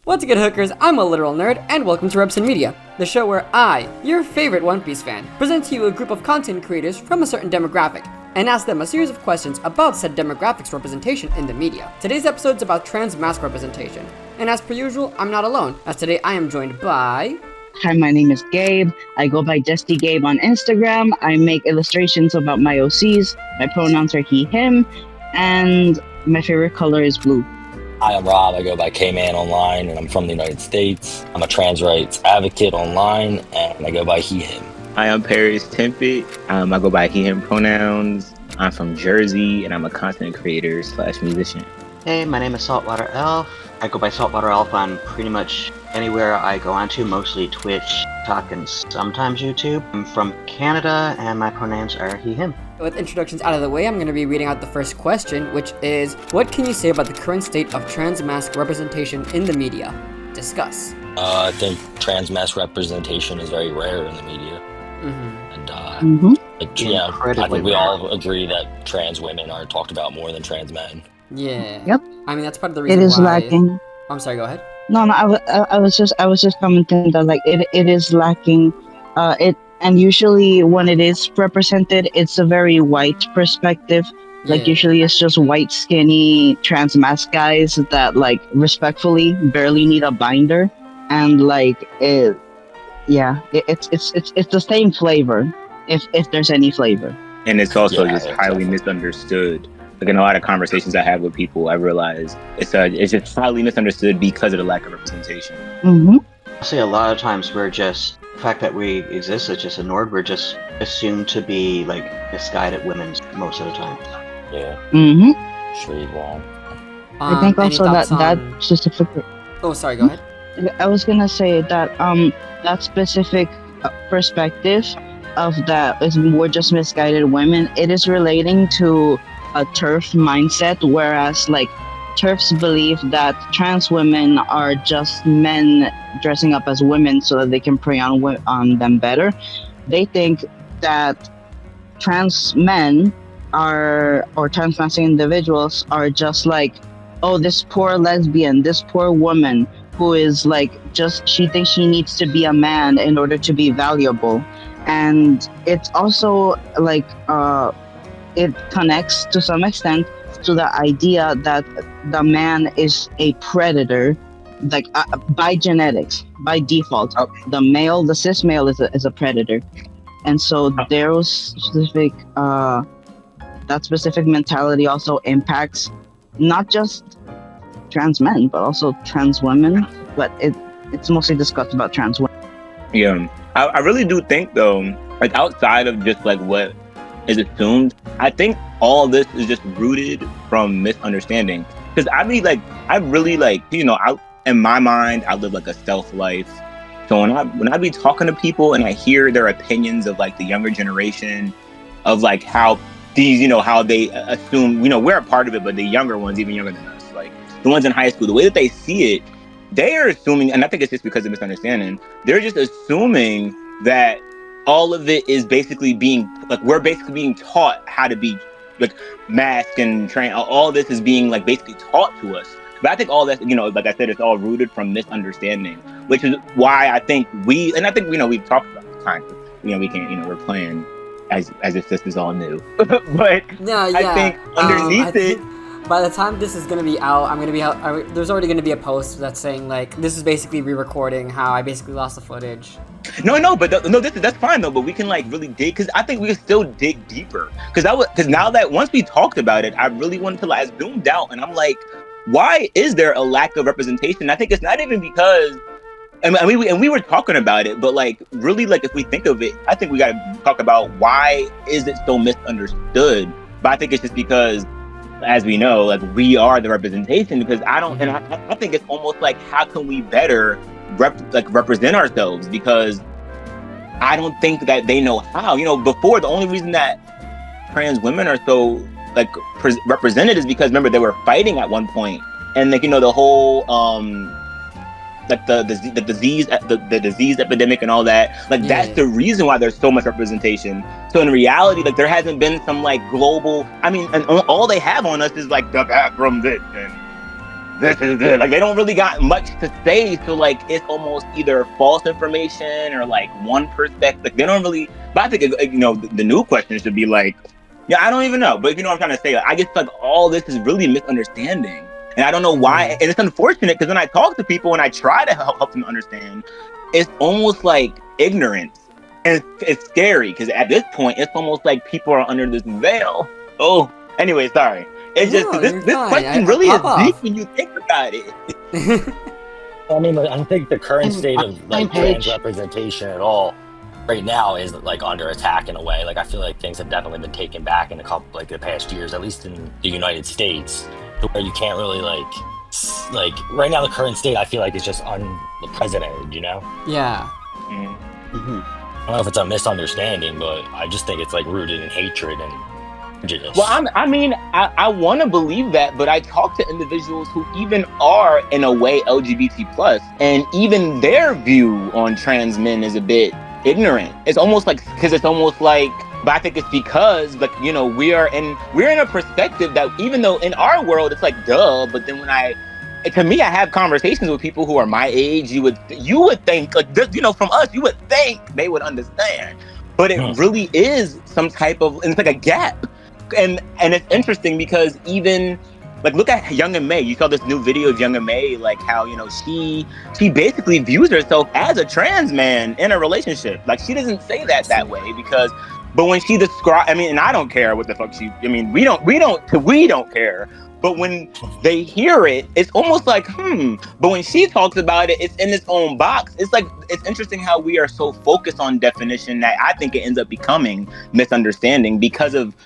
What's good, hookers? I'm a literal nerd, and welcome to Rebson Media, the show where I, your favorite One Piece fan, present to you a group of content creators from a certain demographic, and ask them a series of questions about said demographic's representation in the media. Today's episode's about Transmasc representation, and as per usual, I'm not alone, as today I am joined by... Hi, my name is Gabe. I go by Jestiegabe on Instagram. I make illustrations about my OCs. My pronouns are he, him, and my favorite color is blue. Hi, I'm Rob. I go by K-Man online, and I'm from the United States. I'm a trans rights advocate online, and I go by he, him. Hi, I'm Paris Tempe. I go by he, him pronouns. I'm from Jersey, and I'm a content creator / musician. Hey, my name is SaltWaterElf. I go by SaltWaterElf on pretty much anywhere I go onto, mostly Twitch, TikTok, and sometimes YouTube. I'm from Canada, and my pronouns are he, him. With introductions out of the way, I'm going to be reading out the first question, which is, what can you say about the current state of Transmasc representation in the media? Discuss. I think Transmasc representation is very rare in the media. And I think we all agree that trans women are talked about more than trans men. Yeah. Yep. I mean, that's part of the reason It is why... lacking. I'm sorry, go ahead. No, I was just commenting that like it is lacking. And usually when it is represented, it's a very white perspective. Like usually it's just white, skinny Transmasc guys that like respectfully barely need a binder, and like it's the same flavor, if there's any flavor. And it's also just highly misunderstood. Like in a lot of conversations I have with people, I realize it's just highly misunderstood because of the lack of representation. I say a lot of times we're just, the fact that we exist is just ignored. We're just assumed to be like misguided women most of the time. Yeah. Straight wrong. I think also that specific. Oh, sorry. Go ahead. I was gonna say that that specific perspective of that is we're just misguided women. It is relating to a TERF mindset, whereas like TERFs believe that trans women are just men dressing up as women so that they can prey on them better. They think that trans men or transmasculine individuals are just like, oh, this poor lesbian, this poor woman who is like she thinks she needs to be a man in order to be valuable. And it's also like it connects to some extent to the idea that the man is a predator, like by genetics, by default. The cis male is a predator, and so there's specific that specific mentality also impacts not just trans men but also trans women. But it's mostly discussed about trans women. Yeah, I really do think though, like outside of just like what is assumed, I think all of this is just rooted from misunderstanding. Because I really in my mind, I live like a stealth life. So when I be talking to people and I hear their opinions of like the younger generation, of like how these, how they assume, we're a part of it, but the younger ones, even younger than us, like the ones in high school, the way that they see it, they are assuming, and I think it's just because of misunderstanding, they're just assuming that all of it is basically we're basically being taught how to be like masked and trained. All this is being like basically taught to us. But I think all that, like I said, it's all rooted from misunderstanding, which is why I think we've talked about this time. We can't, we're playing as if this is all new. But I think underneath it, by the time this is going to be out, there's already going to be a post that's saying like, this is basically re-recording how I basically lost the footage. That's fine though. But we can like really dig, because I think we can still dig deeper. Because now that once we talked about it, I really wanted to like zoomed out, and I'm like, why is there a lack of representation? I think it's not even because, we were talking about it, but like really like if we think of it, I think we got to talk about why is it so misunderstood. But I think it's just because, as we know, like we are the representation. Because I think it's almost like, how can we better represent ourselves? Because I don't think that they know how. Before, the only reason that trans women are so like represented is because, remember, they were fighting at one point, and like the whole like the disease epidemic and all that, like that's the reason why there's so much representation. So in reality, like there hasn't been some like global, and all they have on us is like the back from this, and this is good. Like, they don't really got much to say, so like it's almost either false information or like one perspective. Like, they don't really. But I think the new question should be like, yeah, I don't even know. But if you know what I'm trying to say, like, I guess like all this is really misunderstanding, and I don't know why. And it's unfortunate because when I talk to people and I try to help them understand, it's almost like ignorance, and it's scary because at this point it's almost like people are under this veil. Oh, anyway, sorry. It's just this question really is deep when you think about it. I mean, I don't think the current state of like trans representation at all right now is like under attack in a way. Like, I feel like things have definitely been taken back in a couple like the past years, at least in the United States, to where you can't really like right now the current state I feel like is just unprecedented, you know? Yeah. Mm-hmm. I don't know if it's a misunderstanding, but I just think it's like rooted in hatred and prejudice. Well, I want to believe that, but I talk to individuals who even are in a way LGBT plus, and even their view on trans men is a bit ignorant. It's almost like but I think it's because like, you know, we're in a perspective that even though in our world it's like duh, but then to me, I have conversations with people who are my age. You would think, like, you know, from us, you would think they would understand, but it really is some type of, and it's like a gap, and it's interesting because even like look at Young and May. You saw this new video of Young and May, like how, you know, she basically views herself as a trans man in a relationship. Like, she doesn't say that way but when she describes, I mean, and I don't care what the fuck we don't care. But when they hear it, it's almost like, But when she talks about it, it's in its own box. It's like, it's interesting how we are so focused on definition that I think it ends up becoming misunderstanding because of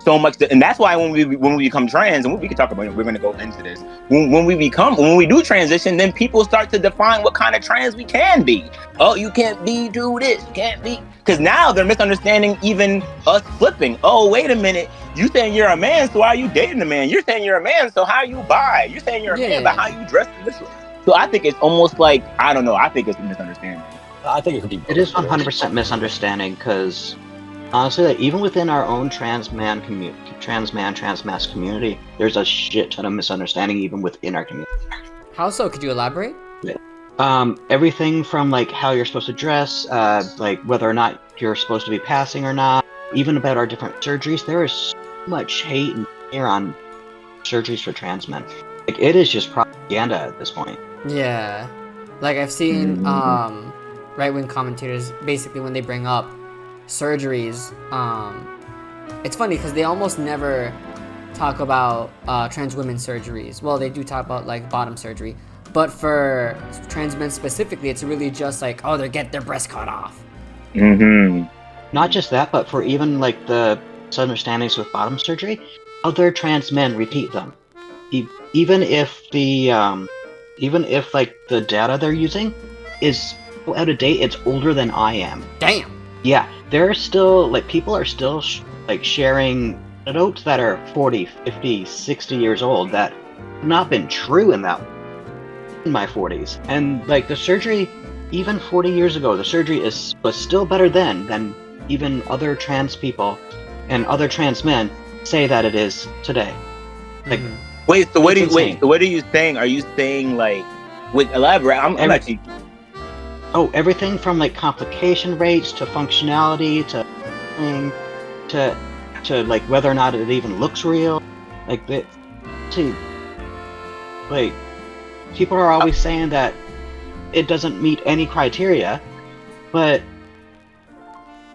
so much. And that's why when we become trans, and we can talk about it, we're going to go into this. When we do transition, then people start to define what kind of trans we can be. Oh, you can't do this, you can't be. Because now they're misunderstanding even us flipping. Oh, wait a minute. You saying you're a man, so why are you dating a man? You're saying you're a man, so how are you bi? You're saying you're a man, but how you dress this way? So I think it's almost like, I don't know, I think it's a misunderstanding. I think it could be. It is 100% misunderstanding because honestly, like, even within our own transmasc community, there's a shit ton of misunderstanding even within our community. How so? Could you elaborate? Yeah. Everything from like how you're supposed to dress, like whether or not you're supposed to be passing or not, even about our different surgeries. There is so much hate and fear on surgeries for trans men. Like, it is just propaganda at this point. Yeah. Like, I've seen right-wing commentators, basically when they bring up surgeries, it's funny because they almost never talk about trans women surgeries. Well, they do talk about like bottom surgery, but for trans men specifically, it's really just like, oh, they get their breast cut off. Not just that, but for even like the misunderstandings with bottom surgery, other trans men repeat them. Even if like the data they're using is out of date, it's older than I am. Damn. Yeah, there's still like people are still like sharing anecdotes that are 40, 50, 60 years old that have not been true in my 40s. And like the surgery, even 40 years ago, the surgery was still better then than even other trans people and other trans men say that it is today. Like, wait, so what are you saying? Are you saying like, elaborate? I'm actually. Oh, everything from like complication rates to functionality to like whether or not it even looks real. Like people are always saying that it doesn't meet any criteria, but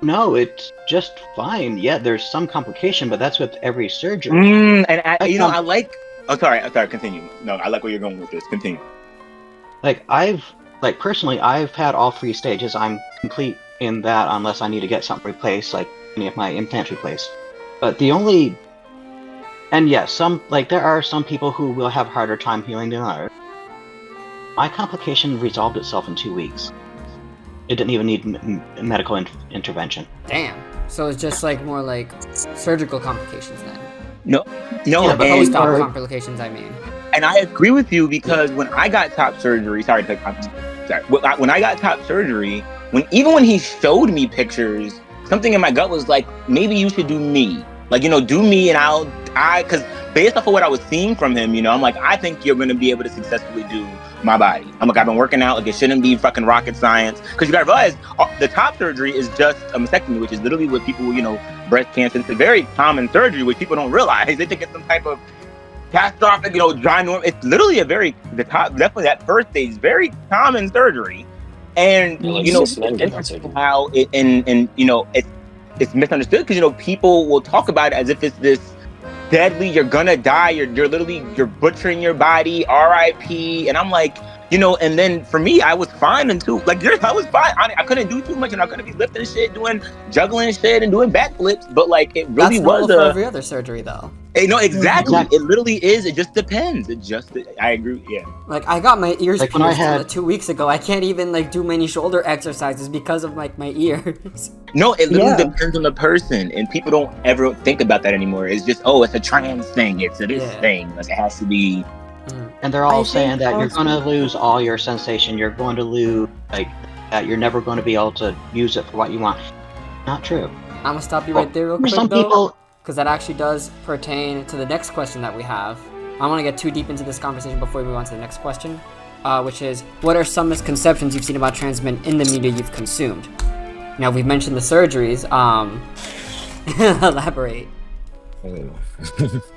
no, it's just fine. Yeah, there's some complication, but that's with every surgery. I like. Oh, sorry. Continue. No, I like where you're going with this. Continue. Personally, I've had all 3 stages. I'm complete in that unless I need to get something replaced, like any of my implants replaced. But there are some people who will have a harder time healing than others. My complication resolved itself in 2 weeks. It didn't even need medical intervention. Damn. So it's just like more like surgical complications then. No. But post-op complications, I mean. And I agree with you because when I got top surgery, when I got top surgery, when he showed me pictures, something in my gut was like, maybe you should do me. Like, do me and because based off of what I was seeing from him, you know, I'm like, I think you're going to be able to successfully do my body. I'm like, I've been working out. Like, it shouldn't be fucking rocket science. Because you got to realize the top surgery is just a mastectomy, which is literally what people, you know, breast cancer. It's a very common surgery, which people don't realize. They think it's some type of catastrophic, you know, ginormous. It's literally definitely that first stage is very common surgery. And, you know, how it, and you know, it's misunderstood because, you know, people will talk about it as if it's this deadly, you're gonna die, you're literally butchering your body, RIP. And I'm like, you know, and then for me, I was fine until like I was fine. I couldn't do too much, and I couldn't be lifting shit, doing juggling shit, and doing backflips. But like, it really was for every other surgery, though. No, exactly. It literally is. It just depends. I agree. Yeah. Like, I got my ears like pierced 2 weeks ago. I can't even like do many shoulder exercises because of like my ears. No, it literally depends on the person, and people don't ever think about that anymore. It's just, oh, it's a trans thing. It's a this thing. Like, it has to be. And they're all saying that you're going to lose all your sensation. You're going to lose, like, that you're never going to be able to use it for what you want. Not true. I'm going to stop you right there real quick, some people, because that actually does pertain to the next question that we have. I don't want to get too deep into this conversation before we move on to the next question, which is, what are some misconceptions you've seen about trans men in the media you've consumed? Now, we've mentioned the surgeries. Elaborate.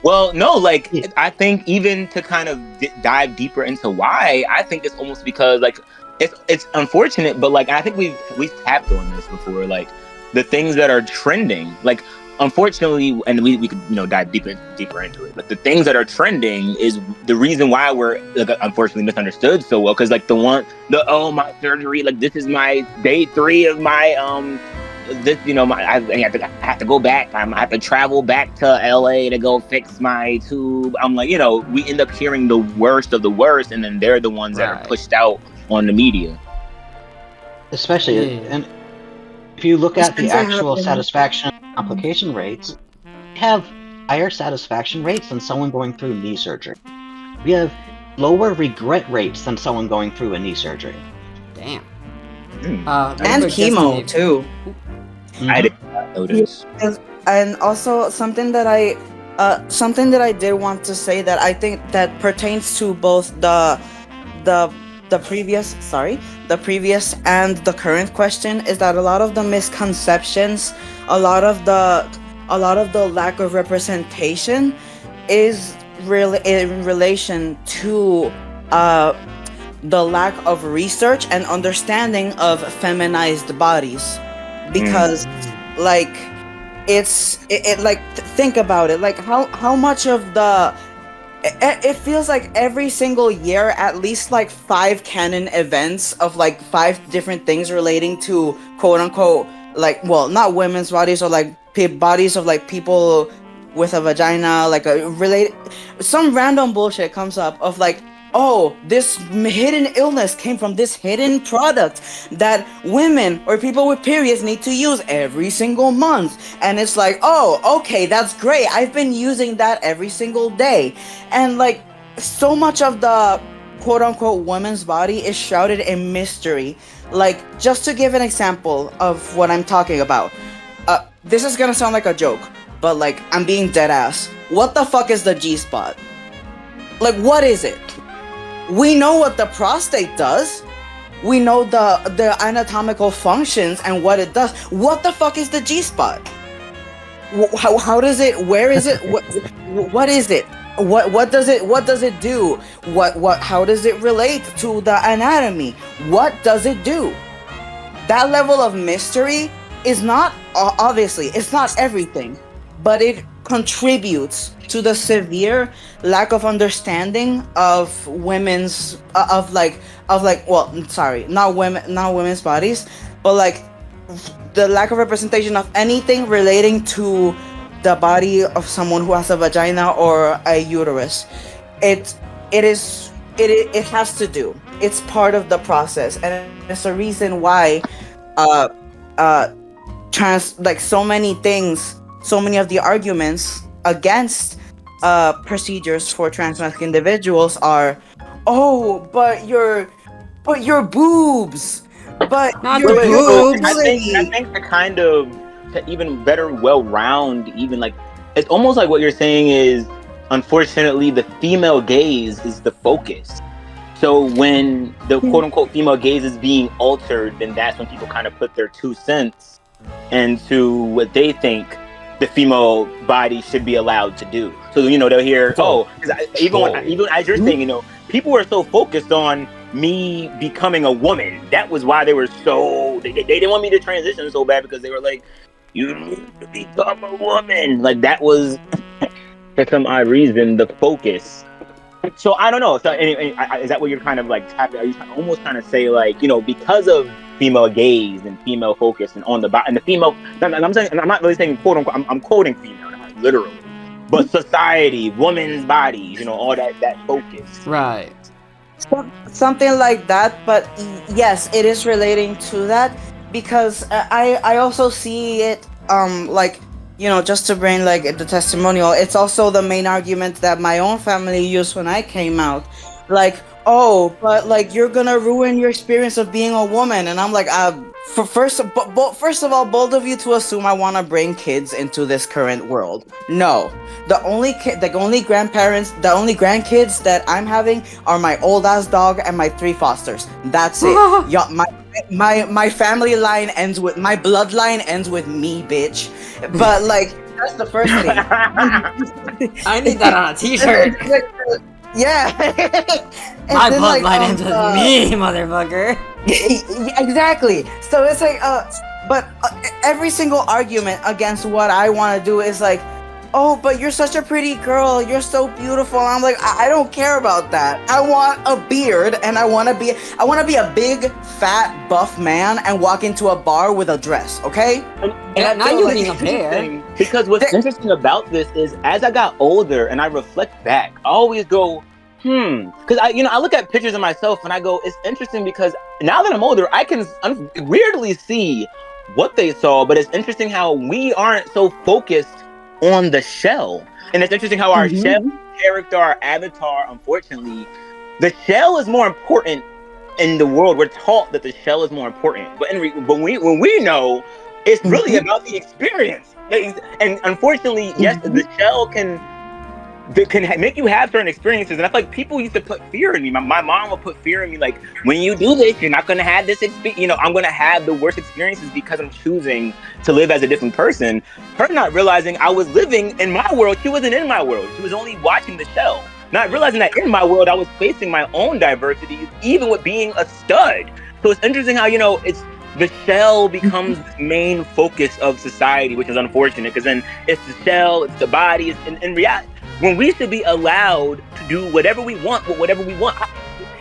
Well, no, like, I think even to kind of dive deeper into why, I think it's almost because, like, it's unfortunate, but like, I think we've tapped on this before, like, the things that are trending, like, unfortunately, and we could, you know, dive deeper into it, but the things that are trending is the reason why we're, like, unfortunately misunderstood so well, because like my surgery, like, this is my day 3 of my this, you know, I have to go back. I have to travel back to LA to go fix my tube. I'm like, you know, we end up hearing the worst of the worst, and then they're the ones that are pushed out on the media. Especially, and if you look at the actual satisfaction complication rates, we have higher satisfaction rates than someone going through knee surgery. We have lower regret rates than someone going through a knee surgery. Damn. And chemo too. I did not notice. And also something that I did want to say that I think that pertains to both the previous and the current question is that a lot of the misconceptions, a lot of the lack of representation is really in relation to the lack of research and understanding of feminized bodies. Because like think about it, like how much of the it feels like every single year at least like 5 canon events of like 5 different things relating to quote unquote, like, well, not women's bodies, or like bodies of like people with a vagina, like some random bullshit comes up of like, oh, this hidden illness came from this hidden product that women or people with periods need to use every single month. And it's like, oh, okay, that's great. I've been using that every single day. And like, so much of the quote-unquote woman's body is shrouded in mystery. Like, just to give an example of what I'm talking about. This is gonna sound like a joke, but like, I'm being dead ass. What the fuck is the G-spot? Like, what is it? We know what the prostate does. We know the anatomical functions and what it does. What the fuck is the G-spot? How does it? Where is it? What is it? What does it do? How does it relate to the anatomy? What does it do? That level of mystery is not, obviously, it's not everything, but it contributes to the severe lack of understanding of women's not women's bodies, but like the lack of representation of anything relating to the body of someone who has a vagina or a uterus. It has to do. It's part of the process, and it's a reason why so many of the arguments against procedures for transmasc individuals are, oh, but your boobs, but not your boobs. I think the kind of even better, well-round, even like, it's almost like what you're saying is unfortunately, the female gaze is the focus. So when the quote unquote female gaze is being altered, then that's when people kind of put their 2 cents into what they think the female body should be allowed to do. So, they'll hear, even as you're saying, people were so focused on me becoming a woman. That was why they were they didn't want me to transition so bad, because they were like, you need to become a woman. Like, that was, for some odd reason, the focus. So I don't know. So anyway, is that what you're kind of like tapping? Are you almost trying to say, like, because of female gaze and female focus and on the body and the female? I'm saying, and I'm not really saying quote unquote. I'm quoting female, not literally, but society, women's bodies, all that focus. Right. Something like that. But yes, it is relating to that, because I also see it like, just to bring like the testimonial, it's also the main argument that my own family used when I came out. Like, oh, but like you're gonna ruin your experience of being a woman, and I'm like, first of all, both of you to assume I want to bring kids into this current world. No, the only grandkids that I'm having are my old ass dog and my 3 fosters. That's it. My family line ends with my bloodline ends with me, bitch. But like, that's the first thing. I need that on a t-shirt. Yeah. My bloodline ends with me, motherfucker. Exactly. So it's like, but every single argument against what I want to do is like, oh, but you're such a pretty girl, you're so beautiful. I'm like, I don't care about that. I want a beard, and I want to be a big, fat, buff man and walk into a bar with a dress, okay? And now you're being a bear. Because what's interesting about this is, as I got older and I reflect back, I always go, because I look at pictures of myself and I go, it's interesting because now that I'm older, I can weirdly see what they saw, but it's interesting how we aren't so focused on the shell. And it's interesting how our shell character, our avatar, unfortunately, the shell is more important in the world. We're taught that the shell is more important, but when we know, it's really about the experience. And unfortunately, yes, the shell can make you have certain experiences. And I feel like people used to put fear in me. My mom would put fear in me, like, when you do this, you're not going to have this experience. I'm going to have the worst experiences because I'm choosing to live as a different person. Her not realizing I was living in my world. She wasn't in my world. She was only watching the shell. Not realizing that in my world, I was facing my own diversity, even with being a stud. So it's interesting how, it's the shell becomes the main focus of society, which is unfortunate, because then it's the shell, it's the body, it's in reality. When we should be allowed to do whatever we want with whatever we want.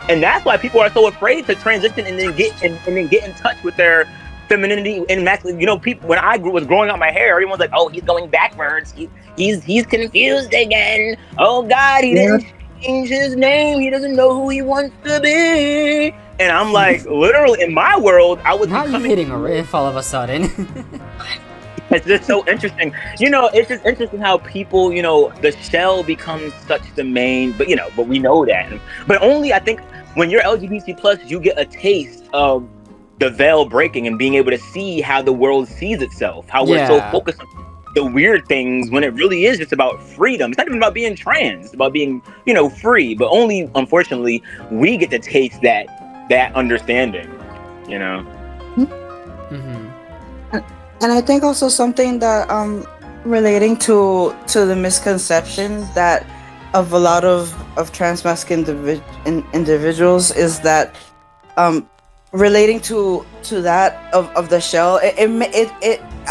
And that's why people are so afraid to transition and then get in touch with their femininity and masculinity. People, when I was growing out my hair, everyone's like, oh, he's going backwards. He's confused again. Oh God, he didn't change his name. He doesn't know who he wants to be. And I'm like, literally in my world, I was hitting a riff all of a sudden. It's just so interesting. It's just interesting how people, the shell becomes such the main, but we know that. But only, I think, when you're LGBT+, you get a taste of the veil breaking and being able to see how the world sees itself, how we're so focused on the weird things when it really is just about freedom. It's not even about being trans, it's about being, free. But only, unfortunately, we get to taste that understanding, And I think also something that relating to the misconception that of a lot of transmasc individuals is that relating to that of the shell, it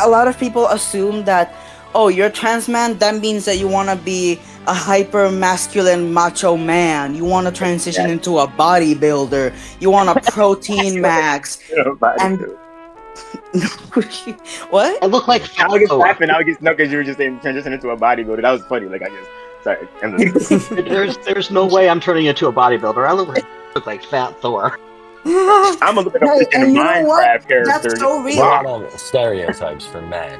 a lot of people assume that, oh, you're a trans man, that means that you want to be a hyper masculine macho man, you want to transition into a bodybuilder, you want a protein max, and what? I look like I was laughing. Because you were just saying transition into a bodybuilder. That was funny. Like, I guess. Sorry. There's no way I'm turning into a bodybuilder. I look like Fat Thor. I'm gonna look at a Minecraft character. That's so real. A lot of stereotypes for men.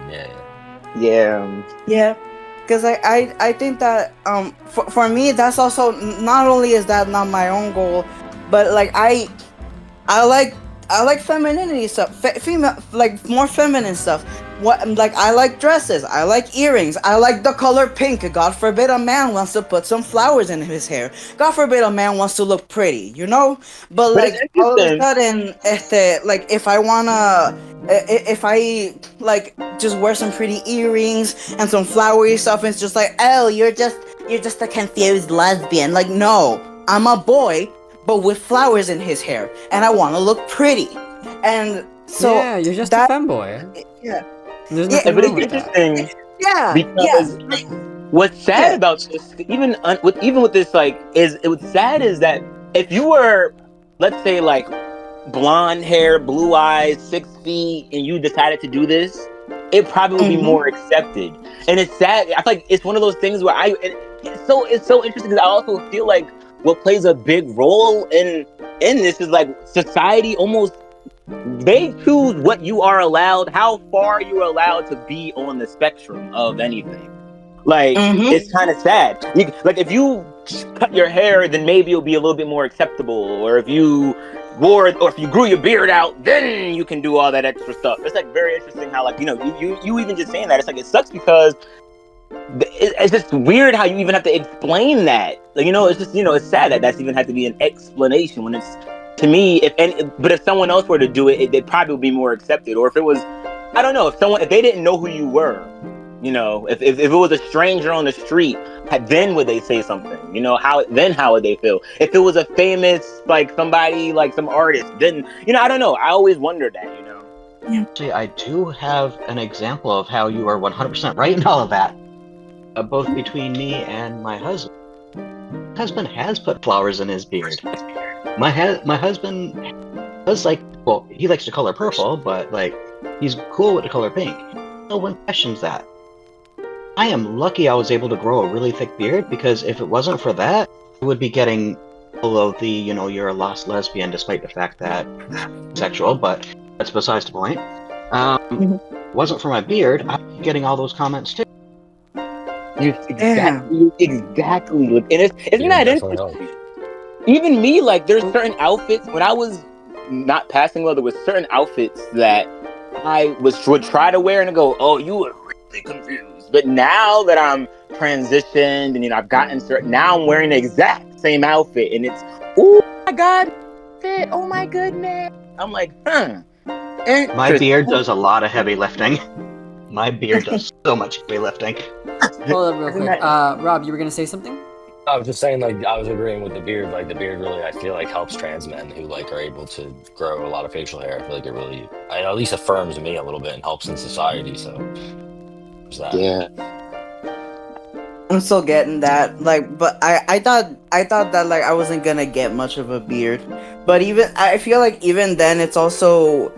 Yeah. Because I think that for me, that's also, not only is that not my own goal, but like I like femininity stuff, female, like more feminine stuff. I like dresses, I like earrings, I like the color pink. God forbid a man wants to put some flowers in his hair. God forbid a man wants to look pretty, you know? But like all of a sudden, like if I like just wear some pretty earrings and some flowery stuff, and it's just like, oh, you're just a confused lesbian. Like, no, I'm a boy, but with flowers in his hair, and I want to look pretty. And so yeah, you're just a femboy. Yeah. There's nothing but wrong it's with that. interesting. Yeah. Because what's sad about this, even with this, like, what's sad is that if you were, let's say, like, blonde hair, blue eyes, 6 feet, and you decided to do this, it probably would be more accepted. And it's sad. I feel like it's one of those things where it's so interesting, because I also feel like what plays a big role in this is like society almost, they choose what you are allowed, how far you're allowed to be on the spectrum of anything. Like, it's kind of sad. Like, if you cut your hair, then maybe it'll be a little bit more acceptable. Or if you if you grew your beard out, then you can do all that extra stuff. It's like very interesting how, like, you know, you even just saying that, it's like, it sucks because it's just weird how you even have to explain that. Like, you know, it's just, you know, it's sad that that's even had to be an explanation when it's, to me, but if someone else were to do it, they'd probably be more accepted. Or if it was, I don't know, if they didn't know who you were, you know, if it was a stranger on the street, then would they say something? You know, how would they feel? If it was a famous, like, somebody, like some artist, then, you know, I don't know. I always wondered that, you know. Actually, I do have an example of how you are 100% right in all of that. Both between me and my husband. My husband has put flowers in his beard. My husband does, like, well, he likes the color purple, but, like, he's cool with the color pink. No one questions that. I am lucky I was able to grow a really thick beard, because if it wasn't for that, I would be getting all of the, you know, you're a lost lesbian despite the fact that sexual, but that's besides the point. Wasn't for my beard, I'd be getting all those comments too. Exactly. And isn't that interesting? Even me, like, there's certain outfits, when I was not passing well, there was certain outfits that I would try to wear and go, oh, you were really confused. But now that I'm transitioned and, you know, I've gotten certain, now I'm wearing the exact same outfit, and it's, oh my god, fit, oh my goodness. I'm like, My beard does a lot of heavy lifting. My beard does so much heavy lifting. Hold up real quick. Rob, you were gonna say something? I was just saying, like, I was agreeing with the beard. Like, the beard really, I feel like, helps trans men who, like, are able to grow a lot of facial hair. I feel like it really, at least affirms me a little bit and helps in society. So, there's that. Yeah. I'm still getting that. Like, but I thought that, like, I wasn't gonna get much of a beard. But I feel like even then, it's also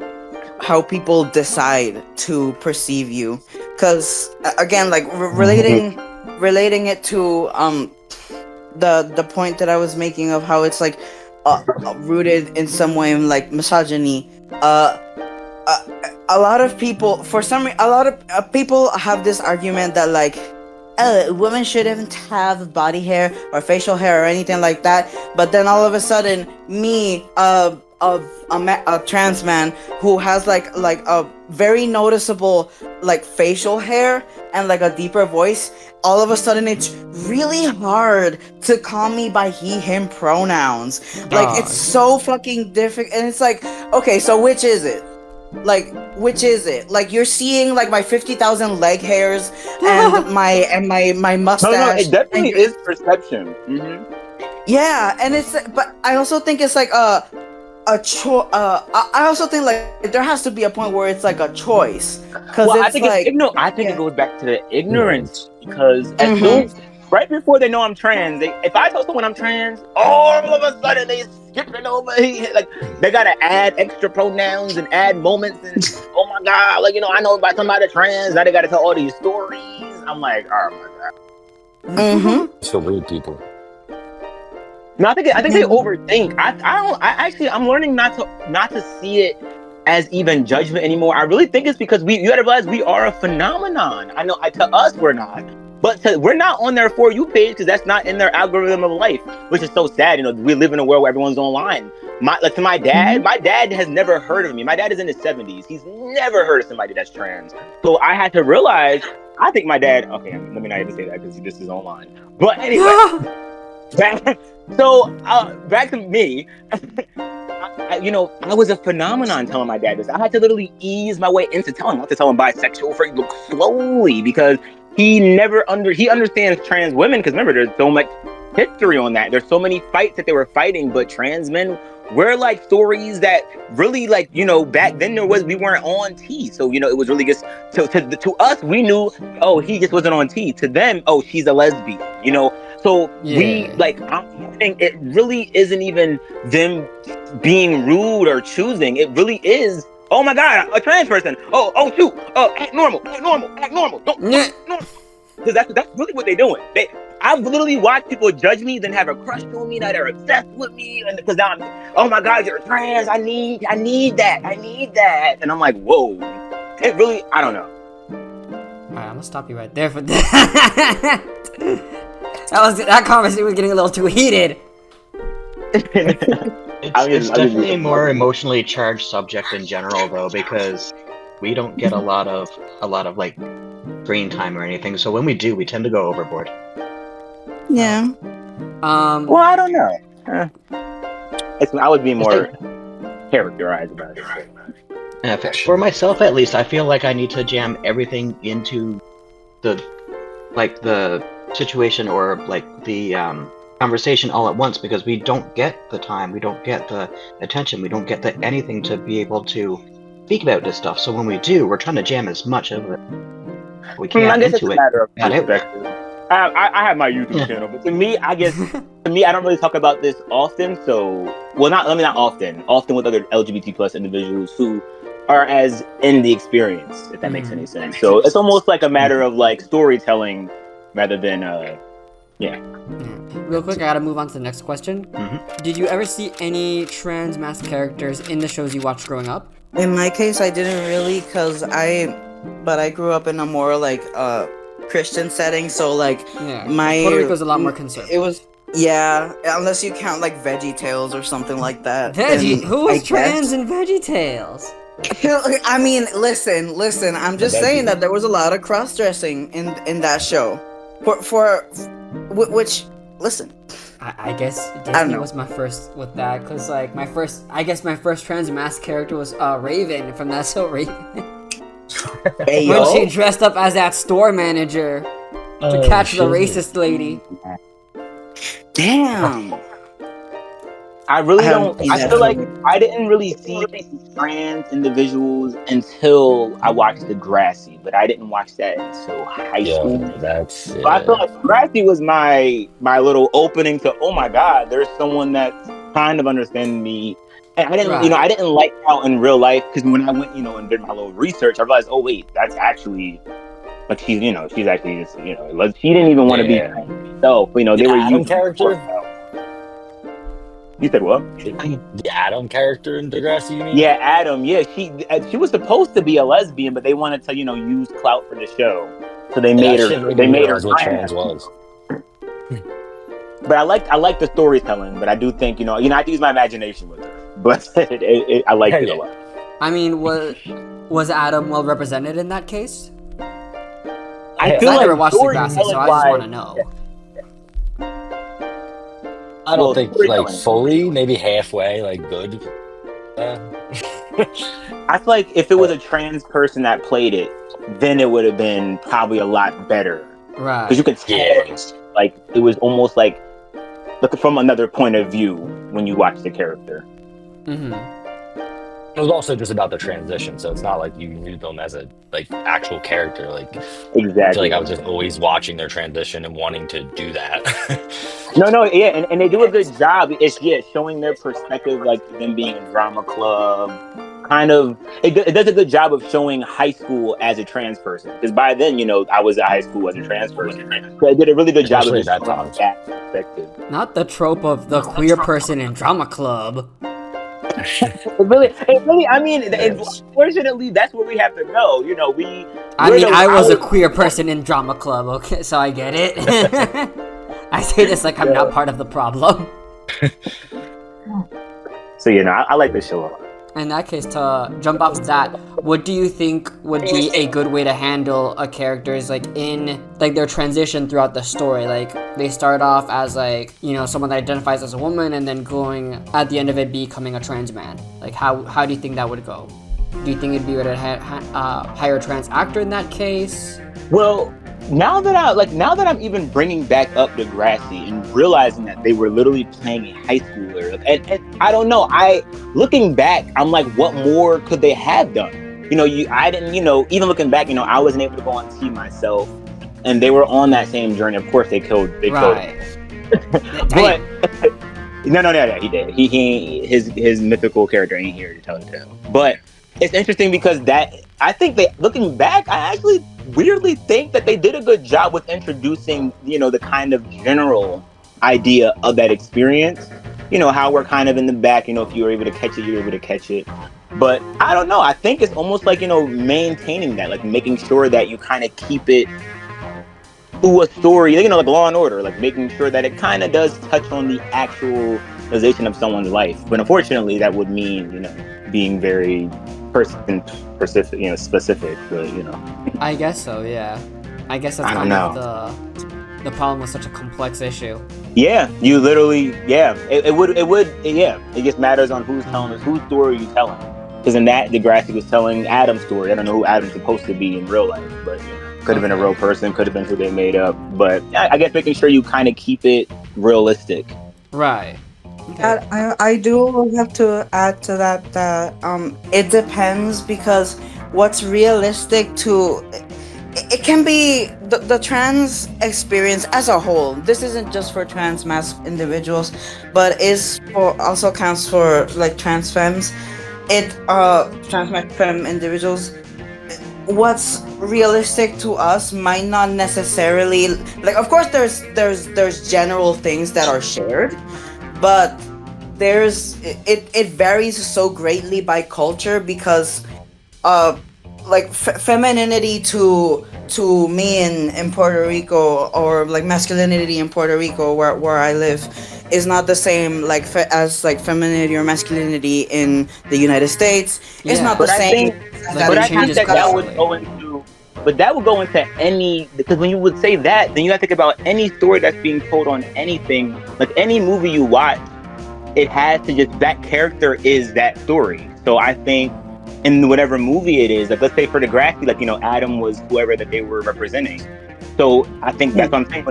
how people decide to perceive you. Because again, like, relating it to the point that I was making of how it's like rooted in some way in, like, misogyny. A lot of people, a lot of people have this argument that, like, women shouldn't have body hair or facial hair or anything like that. But then all of a sudden, me, a trans man who has like a very noticeable, like, facial hair and, like, a deeper voice, all of a sudden it's really hard to call me by he him pronouns. Like, it's so fucking difficult, and it's like, okay, so which is it? Like, which is it? Like, you're seeing, like, my 50,000 leg hairs and my mustache. No, it definitely is perception. Yeah, and it's, but I also think it's like I also think, like, there has to be a point where it's like a choice. Because I think it goes back to the ignorance, because as soon, right before they know I'm trans, if I tell someone I'm trans, all of a sudden they skip it over. Like, they gotta add extra pronouns and add moments, and oh my god, like, you know, I know about somebody trans, now they gotta tell all these stories. I'm like, oh my god. So weird people. No, I think they overthink. I'm learning not to see it as even judgment anymore. I really think it's because you gotta realize we are a phenomenon. I know, to us we're not, But we're not on their For You page because that's not in their algorithm of life, which is so sad. You know, we live in a world where everyone's online. My dad has never heard of me. My dad is in his 70s. He's never heard of somebody that's trans. So I had to realize, I think my dad, okay, let me not even say that because this is online. But anyway, back to me. I was a phenomenon telling my dad this. I had to literally ease my way into telling him, not to tell him bisexual for slowly, because he understands trans women, because remember, there's so much history on that. There's so many fights that they were fighting, but trans men were like stories that really, like, you know, back then we weren't on T. So, you know, it was really just to us, we knew, oh, he just wasn't on T. To them, oh, she's a lesbian, you know. So I'm saying it really isn't even them being rude or choosing. It really is, oh my God, a trans person. Oh shoot. Act normal. Don't normal. Because that's really what they're doing. I've literally watched people judge me, then have a crush on me, that are obsessed with me, and because now oh my God, you're trans. I need that. And I'm like, whoa. It really, I don't know. All right, I'm gonna stop you right there for that. That conversation was getting a little too heated. It's definitely a more emotionally charged subject in general, though, because we don't get a lot of like screen time or anything. So when we do, we tend to go overboard. Yeah. Well, I don't know. I would be more characterized about it. For myself, at least, I feel like I need to jam everything into the situation or like the conversation all at once, because we don't get the time, we don't get the attention, we don't get the anything to be able to speak about this stuff. So when we do, we're trying to jam as much of it we can into it. I have my YouTube channel, but to me, I don't really talk about this often. So, not often with other LGBT plus individuals who are as in the experience, if that makes any sense. So it's almost like a matter of like storytelling rather than Real quick, I gotta move on to the next question. Did you ever see any Transmasc characters in the shows you watched growing up? In my case, I didn't really, but I grew up in a more like Christian setting, so like Puerto Rico's a lot more conservative. It was, yeah, unless you count like VeggieTales or something like that. Who was trans in VeggieTales? I mean, listen. I'm just saying that there was a lot of cross-dressing in that show. Which, listen. I guess Disney was my first with that, cause like my first Transmasc character was Raven from That's So Raven. When she dressed up as that store manager to catch the racist lady. Damn. I feel like I didn't really see trans individuals until I watched Degrassi, but I didn't watch that until high school. So I feel like Degrassi was my little opening to, oh my God, there's someone that kind of understands me. And I didn't like how in real life, because when I went, and did my little research, I realized, oh wait, that's actually like she's actually just, she didn't even want to be herself. They were using character. You said what? The Adam character in Degrassi, you mean? Yeah, Adam. Yeah, she was supposed to be a lesbian, but they wanted to, use clout for the show, so they made her. They made her what trans was. But I like the storytelling. But I do think I have to use my imagination with her. But I liked it a lot. I mean, was Adam well represented in that case? I never watched Degrassi, so I just want to know. I don't think fully, maybe halfway, good. I feel like if it was a trans person that played it, then it would have been probably a lot better. Right. Because you could tell, it was almost like looking from another point of view when you watch the character. It was also just about the transition, so it's not like you knew them as a actual character. Exactly. I feel like I was just always watching their transition and wanting to do that. and they do a good job. It's showing their perspective, like them being in drama club. Kind of, it does a good job of showing high school as a trans person. Because by then, I was at high school as a trans person. So it did a really good job of that perspective. Not the trope of the queer person in drama club. It really. I mean, unfortunately, that's where we have to go. You know, I was a queer person in drama club, okay, so I get it. I say this like I'm not part of the problem. So I like this show a lot. In that case, to jump off that, what do you think would be a good way to handle a character's in their transition throughout the story? Like they start off as someone that identifies as a woman, and then going at the end of it becoming a trans man. Like how do you think that would go? Do you think it'd be better to hire a trans actor in that case? Well, now that I'm even bringing back up Degrassi and realizing that they were literally playing a high schooler, and I don't know. Looking back, I'm like, what more could they have done? I didn't. Even looking back, I wasn't able to go on T myself, and they were on that same journey. Of course, they killed him. But no, he did. His mythical character ain't here to tell the tale. But it's interesting because I think looking back, I actually weirdly think that they did a good job with introducing, the kind of general idea of that experience. How we're kind of in the back, if you were able to catch it, you're able to catch it. But I don't know. I think it's almost like, maintaining that, like making sure that you kind of keep it to a story, like Law and Order, like making sure that it kind of does touch on the actualization of someone's life. But unfortunately, that would mean, being very specific, but I guess so, yeah. I guess that's kind of the problem with such a complex issue. Yeah, you literally, it just matters on who's telling us, whose story are you telling? Because in that, Degrassi was telling Adam's story. I don't know who Adam's supposed to be in real life, but could have been a real person, could have been who they made up. But I guess making sure you kind of keep it realistic. Right. Okay. I do have to add to that it depends, because what's realistic to it can be the trans experience as a whole. This isn't just for Transmasc individuals, but also counts for trans femmes. Transmasc femme individuals. What's realistic to us might not necessarily of course there's general things that are shared, but it varies so greatly by culture, because femininity to me in Puerto Rico, or masculinity in Puerto Rico where I live, is not the same as femininity or masculinity in the United States. Yeah. It's not the same. But I think that would go into. But that would go into any, because when you would say that, then you have to think about any story that's being told on anything, like any movie you watch. It has to just, that character is that story. So I think in whatever movie it is, let's say for Degrassi, Adam was whoever that they were representing. So I think that's what I'm saying.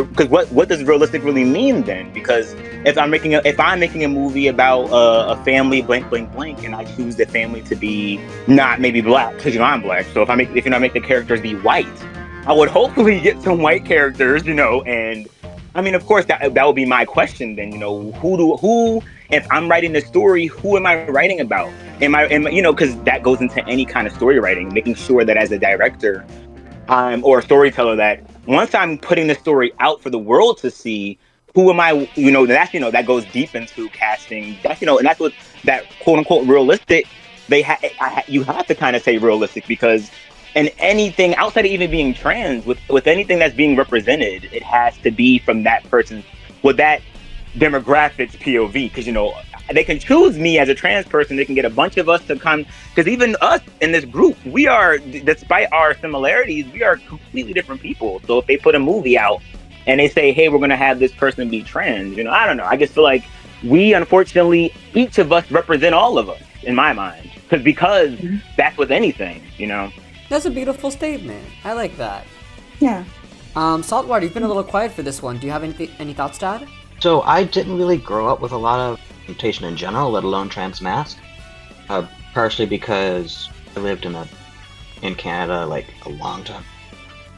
Because what does realistic really mean then? Because if I'm making a movie about a family blank blank blank, and I choose the family to be not maybe black, because I'm black. So if I make the characters be white, I would hopefully get some white characters, and I mean, of course, that would be my question then. Who if I'm writing the story, who am I writing about? Am I because that goes into any kind of story writing, making sure that as a director, or a storyteller, that once I'm putting the story out for the world to see, who am I? That goes deep into casting. And that's what that quote unquote realistic. You have to kind of say realistic, because and anything outside of even being trans, with anything that's being represented, it has to be from that person's, with that demographic's POV. Because they can choose me as a trans person. They can get a bunch of us to come, because even us in this group, we are, despite our similarities, we are completely different people. So if they put a movie out and they say, hey, we're going to have this person be trans, I don't know. I just feel like we, unfortunately, each of us represent all of us, in my mind. Because that's with anything, That's a beautiful statement. I like that. Yeah. Saltwater, you've been a little quiet for this one. Do you have any thoughts to add? So I didn't really grow up with a lot of representation in general, let alone Transmasc. Partially because I lived in Canada a long time.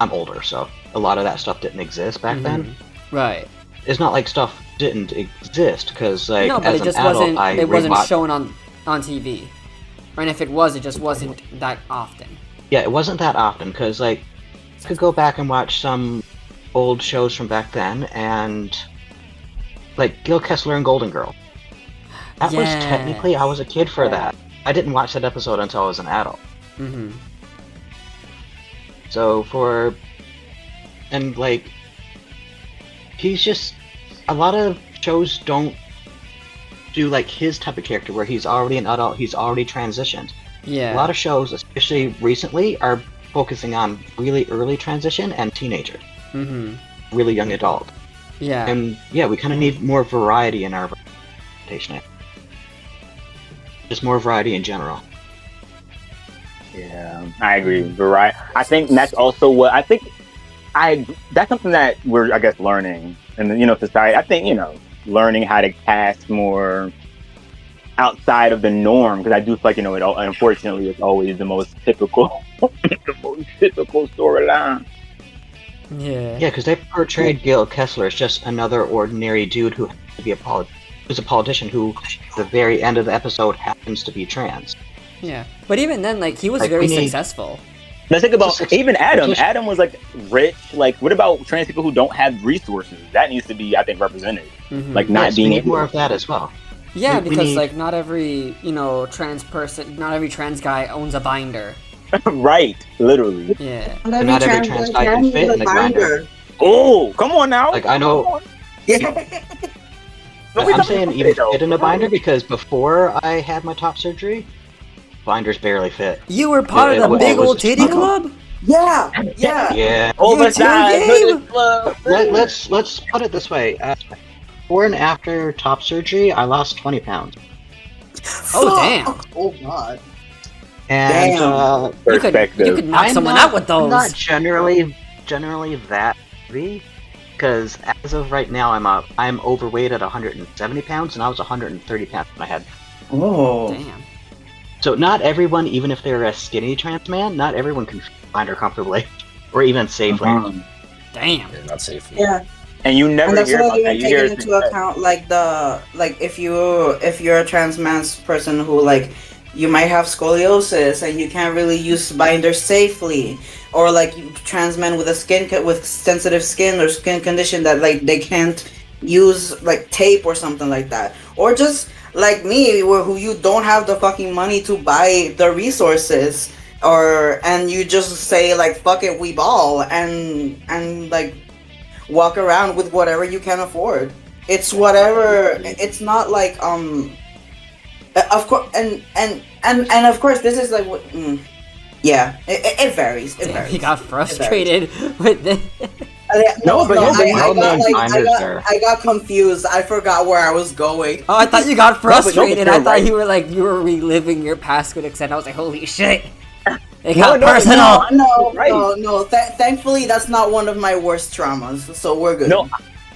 I'm older, so a lot of that stuff didn't exist back then. Right. It's not like stuff didn't exist, because no, but it just wasn't shown on TV. And if it was, it just wasn't that often. Yeah, it wasn't that often, because you could go back and watch some old shows from back then, and Gil Kessler and Golden Girl. That was technically, I was a kid for that. I didn't watch that episode until I was an adult. Mm-hmm. So he's just, a lot of shows don't do like his type of character where he's already an adult, he's already transitioned. Yeah. A lot of shows, especially recently, are focusing on really early transition and teenager. Mm-hmm. Really young adult. Yeah. And yeah, we kind of need more variety in our representation. Just more variety in general. Yeah, I agree. Variety. I think that's also what that's something that we're, I guess, learning in the, society. I think, learning how to cast more outside of the norm, because I do feel like, it unfortunately it's always the most typical storyline. Yeah. Yeah, because they portrayed Gil Kessler as just another ordinary dude who happens to be who's a politician who, at the very end of the episode, happens to be trans. Yeah. But even then, he was very successful. Let's think about even Adam. Adam was rich. What about trans people who don't have resources? That needs to be, I think, represented. Mm-hmm. Not being able more of that as well. Yeah, because not every trans person, not every trans guy owns a binder. Right, literally. Yeah. Not every trans guy can fit in the binder. Oh, come on now. I know. Yeah. I'm saying even fit in a binder because before I had my top surgery, binders barely fit. You were part of the big old titty club? Yeah. Yeah. Oversized. Let's put it this way. Before and after top surgery, I lost 20 pounds. Oh, damn. Oh, God. And you could knock someone out with those. I'm not generally that heavy, because as of right now, I'm overweight at 170 pounds, and I was 130 pounds when I had. Oh. Damn. So not everyone, even if they're a skinny trans man, not everyone can find her comfortably, or even safely. Damn. Yeah, not safely. Yeah. And you never and that's hear not about even that. You hear taking into account if you're a trans man's person who you might have scoliosis and you can't really use binders safely, or trans men with with sensitive skin or skin condition that they can't use tape or something like that, or just like me who you don't have the fucking money to buy the resources, and you just say fuck it, we ball and walk around with whatever you can afford. It's whatever. It's not of course, and of course, this is yeah, it varies. It varies. He got frustrated with this. I got confused. I forgot where I was going. Oh, I thought you got frustrated. I thought you were reliving your past good extent. I was like, holy shit. It got personal. No. Thankfully, that's not one of my worst traumas, so we're good. No,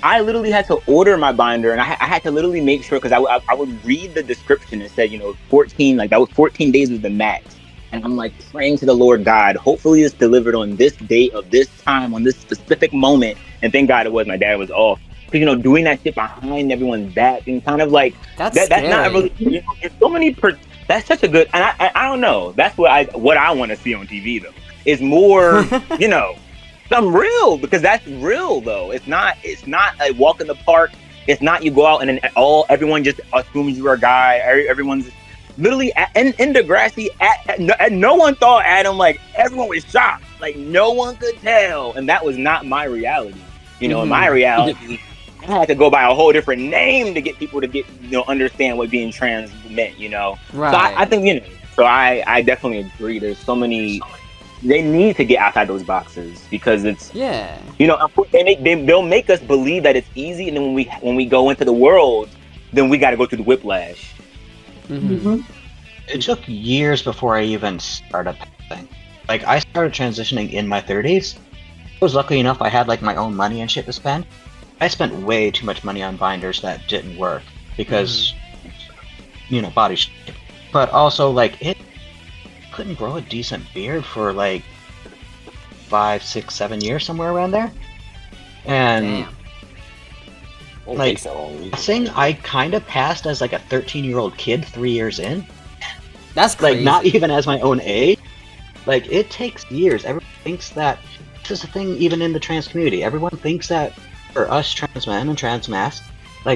I literally had to order my binder, and I had to literally make sure, because I would read the description and said 14, that was 14 days was the max. And I'm praying to the Lord God, hopefully it's delivered on this date of this time, on this specific moment. And thank God it was. My dad was off. Because, doing that shit behind everyone's back and kind of that's not really, there's so many, that's such a good, and I don't know. That's what I want to see on TV, though, is more, something real, because that's real, though. It's not a walk in the park. It's not you go out and then everyone just assumes you're a guy. Everyone's literally in Degrassi, and no one thought Adam, everyone was shocked. No one could tell. And that was not my reality. In my reality, I had to go by a whole different name to get people to understand what being trans meant, Right. So I think, I definitely agree. There's so many, they need to get outside those boxes, because it's, they'll make us believe that it's easy. And then when we go into the world, then we got to go through the whiplash. Mm-hmm. It took years before I even started passing. I started transitioning in my 30s. I was lucky enough I had my own money and shit to spend. I spent way too much money on binders that didn't work because, body shape. But also, it couldn't grow a decent beard for 5, 6, 7 years, somewhere around there. And saying I kind of passed as a 13-year-old kid 3 years in. That's crazy. Not even as my own age. It takes years. Everyone thinks that, this is a thing even in the trans community. Everyone thinks that for us trans men and trans masks,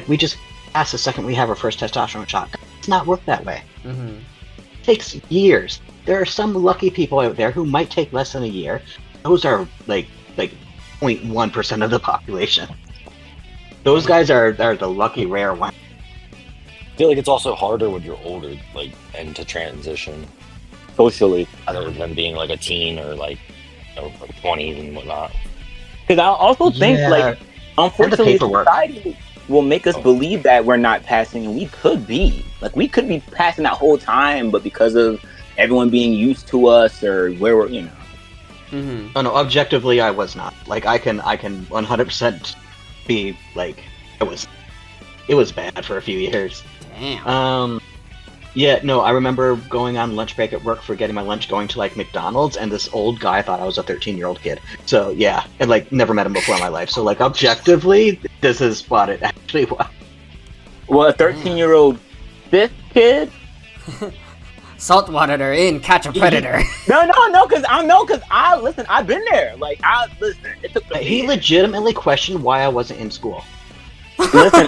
we just pass the second we have our first testosterone shot. It's not work that way. Mm-hmm. It takes years. There are some lucky people out there who might take less than a year. Those are like 0.1% of the population. Those guys are the lucky rare ones. I feel like it's also harder when you're older, like, and to transition socially, other than being like a teen or like 20s and whatnot. because I also think like, unfortunately, paperwork. society will make us believe that we're not passing, and we could be passing that whole time, but because of everyone being used to us or where we're, Mm-hmm. Oh no, objectively I was not. Like I can 100% be like it was bad for a few years. Damn. Yeah, no, I remember going on lunch break at work for getting my lunch going to like McDonald's, and this old guy thought I was a 13-year-old kid. So yeah, and like never met him before in my life. So like objectively, this is what it actually was. well, a 13-year-old fifth kid. Saltwater in, catch a predator. No, because I've been there. Like, it took He legitimately questioned why I wasn't in school. listen.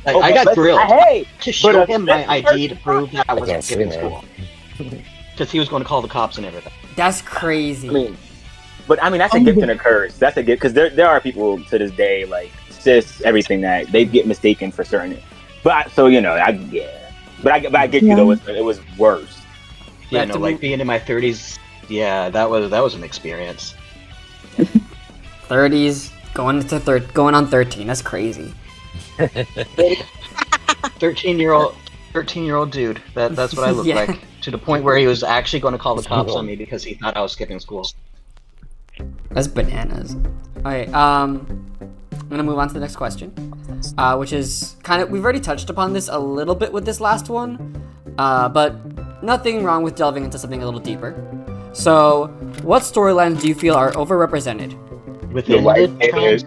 I got grilled Hey, to show but him my ID to prove that I wasn't can't skipping see, school. Because he was going to call the cops and everything. That's crazy. I mean, that's a gift and a curse. That's a gift, because there are people to this day, like, cis, everything, that they get mistaken for certain. But I get you though. It was worse. Yeah, no, like being in my 30s. Yeah, that was an experience. 30s, going on 13. That's crazy. 13-year-old dude. That's what I look like. To the point where he was actually going to call the cops on me because he thought I was skipping school. That's bananas. Alright, I'm gonna move on to the next question. Which is we've already touched upon this a little bit with this last one. But nothing wrong with delving into something a little deeper. So, what storylines do you feel are overrepresented? Within within the White- trans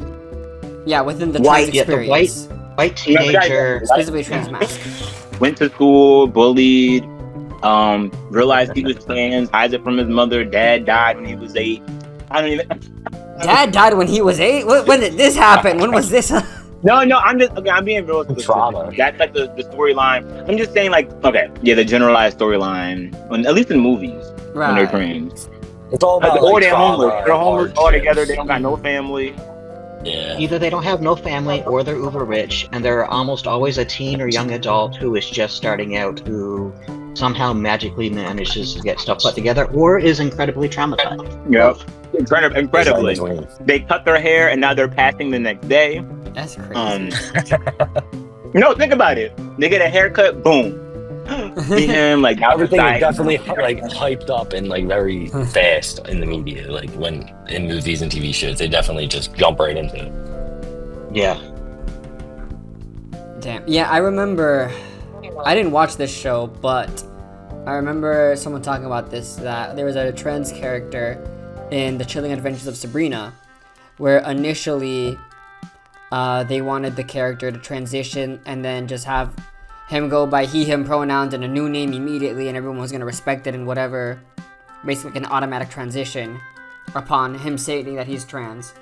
yeah, the experience. white teenager. Specifically Transmasc. Went to school, bullied, realized he was trans, hides it from his mother. Dad died when he was 8. I don't even. Dad died when he was 8? When did this happen? When was this? No, I'm being real specific. Trauma. That's like the storyline. I'm just saying, like, the generalized storyline, at least in movies, when they're trans. It's all about Or like, they're homeless. trauma They're and homeless all together. They don't got no hardships. family. Yeah. Either they don't have no family or they're uber rich, and they're almost always a teen or young adult who is just starting out, who somehow magically manages to get stuff put together, or is incredibly traumatized. Yep. Incredibly. They cut their hair and now they're passing the next day. That's crazy. No, think about it. They get a haircut, boom. See him, like, Everything is outside. definitely like hyped up and like very fast in the media. Like when in movies and TV shows, they definitely just jump right into it. Yeah. Damn. Yeah, I remember. I didn't watch this show, but I remember someone talking about this, that there was a trans character in The Chilling Adventures of Sabrina, where initially they wanted the character to transition and then just have him go by he, him pronouns and a new name immediately, and everyone was going to respect it and whatever. Basically, an automatic transition upon him stating that he's trans.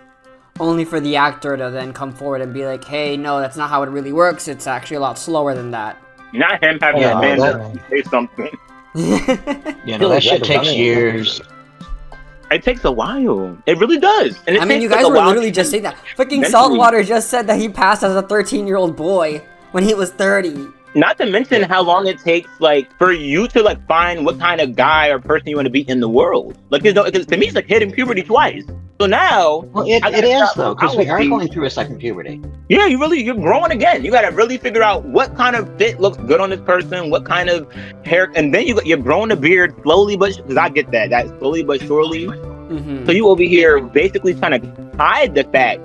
Only for the actor to then come forward and be like, hey, no, that's not how it really works. It's actually a lot slower than that. Not him having a man to say something. You know, that shit takes years. It takes a while. It really does. And I mean, you guys were literally just saying that. Fucking mentally. Saltwater just said that he passed as a 13-year-old boy when he was 30. Not to mention how long it takes, like, for you to, like, find what kind of guy or person you want to be in the world. Like, because to me, it's like hitting puberty twice. So now, Well, it is though, because we are going through a second puberty. yeah, you're growing again. You gotta really figure out what kind of fit looks good on this person, what kind of hair, and then you're growing a beard slowly, but because I get that slowly but surely. Mm-hmm. So you over here basically trying to hide the fact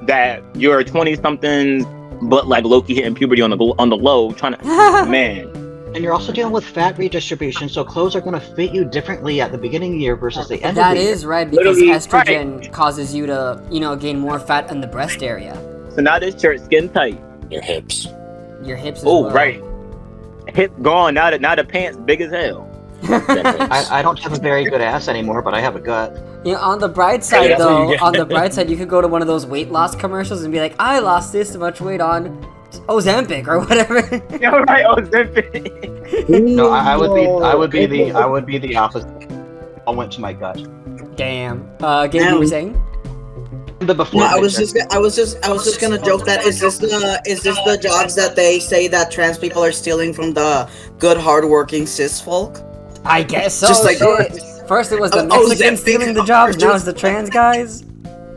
that you're 20-something, but like low-key hitting puberty on the low, trying to man. And you're also dealing with fat redistribution, so clothes are going to fit you differently at the beginning of the year versus the end of That the year. is right, because Literally, estrogen causes you to, gain more fat in the breast area. So now this shirt skin tight. Your hips. Your hips as Oh, well. right. Hip gone. Now the pants big as hell. I don't have a very good ass anymore, but I have a gut. On the bright side, that's what though, you get. on the bright side, you could go to one of those weight loss commercials and be like, I lost this much weight on Ozempic or whatever. Yeah, right. Ozempic. No, I would be the opposite. I went to my gut. Damn. Gabe, you were saying? The before. No, I was just gonna joke that is this the jobs that they say that trans people are stealing from the good hardworking cis folk? I guess so. Just like- shit. First it was the Mexicans stealing the jobs, now it's the trans guys.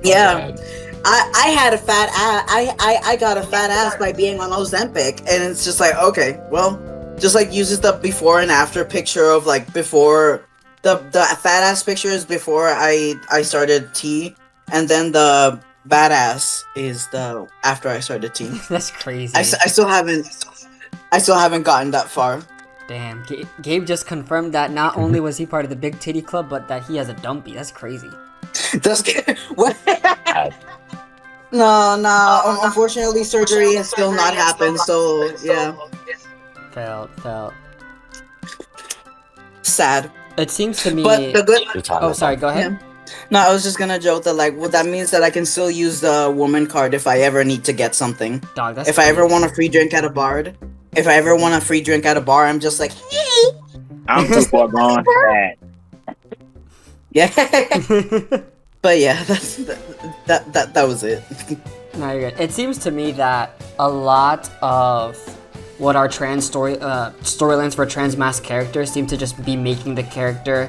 Yeah. I had a fat ass. I got a fat ass by being on Ozempic, and it's just like, okay, well, just like uses the before and after picture of like before the fat ass picture is before I started tea, and then the badass is the after I started tea. That's crazy. I still haven't gotten that far. Damn, Gabe just confirmed that not only was he part of the Big Titty Club, but that he has a dumpy. That's crazy. That's what? No. Unfortunately, surgery has still not happened. So yeah, Felt. sad. It seems to me. But the good. Oh, sorry. Go ahead. Yeah. No, I was just gonna joke that like, well, that means that I can still use the woman card if I ever need to get something. Dog, that's if I ever want a free drink at a bar, I'm just like, hey. I'm too far gone for that. Yeah. But yeah, that was it. No, you're good. It seems to me that a lot of what our trans storylines for Transmasc characters seem to just be making the character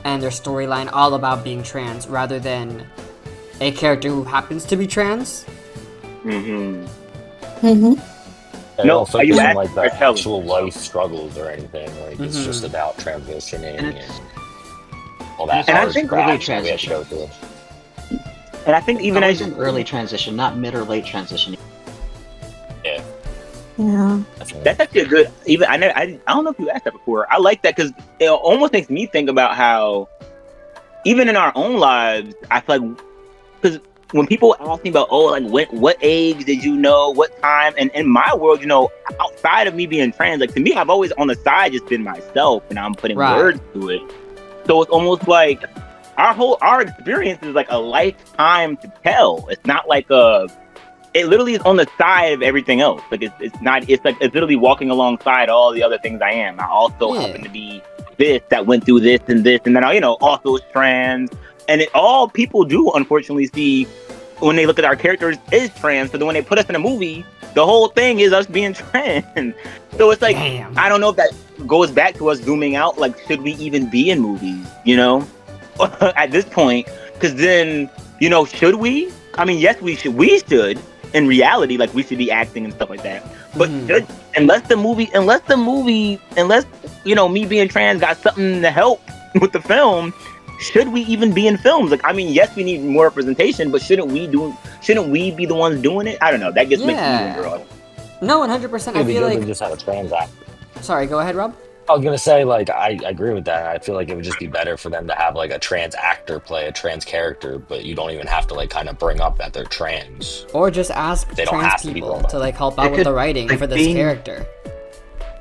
and their storyline all about being trans rather than a character who happens to be trans. I No, don't think are you it's like the asking or actual life struggles or anything. Like it's just about transitioning and all that. And I hard think crap early that we have to transition. go through. And I think even Always as an early transition, not mid or late transition. Yeah. Yeah. that's actually a good. Even I don't know if you asked that before. I like that because it almost makes me think about how even in our own lives, I feel like because when people ask me about what age did you know, what time, and in my world, outside of me being trans, like to me, I've always on the side just been myself, and I'm putting words to it. So it's almost like our experience is like a lifetime to tell. It's not like it literally is on the side of everything else. Like it's literally walking alongside all the other things I am. I also happen to be this that went through this, and then I also is trans, and all people do unfortunately see when they look at our characters is trans. So then when they put us in a movie, the whole thing is us being trans. So it's like, damn. I don't know if that goes back to us zooming out. Like, should we even be in movies? At this point, because then should we? I mean, yes, we should. We should. In reality, like we should be acting and stuff like that. But unless me being trans got something to help with the film, should we even be in films? Like, I mean, yes, we need more representation, but shouldn't we be the ones doing it? I don't know. That gets mixed in, girl. No, 100%. I feel like we just had a trans actor. Sorry, go ahead, Rob. I was gonna say, like, I agree with that. I feel like it would just be better for them to have like a trans actor play a trans character, but you don't even have to like kind of bring up that they're trans. Or just ask trans people to like help out with the writing for this character.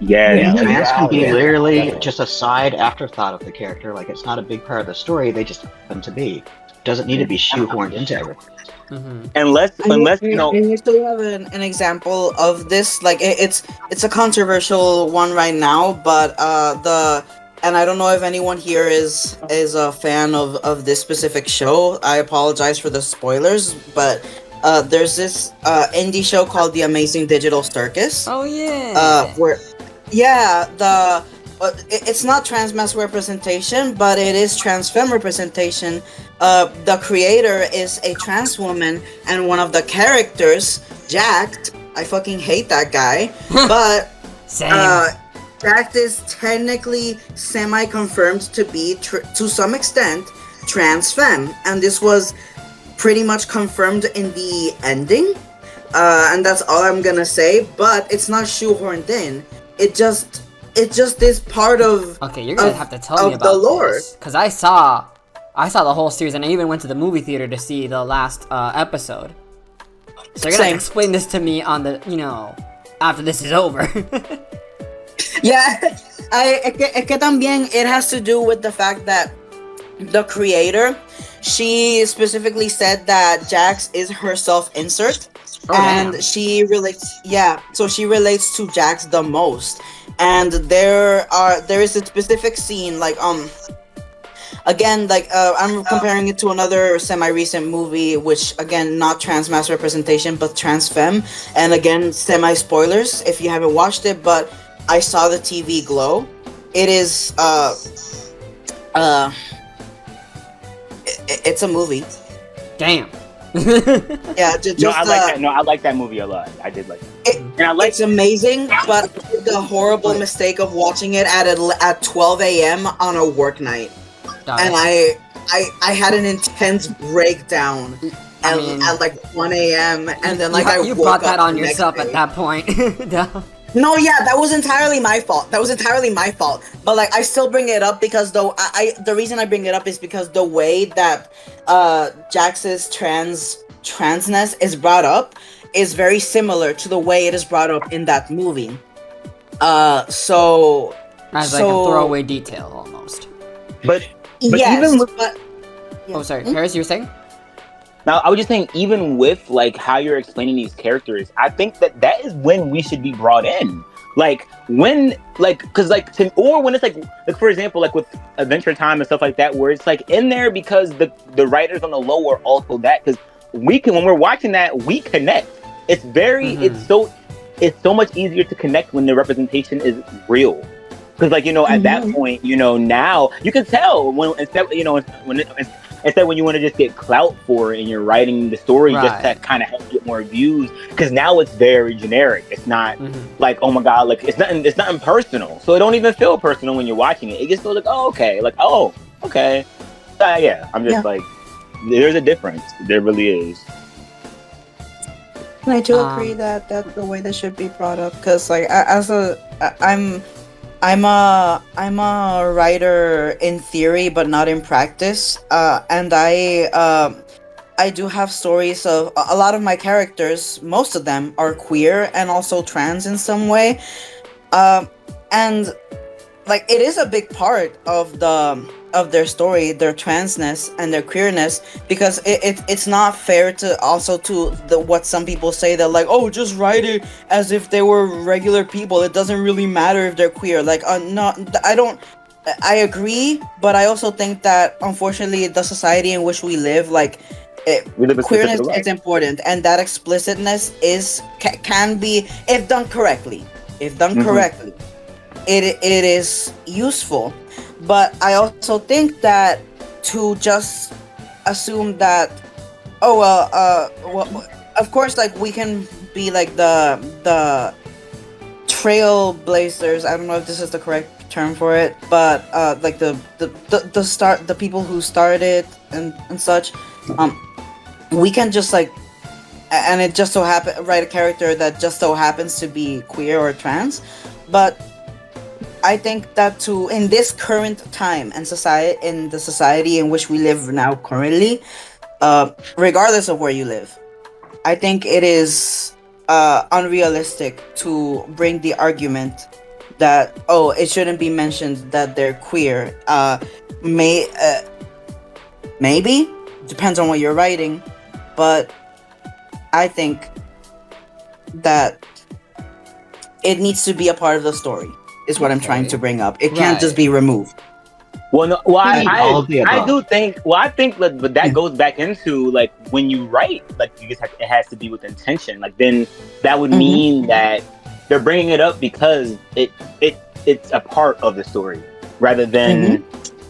Yeah. Trans can be literally just a side afterthought of the character. Like it's not a big part of the story. They just happen to be. It doesn't need to be shoehorned into everything. Unless I actually have an example of this. Like it's a controversial one right now, but and I don't know if anyone here is a fan of this specific show. I apologize for the spoilers, but there's this indie show called The Amazing Digital Circus. Oh yeah. It's not Transmasc representation, but it is trans femme representation. The creator is a trans woman, and one of the characters, Jacked, I fucking hate that guy, but Jacked is technically semi-confirmed to be, to some extent, trans femme, and this was pretty much confirmed in the ending, and that's all I'm gonna say, but it's not shoehorned in. It just is part of. Okay, you're gonna have to tell me about the lore. Because I saw the whole series, and I even went to the movie theater to see the last episode. So you're gonna have to explain this to me on the, after this is over. Yeah, es que también it has to do with the fact that the creator, she specifically said that Jax is her self-insert. and she relates. Yeah, so she relates to Jax the most, and there is a specific scene like Again, like I'm comparing it to another semi-recent movie, which again not Transmasc representation, but trans femme, and again semi-spoilers if you haven't watched it. But I saw the TV Glow. It is it's a movie. Damn. Yeah, just no, I like that. No, I like that movie a lot. I did like it. And I like it's amazing, but the horrible mistake of watching it at 12 a.m. on a work night. And I had an intense breakdown at like 1 a.m. and then like you brought that on yourself at that point. No, yeah, that was entirely my fault. But like I still bring it up because the reason I bring it up is because the way that Jax's transness is brought up is very similar to the way it is brought up in that movie. So as like a throwaway detail almost. But yes, even with, oh, sorry, Harris, you were saying? Now, I was just saying, even with like how you're explaining these characters, I think that is when we should be brought in. Like when, like, because like, or when it's like for example, like with Adventure Time and stuff like that, where it's like in there because the writers on the low are also that, because when we're watching that, we connect. It's very, it's so much easier to connect when the representation is real. Because like, at that point, now you can tell when instead when you want to just get clout for it and you're writing the story just to kind of help get more views, because now it's very generic. It's not like, oh my god, like it's nothing personal, so it don't even feel personal when you're watching it. It just feels like, oh okay, like oh okay, yeah. I'm just like, there's a difference. There really is. And I do agree that that's the way that should be brought up, because like I'm a writer in theory, but not in practice. And I do have stories of a lot of my characters. Most of them are queer and also trans in some way. And like it is a big part of their story, their transness and their queerness, because it's not fair to also to what some people say, that like, oh, just write it as if they were regular people. It doesn't really matter if they're queer. Like, no, I agree, but I also think that unfortunately the society in which we live, like, queerness is important, and that explicitness can be, if done correctly, it is useful. But I also think that to just assume that, oh well, of course, like we can be like the trailblazers. I don't know if this is the correct term for it, but like the people who started and such. We can just like, and it just so happen write a character that just so happens to be queer or trans, but I think that in this current time and in the society in which we live now currently, regardless of where you live, I think it is unrealistic to bring the argument that, oh, it shouldn't be mentioned that they're queer. Maybe depends on what you're writing, but I think that it needs to be a part of the story. Is what I'm trying to bring up. It can't just be removed. Well, no, well, I do think. Well, I think that goes back into like when you write, like you just it has to be with intention. Like then that would mean that they're bringing it up because it's a part of the story, rather than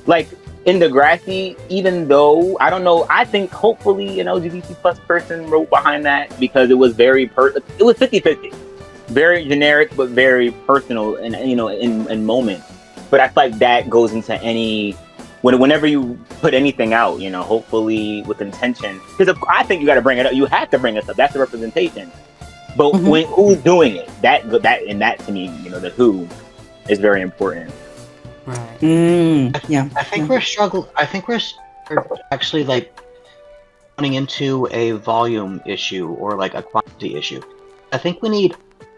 like in Degrassi. Even though I don't know, I think hopefully an LGBT plus person wrote behind that, because it was very it was 50-50. Very generic, but very personal, and in moments. But I feel like that goes into whenever you put anything out, hopefully with intention. Because I think you got to bring it up. You have to bring it up. That's the representation. But when who's doing it, that to me, the who is very important. Right. Yeah. I think we're struggling. I think we're actually like running into a volume issue or like a quantity issue. I think we need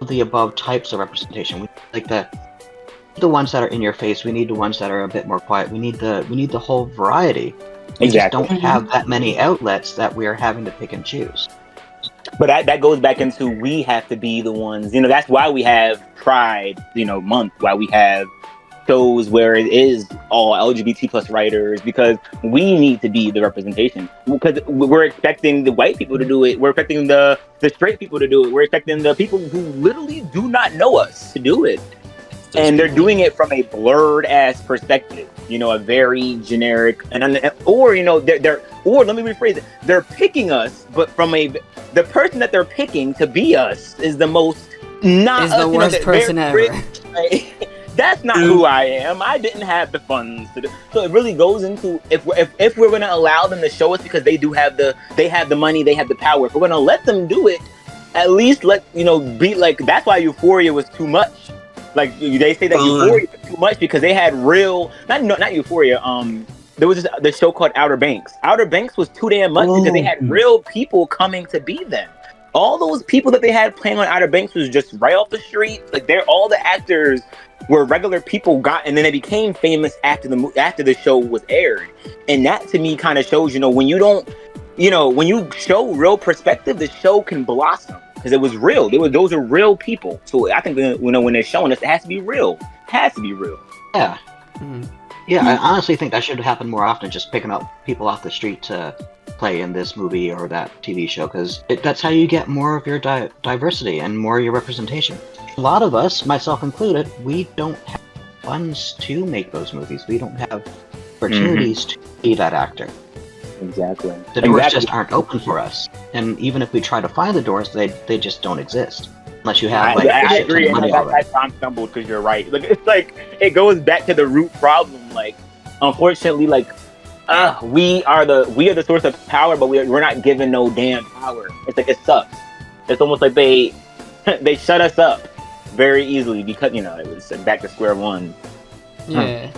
the above types of representation. We like the ones that are in your face. We need the ones that are a bit more quiet. We need the whole variety. We just don't have that many outlets that we are having to pick and choose. But that goes back into we have to be the ones, that's why we have Pride, month, why we have shows where it is all LGBT plus writers, because we need to be the representation. Because we're expecting the white people to do it. We're expecting the straight people to do it. We're expecting the people who literally do not know us to do it. And they're doing it from a blurred ass perspective, a very generic, or let me rephrase it. They're picking us, but from the person that they're picking to be us is the most not is the worst person ever. That's not who I am. I didn't have the funds to do. So it really goes into if we're going to allow them to show us, because they have the money, they have the power. If we're going to let them do it, at least be like, that's why Euphoria was too much. Like they say that Euphoria was too much because they had real not Euphoria. There was the show called Outer Banks. Outer Banks was too damn much because they had real people coming to be them. All those people that they had playing on Outer Banks was just right off the street. Like all the actors were regular people and then they became famous after the show was aired. And that to me kind of shows, when you don't, when you show real perspective, the show can blossom because it was real. Those are real people. So I think when they're showing us, it has to be real. It has to be real. Yeah. Mm-hmm. Yeah, I honestly think that should happen more often, just picking up people off the street to play in this movie or that TV show, because that's how you get more of your diversity and more of your representation. A lot of us, myself included, we don't have funds to make those movies. We don't have opportunities to be that actor. Exactly. The doors just aren't open for us. And even if we try to find the doors, they just don't exist. Unless you have I agree, and that's why I'm stumbled, because you're right. It goes back to the root problem. Unfortunately, we are the source of power, but we're not given no damn power. It's it sucks. It's almost like they shut us up very easily because it was back to square one. Yeah.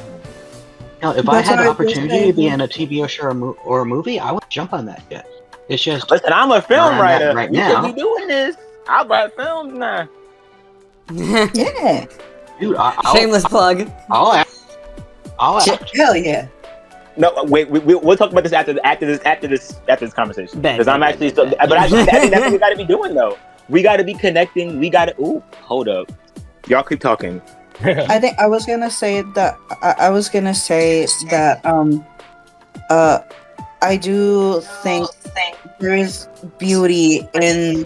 If I had an opportunity to be in a TV show or a movie, I would jump on that shit. It's just listen. I'm a film writer. Right we now. should be doing this. I'll write films now. Yeah. Dude, Shameless plug. I'll act. Hell yeah. No, wait. We'll talk about this after this conversation. Because I'm actually but I think that's what we got to be doing though. We got to be connecting. We got to. Ooh, hold up. Y'all keep talking. I think I was gonna say that. I do think there is beauty in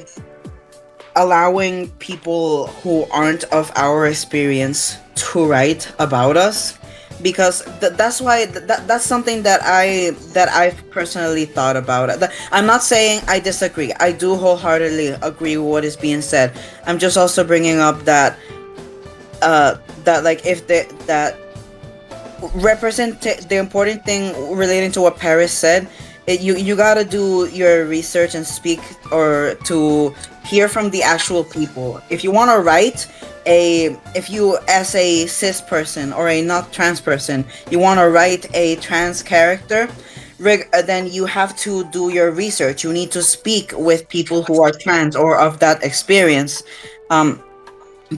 allowing people who aren't of our experience to write about us, because that's why that's something that I've personally thought about. I'm not saying I disagree. I do wholeheartedly agree with what is being said. I'm just also bringing up that the important thing relating to what Paris said, you gotta do your research and speak or to hear from the actual people. If you want to write if you as a cis person or a not trans person, you want to write a trans character, then you have to do your research. You need to speak with people who are trans or of that experience,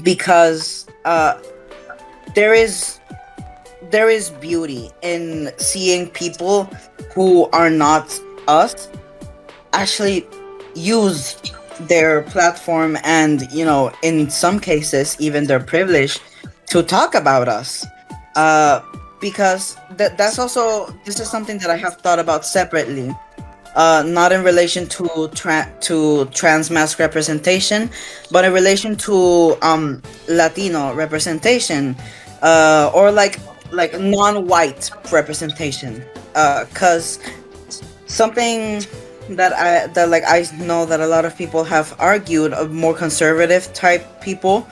because there is beauty in seeing people who are not us actually use their platform and, in some cases even their privilege to talk about us, because this is something that I have thought about separately, not in relation to Transmasc representation, but in relation to Latino representation, or like non-white representation, because something that I know that a lot of people have argued, more conservative type people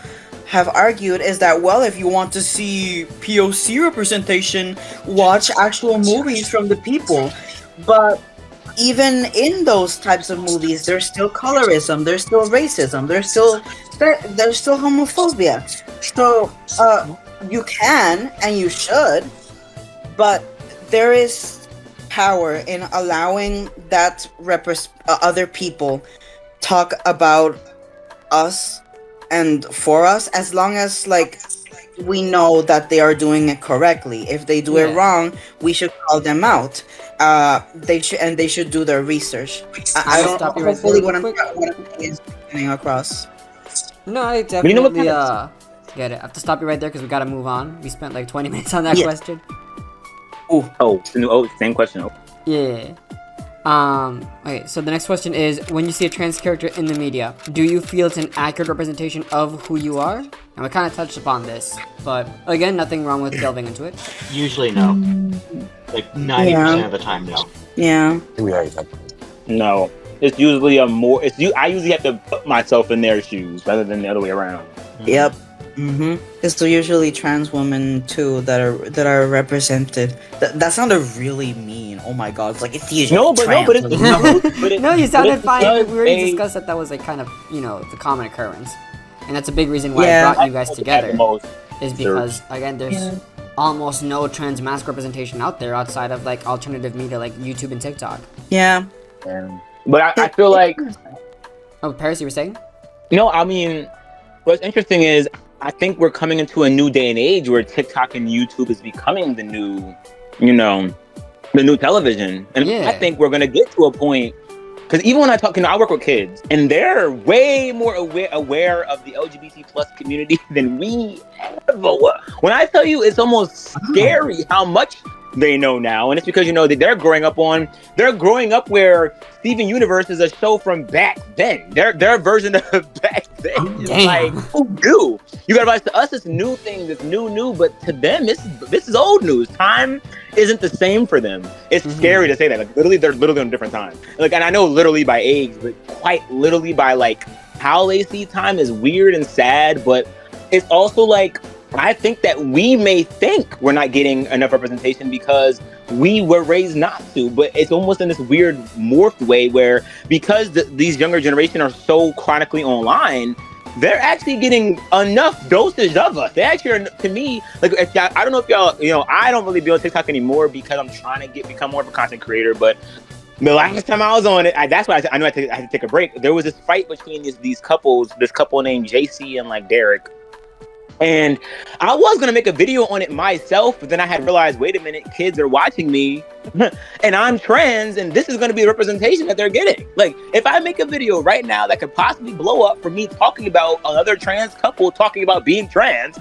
have argued, is that, well, if you want to see POC representation, watch actual movies from the people. But even in those types of movies, there's still colorism, there's still racism, there's still homophobia. So you can and you should, but there is power in allowing that other people talk about us and for us, as long as we know that they are doing it correctly. If they do it wrong, we should call them out. they should do their research. I I'll don't stop you right hopefully there what real I'm quick. is getting across. No, I But you know what definitely kind get it. I have to stop you right there because we gotta move on. We spent like 20 minutes on that Yeah. question. Same question. Yeah. Okay, so the next question is, when you see a trans character in the media, do you feel it's an accurate representation of who you are? And we kind of touched upon this, but again, nothing wrong with delving into it. Usually no. Like 90% of the time, no. Yeah. We already talked. No, it's usually I usually have to put myself in their shoes rather than the other way around. Yep. It's usually trans women too that are represented. That sounded really mean. Oh my god! It's like it's usually trans but it's women. No, you sounded fine. because We already a- discussed that was like kind of, the common occurrence. And that's a big reason why Yeah. I brought you guys together. The most Is because, again, there's almost no Transmasc representation out there outside of like alternative media like YouTube and TikTok. Yeah. But I feel like Oh, Paris, you were saying? no. I mean, what's interesting is I think we're coming into a new day and age where TikTok and YouTube is becoming the new, the new television, and Yeah. I think we're gonna get to a point. Because even when I talk, I work with kids, and they're way more aware of the LGBT plus community than we ever were. When I tell you, it's almost scary how much they know now, and it's because they're growing up where Steven Universe is a show from back then. Their version of back then. It's Damn. like, who knew? You gotta realize to us it's new things, it's new, but to them this is old news. Time isn't the same for them. It's scary to say that. Like literally, they're literally on a different time. Like, and I know literally by age, but quite literally by like how they see time is weird and sad. But it's also like I think that we may think we're not getting enough representation because we were raised not to. But it's almost in this weird morphed way where because these younger generation are so chronically online, they're actually getting enough dosage of us. They actually are, to me, like, if y'all, I don't know if y'all, I don't really be on TikTok anymore because I'm trying to become more of a content creator. But the last time I was on it, that's why I knew I had to take a break. There was this fight between these couples, this couple named JC and like Derek. And I was going to make a video on it myself, but then I had realized, wait a minute, kids are watching me and I'm trans, and this is going to be the representation that they're getting. Like, if I make a video right now that could possibly blow up for me talking about another trans couple talking about being trans,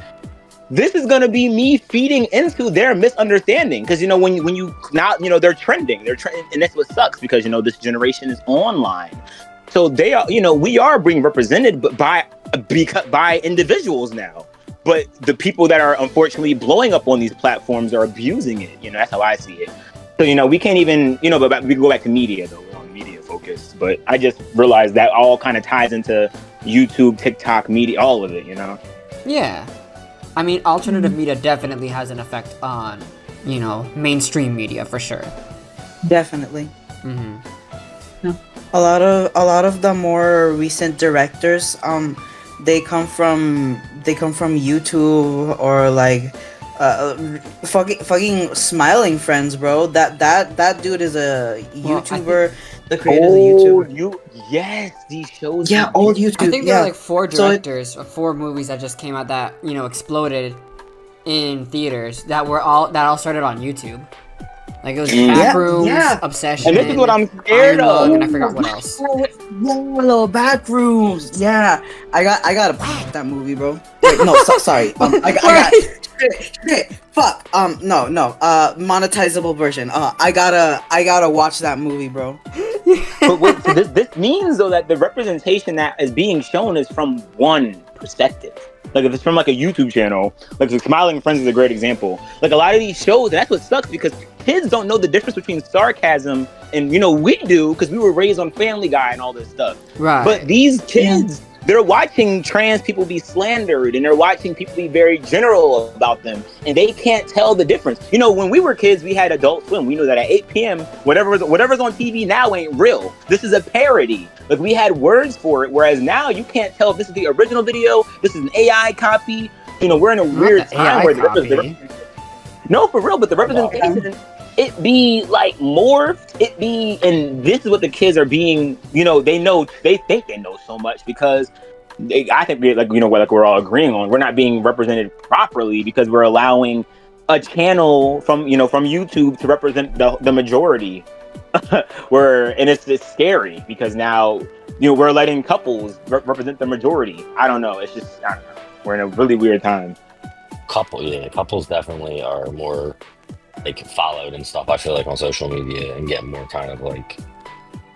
this is going to be me feeding into their misunderstanding. Because, when you now, they're trending, and that's what sucks because, this generation is online. So they are, we are being represented by individuals now. But the people that are unfortunately blowing up on these platforms are abusing it. That's how I see it. So, we can't even, but we can go back to media, though. We're on media focus. But I just realized that all kind of ties into YouTube, TikTok, media, all of it, Yeah. I mean, alternative media definitely has an effect on, mainstream media for sure. Definitely. Mm-hmm. A lot of the more recent directors, they come from YouTube or like fucking Smiling Friends, bro. That dude is a YouTuber. The creator is a YouTuber. Yes, these shows. Yeah, old YouTube. I think there yeah. are like 4 directors or 4 movies that just came out that exploded in theaters that all started on YouTube. Like it was Backrooms, Obsession, and this is what I'm scared of. and I forgot what else. Little Backrooms. Yeah, I gotta pop that movie, bro. Wait, no, sorry. I got shit. Fuck. No. Monetizable version. I gotta watch that movie, bro. But wait, so this means though that the representation that is being shown is from one perspective. Like if it's from like a YouTube channel, like the Smiling Friends is a great example. Like a lot of these shows, and that's what sucks because kids don't know the difference between sarcasm and we do because we were raised on Family Guy and all this stuff. Right. But these kids, they're watching trans people be slandered and they're watching people be very general about them and they can't tell the difference. When we were kids, we had Adult Swim. We knew that at 8 p.m., whatever's on TV now ain't real. This is a parody. Like we had words for it, whereas now you can't tell if this is the original video, this is an AI copy. We're in a weird time where no, for real, but the representation, it be like morphed, and this is what the kids are being, they think they know so much because I think we're all agreeing on, we're not being represented properly because we're allowing a channel from YouTube to represent the majority. And it's scary because now we're letting couples represent the majority. I don't know. It's just, I don't know. We're in a really weird time. Couples definitely are more like followed and stuff. I feel like on social media and get more kind of like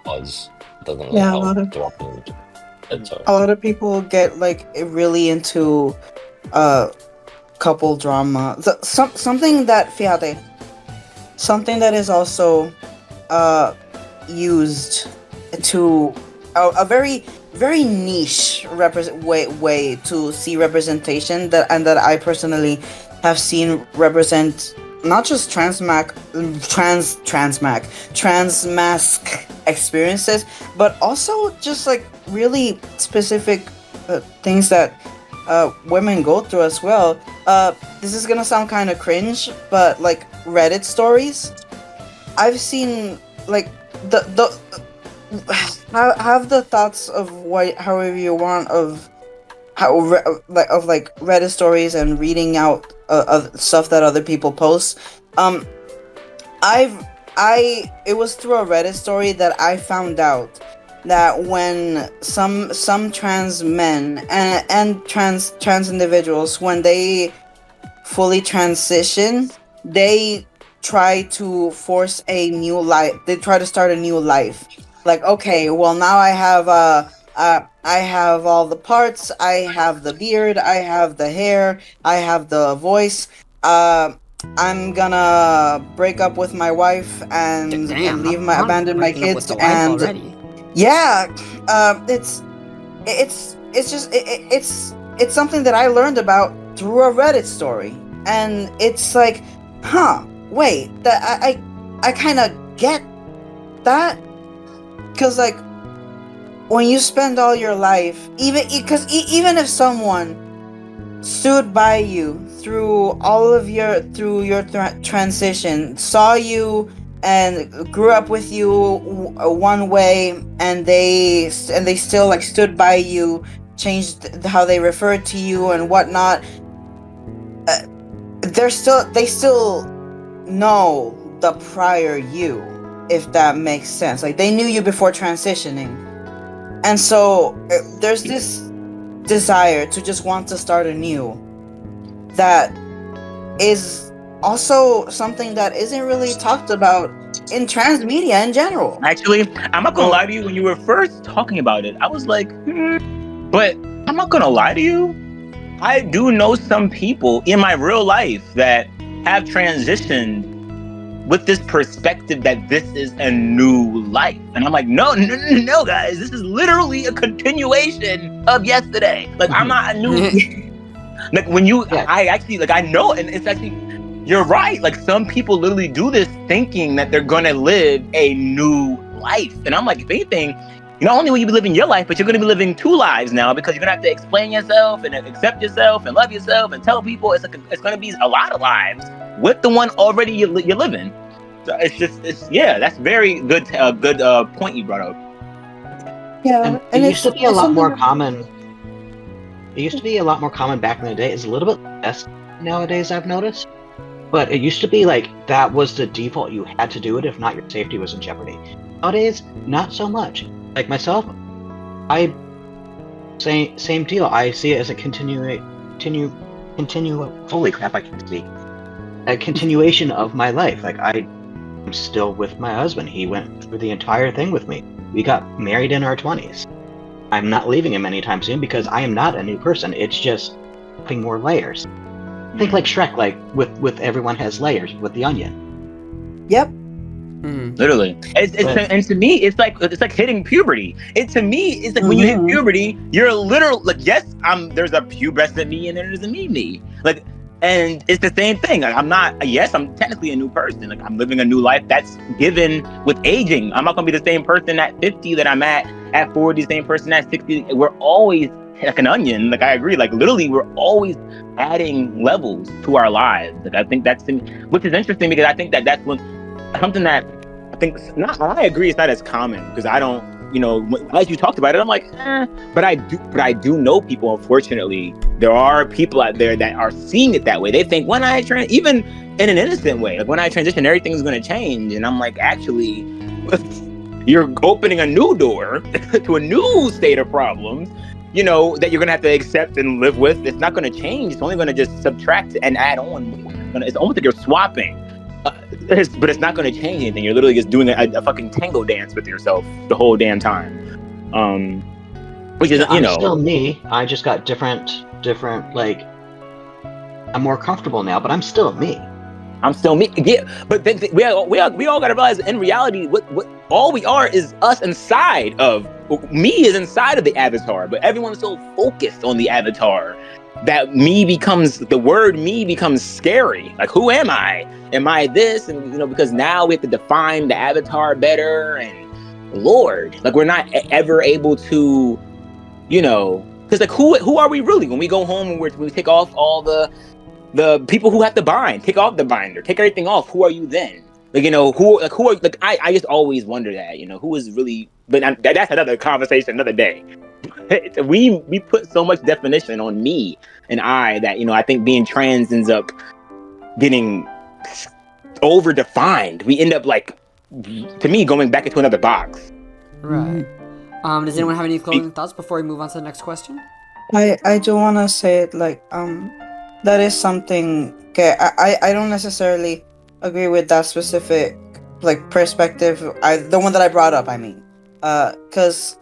buzz. Doesn't really help. A lot of people get like really into couple drama. Something that is also used to a very very niche way to see representation that I personally have seen represent not just Transmasc experiences, but also just like really specific things that women go through as well. This is gonna sound kind of cringe, but like Reddit stories, I've seen like the have the thoughts of however you want of how like Reddit stories and reading out stuff that other people post. It was through a Reddit story that I found out that when some trans men and trans individuals, when they fully transition, they try to force a new life. They try to start a new life. Like, okay, well now I have all the parts. I have the beard. I have the hair. I have the voice. I'm gonna break up with my wife and abandon my kids and already. yeah, it's something that I learned about through a Reddit story, and it's like, wait, that I kind of get that, because like when you spend all your life, even if someone stood by you through all of your transition, saw you and grew up with you one way, and they still like stood by you, changed how they referred to you and whatnot, they still know the prior you, if that makes sense. Like they knew you before transitioning, and so there's this desire to just want to start anew that is also something that isn't really talked about in trans media in general. Actually, I'm not gonna lie to you, when you were first talking about it, I was like, but I'm not gonna lie to you, I do know some people in my real life that have transitioned with this perspective that this is a new life. And I'm like, no, guys, this is literally a continuation of yesterday. Like, I'm not a new... Like, when you... Yeah. I actually, like, I know, and it's actually... You're right. Like, some people literally do this thinking that they're going to live a new life. And I'm like, if anything, not only will you be living your life, but you're going to be living two lives now, because you're going to have to explain yourself and accept yourself and love yourself and tell people it's going to be a lot of lives with the one already you're living. So that's very good point you brought up. Yeah, and it used to be a lot more common. It used to be a lot more common back in the day. It's a little bit less nowadays, I've noticed. But it used to be like that was the default. You had to do it, if not, your safety was in jeopardy. Nowadays, not so much. Like myself, same deal. I see it as a holy crap, I can't speak. A continuation of my life. Like I'm still with my husband. He went through the entire thing with me. We got married in our 20s. I'm not leaving him anytime soon because I am not a new person. It's just putting more layers. Think like Shrek, like with everyone has layers with the onion. Yep. Literally. And to me, it's like hitting puberty. To me, it's like when you hit puberty, you're literal. Like, yes, there's a pubescent me and there's a me. Like, and it's the same thing. Like, I'm technically a new person. Like, I'm living a new life that's given with aging. I'm not gonna be the same person at 50 that I'm at 40, the same person at 60. We're always like an onion. Like, I agree. Like, literally, we're always adding levels to our lives. Like, I think which is interesting, because I think that's something that I think I agree it's not as common, because I don't, as you talked about it, I'm like, but I do know people. Unfortunately, there are people out there that are seeing it that way. They think when I even in an innocent way, like when I transition, everything's going to change, and I'm like, actually, you're opening a new door to a new state of problems. That you're going to have to accept and live with. It's not going to change. It's only going to just subtract and add on. It's almost like you're swapping. But it's not going to change anything. You're literally just doing a fucking tango dance with yourself the whole damn time. Which is, I'm still me. I just got different. Like, I'm more comfortable now, but I'm still me. I'm still me. Yeah, but then we all got to realize, in reality, what all we are is us inside of me is inside of the avatar. But everyone's so focused on the avatar that the word me becomes scary. Like, who am I? Am I this? And because now we have to define the avatar better. And Lord, like, we're not ever able to, because like who are we really when we go home and we take off all the people who have to bind, take off the binder, take everything off. Who are you then? Like, who are, like, I just always wonder that, who is really, but that's another conversation, another day. We put so much definition on me and I that, I think being trans ends up getting over-defined. We end up, like, to me, going back into another box. Right. Does anyone have any closing thoughts before we move on to the next question? I do want to say it, like, that is something, okay, I don't necessarily agree with that specific, like, perspective, the one that I brought up, I mean, because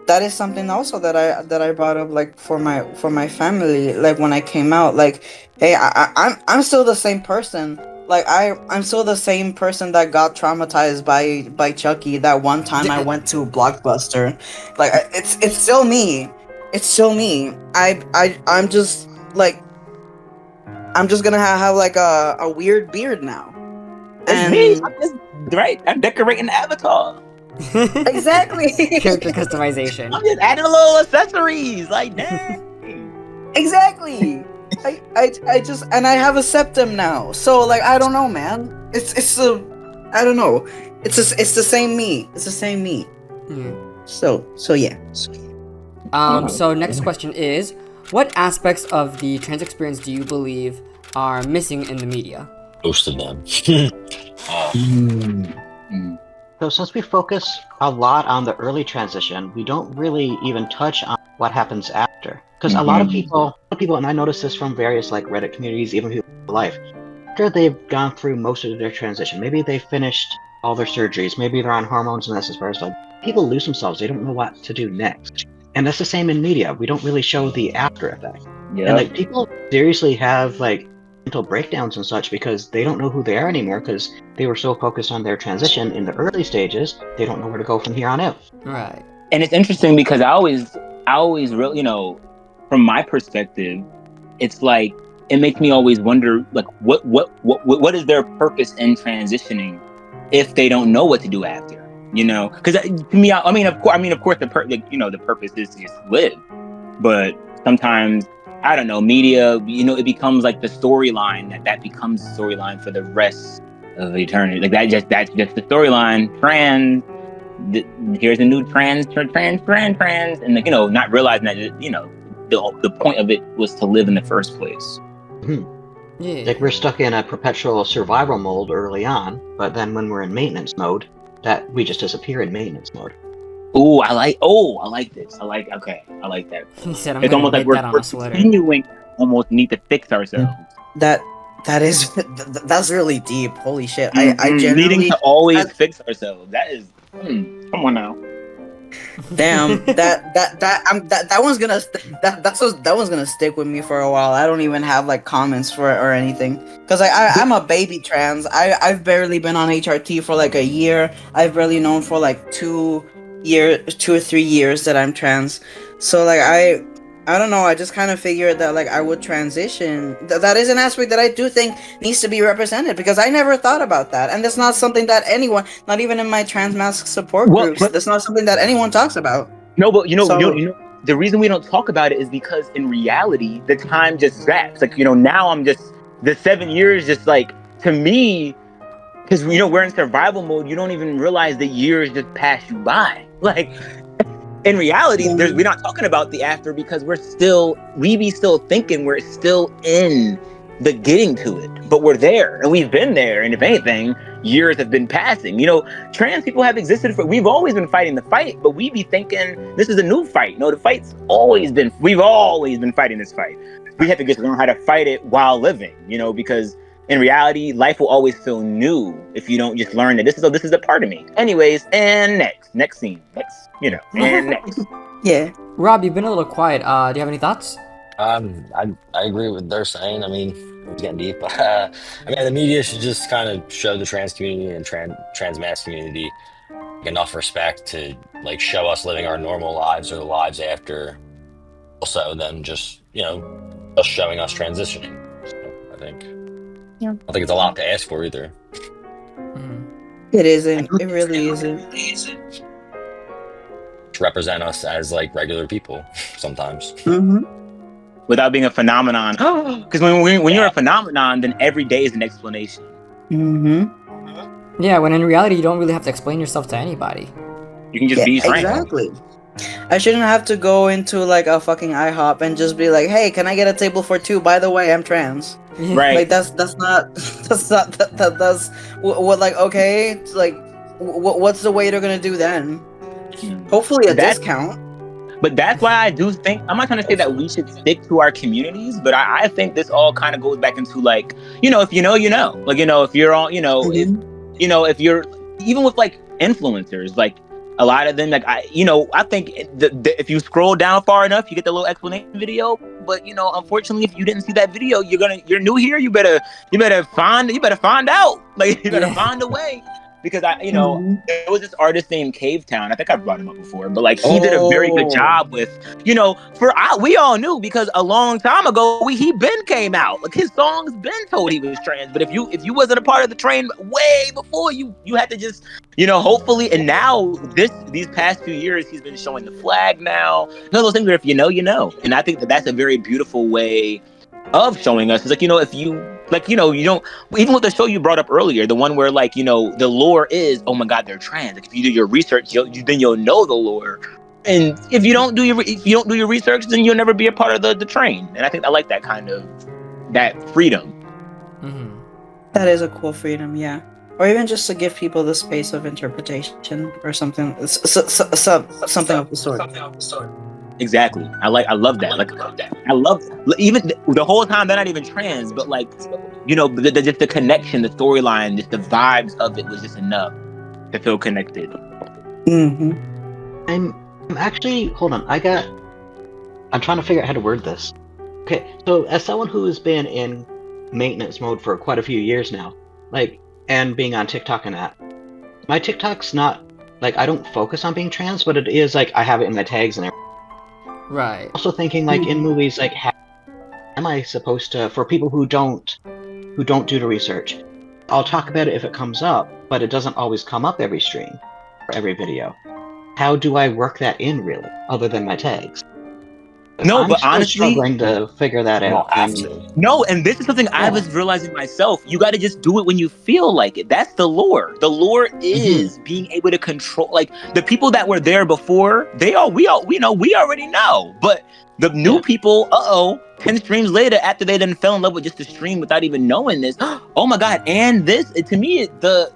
that is something also that I brought up, like, for my family, like, when I came out, like, hey, I'm still the same person. Like, I'm still the same person that got traumatized by Chucky that one time I went to Blockbuster. Like, it's still me. It's still me. I'm just, like, I'm just gonna have like a weird beard now. And me, I'm decorating the avatar. Exactly. Character customization. I'm just adding a little accessories, like, dang. Exactly. I just, and I have a septum now, so, like, I don't know, man. I don't know. It's the same me. It's the same me. So yeah. So next question is, what aspects of the trans experience do you believe are missing in the media? Most of them. So since we focus a lot on the early transition, we don't really even touch on what happens after. Because a lot of people, and I noticed this from various, like, Reddit communities, even people in life, after they've gone through most of their transition, maybe they finished all their surgeries, maybe they're on hormones and that's as far as, like, people lose themselves. They don't know what to do next. And that's the same in media. We don't really show the after effect. Yep. And, like, people seriously have, like, mental breakdowns and such because they don't know who they are anymore because they were so focused on their transition in the early stages, they don't know where to go from here on out. Right. And it's interesting because I always really, from my perspective, it's like, it makes me always wonder, like, what is their purpose in transitioning if they don't know what to do after? Because to me, I mean, of course, the purpose is to just live. But sometimes, I don't know, media, it becomes like the storyline that becomes the storyline for the rest of eternity. Like, that's just the storyline. Here's a new trans, and, like, not realizing that, the point of it was to live in the first place. Yeah. Like, we're stuck in a perpetual survival mode early on, but then when we're in maintenance mode, that we just disappear in maintenance mode. I like this. I like that. He said, it's almost like we're continuing, almost need to fix ourselves. That's really deep. Holy shit. I genuinely needing to always fix ourselves. That is, come on now. Damn, that one's gonna stick with me for a while. I don't even have, like, comments for it or anything because I'm a baby trans. I've barely been on HRT for like a year. I've barely known for like 2 or 3 years that I'm trans. So, like, I don't know. I just kind of figured that, like, I would transition. That is an aspect that I do think needs to be represented because I never thought about that, and that's not something that anyone, not even in my Transmasc support groups, that's not something that anyone talks about. No, but the reason we don't talk about it is because in reality, the time just zaps. Like, now I'm just the 7 years, just like, to me, because we're in survival mode. You don't even realize the years just pass you by. Like, in reality, we're not talking about the after because we be still thinking we're still in the getting to it, but we're there and we've been there. And if anything, years have been passing. Trans people have existed we've always been fighting the fight, but we be thinking this is a new fight. No, we've always been fighting this fight. We have to just learn how to fight it while living, because in reality, life will always feel new if you don't just learn that this is a part of me. Anyways, and next scene, and next. Yeah. Rob, you've been a little quiet. Do you have any thoughts? I agree with what they're saying. I mean, it's getting deep. The media should just kind of show the trans community and transmasc community enough respect to show us living our normal lives or the lives after. Also, then just us showing us transitioning. So, I think. Yeah. I don't think it's a lot to ask for either. It isn't. It really isn't. To represent us as regular people sometimes. Without being a phenomenon. Because when you're a phenomenon, then every day is an explanation. Yeah, when in reality, you don't really have to explain yourself to anybody. You can just be trans. Exactly. I shouldn't have to go into a fucking IHOP and just be like, hey, can I get a table for two? By the way, I'm trans. Right. That's okay. What's the waiter gonna do then? Hopefully a discount. But that's why I do think, I'm not trying to say that we should stick to our communities, but I think this all kind of goes back into if you know, you know. If you're on, if you're, even with influencers, a lot of them, I think if you scroll down far enough, you get the little explanation video. But unfortunately, if you didn't see that video, you're new here. You better find out. You better find a way. Because there was this artist named Cave Town. I think I brought him up before, but he did a very good job with, we all knew because a long time ago he been came out. His songs been told he was trans. But if you wasn't a part of the train way before, you had to just, hopefully. And now these past few years, he's been showing the flag now. Those things where if you know, you know. And I think that's a very beautiful way of showing us. It's if you you don't, even with the show you brought up earlier, the one where the lore is, oh my god, they're trans. If you do your research, then you'll know the lore. And if you don't do your research, then you'll never be a part of the train. And I think I like that kind of that freedom. That is a cool freedom, yeah. Or even just to give people the space of interpretation or something, something of the sort. Exactly. I love that. I love even the whole time they're not even trans, but just the connection, the storyline, just the vibes of it was just enough to feel connected. I'm actually, hold on. I'm trying to figure out how to word this. Okay, so as someone who has been in maintenance mode for quite a few years now, and being on TikTok and that, my TikTok's not I don't focus on being trans, but it is I have it in my tags and everything. Right. Also thinking in movies am I supposed to, for people who don't do the research, I'll talk about it if it comes up, but it doesn't always come up every stream or every video. How do I work that in really, other than my tags? No, but honestly, struggling to figure that out. No, and this is something I was realizing myself. You got to just do it when you feel like it. That's the lore. The lore is being able to control. The people that were there before, we already know. But the new people, 10 streams later, after they didn't fell in love with just the stream without even knowing this. Oh my god! And this, to me, the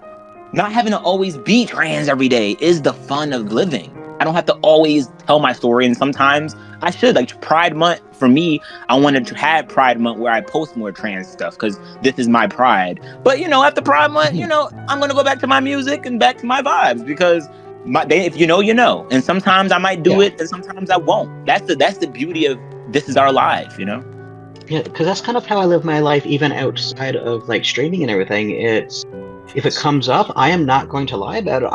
not having to always be trans every day is the fun of living. I don't have to always tell my story, and sometimes I should. Pride Month, for me, I wanted to have Pride Month where I post more trans stuff because this is my pride. But, after Pride Month, I'm going to go back to my music and back to my vibes because if you know, you know. And sometimes I might do it and sometimes I won't. That's the beauty of this is our life, Yeah, because that's kind of how I live my life even outside of, streaming and everything. It's, if it comes up, I am not going to lie about it.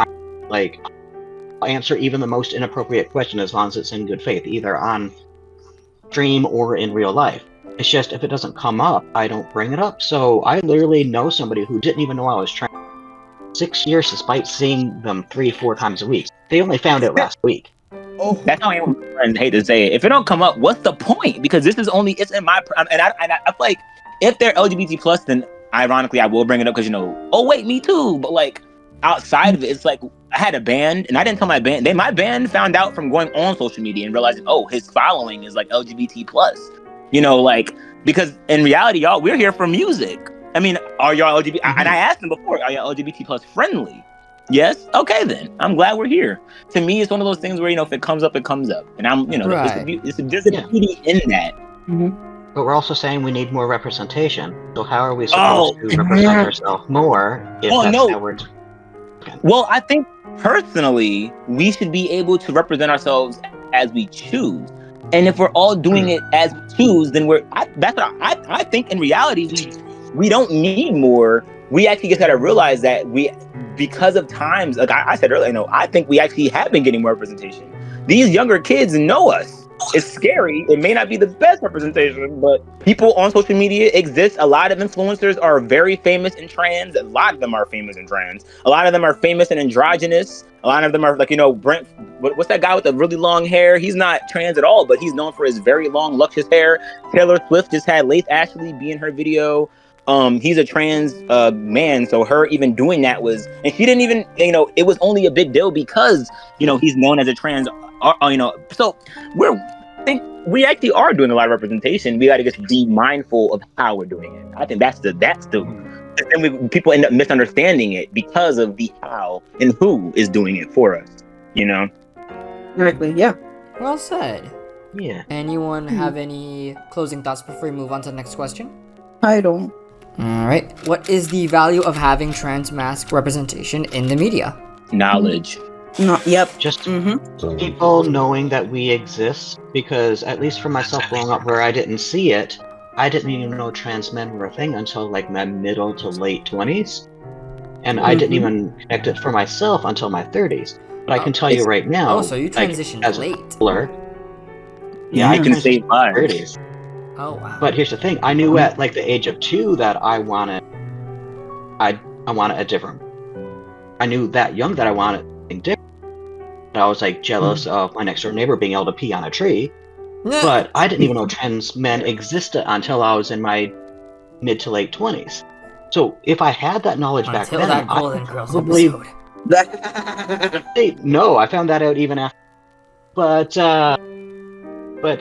I'll answer even the most inappropriate question as long as it's in good faith, either on stream or in real life. It's just if it doesn't come up, I don't bring it up. So I literally know somebody who didn't even know I was trans 6 years despite seeing them 3-4 times a week. They only found it last week. Oh, that's how I hate to say it. If it don't come up, what's the point? Because it's in my, and I feel like if they're LGBT plus, then ironically I will bring it up because oh wait, me too. But outside of it, it's I had a band, and I didn't tell my band. My band found out from going on social media and realizing, oh, his following is like LGBT plus. Like, because in reality, y'all, we're here for music. I mean, are y'all LGBT? Mm-hmm. And I asked them before, are y'all LGBT plus friendly? Yes. Okay, then. I'm glad we're here. To me, it's one of those things where, if it comes up, it comes up. And I'm, right. there's a beauty in that. Mm-hmm. But we're also saying we need more representation. So how are we supposed to represent ourselves more if that's how we're... Well, I think personally, we should be able to represent ourselves as we choose. And if we're all doing it as we choose, then I think in reality, we don't need more. We actually just got to realize that because of times, like I said earlier, I think we actually have been getting more representation. These younger kids know us. It's scary. It may not be the best representation, but people on social media exist. A lot of influencers are very famous in trans. A lot of them are famous in trans. A lot of them are famous in androgynous. A lot of them are like, Brent, what's that guy with the really long hair? He's not trans at all, but he's known for his very long, luscious hair. Taylor Swift just had Lace Ashley be in her video. He's a trans man, so her even doing that was, and she didn't even, it was only a big deal because, he's known as a trans, so I think we actually are doing a lot of representation. We got to just be mindful of how we're doing it. I think that's the, and then people end up misunderstanding it because of the how and who is doing it for us, Exactly, yeah. Well said. Yeah. Anyone have any closing thoughts before we move on to the next question? I don't. All right. What is the value of having Transmasc representation in the media? Knowledge. Yep. Just people knowing that we exist, because at least for myself growing up where I didn't see it, I didn't even know trans men were a thing until like my middle to late 20s. And I didn't even connect it for myself until my 30s. But I can tell you right now... Oh, so you transitioned as late. Yeah, you can save lives. Oh, wow. But here's the thing. I knew at like the age of 2 that I wanted a different... I knew that young that I wanted something different. I was like jealous of my next door neighbor being able to pee on a tree. But I didn't even know trans men existed until I was in my mid to late 20s. So if I had that knowledge back then, that Golden Girls episode. No, I found that out even after. But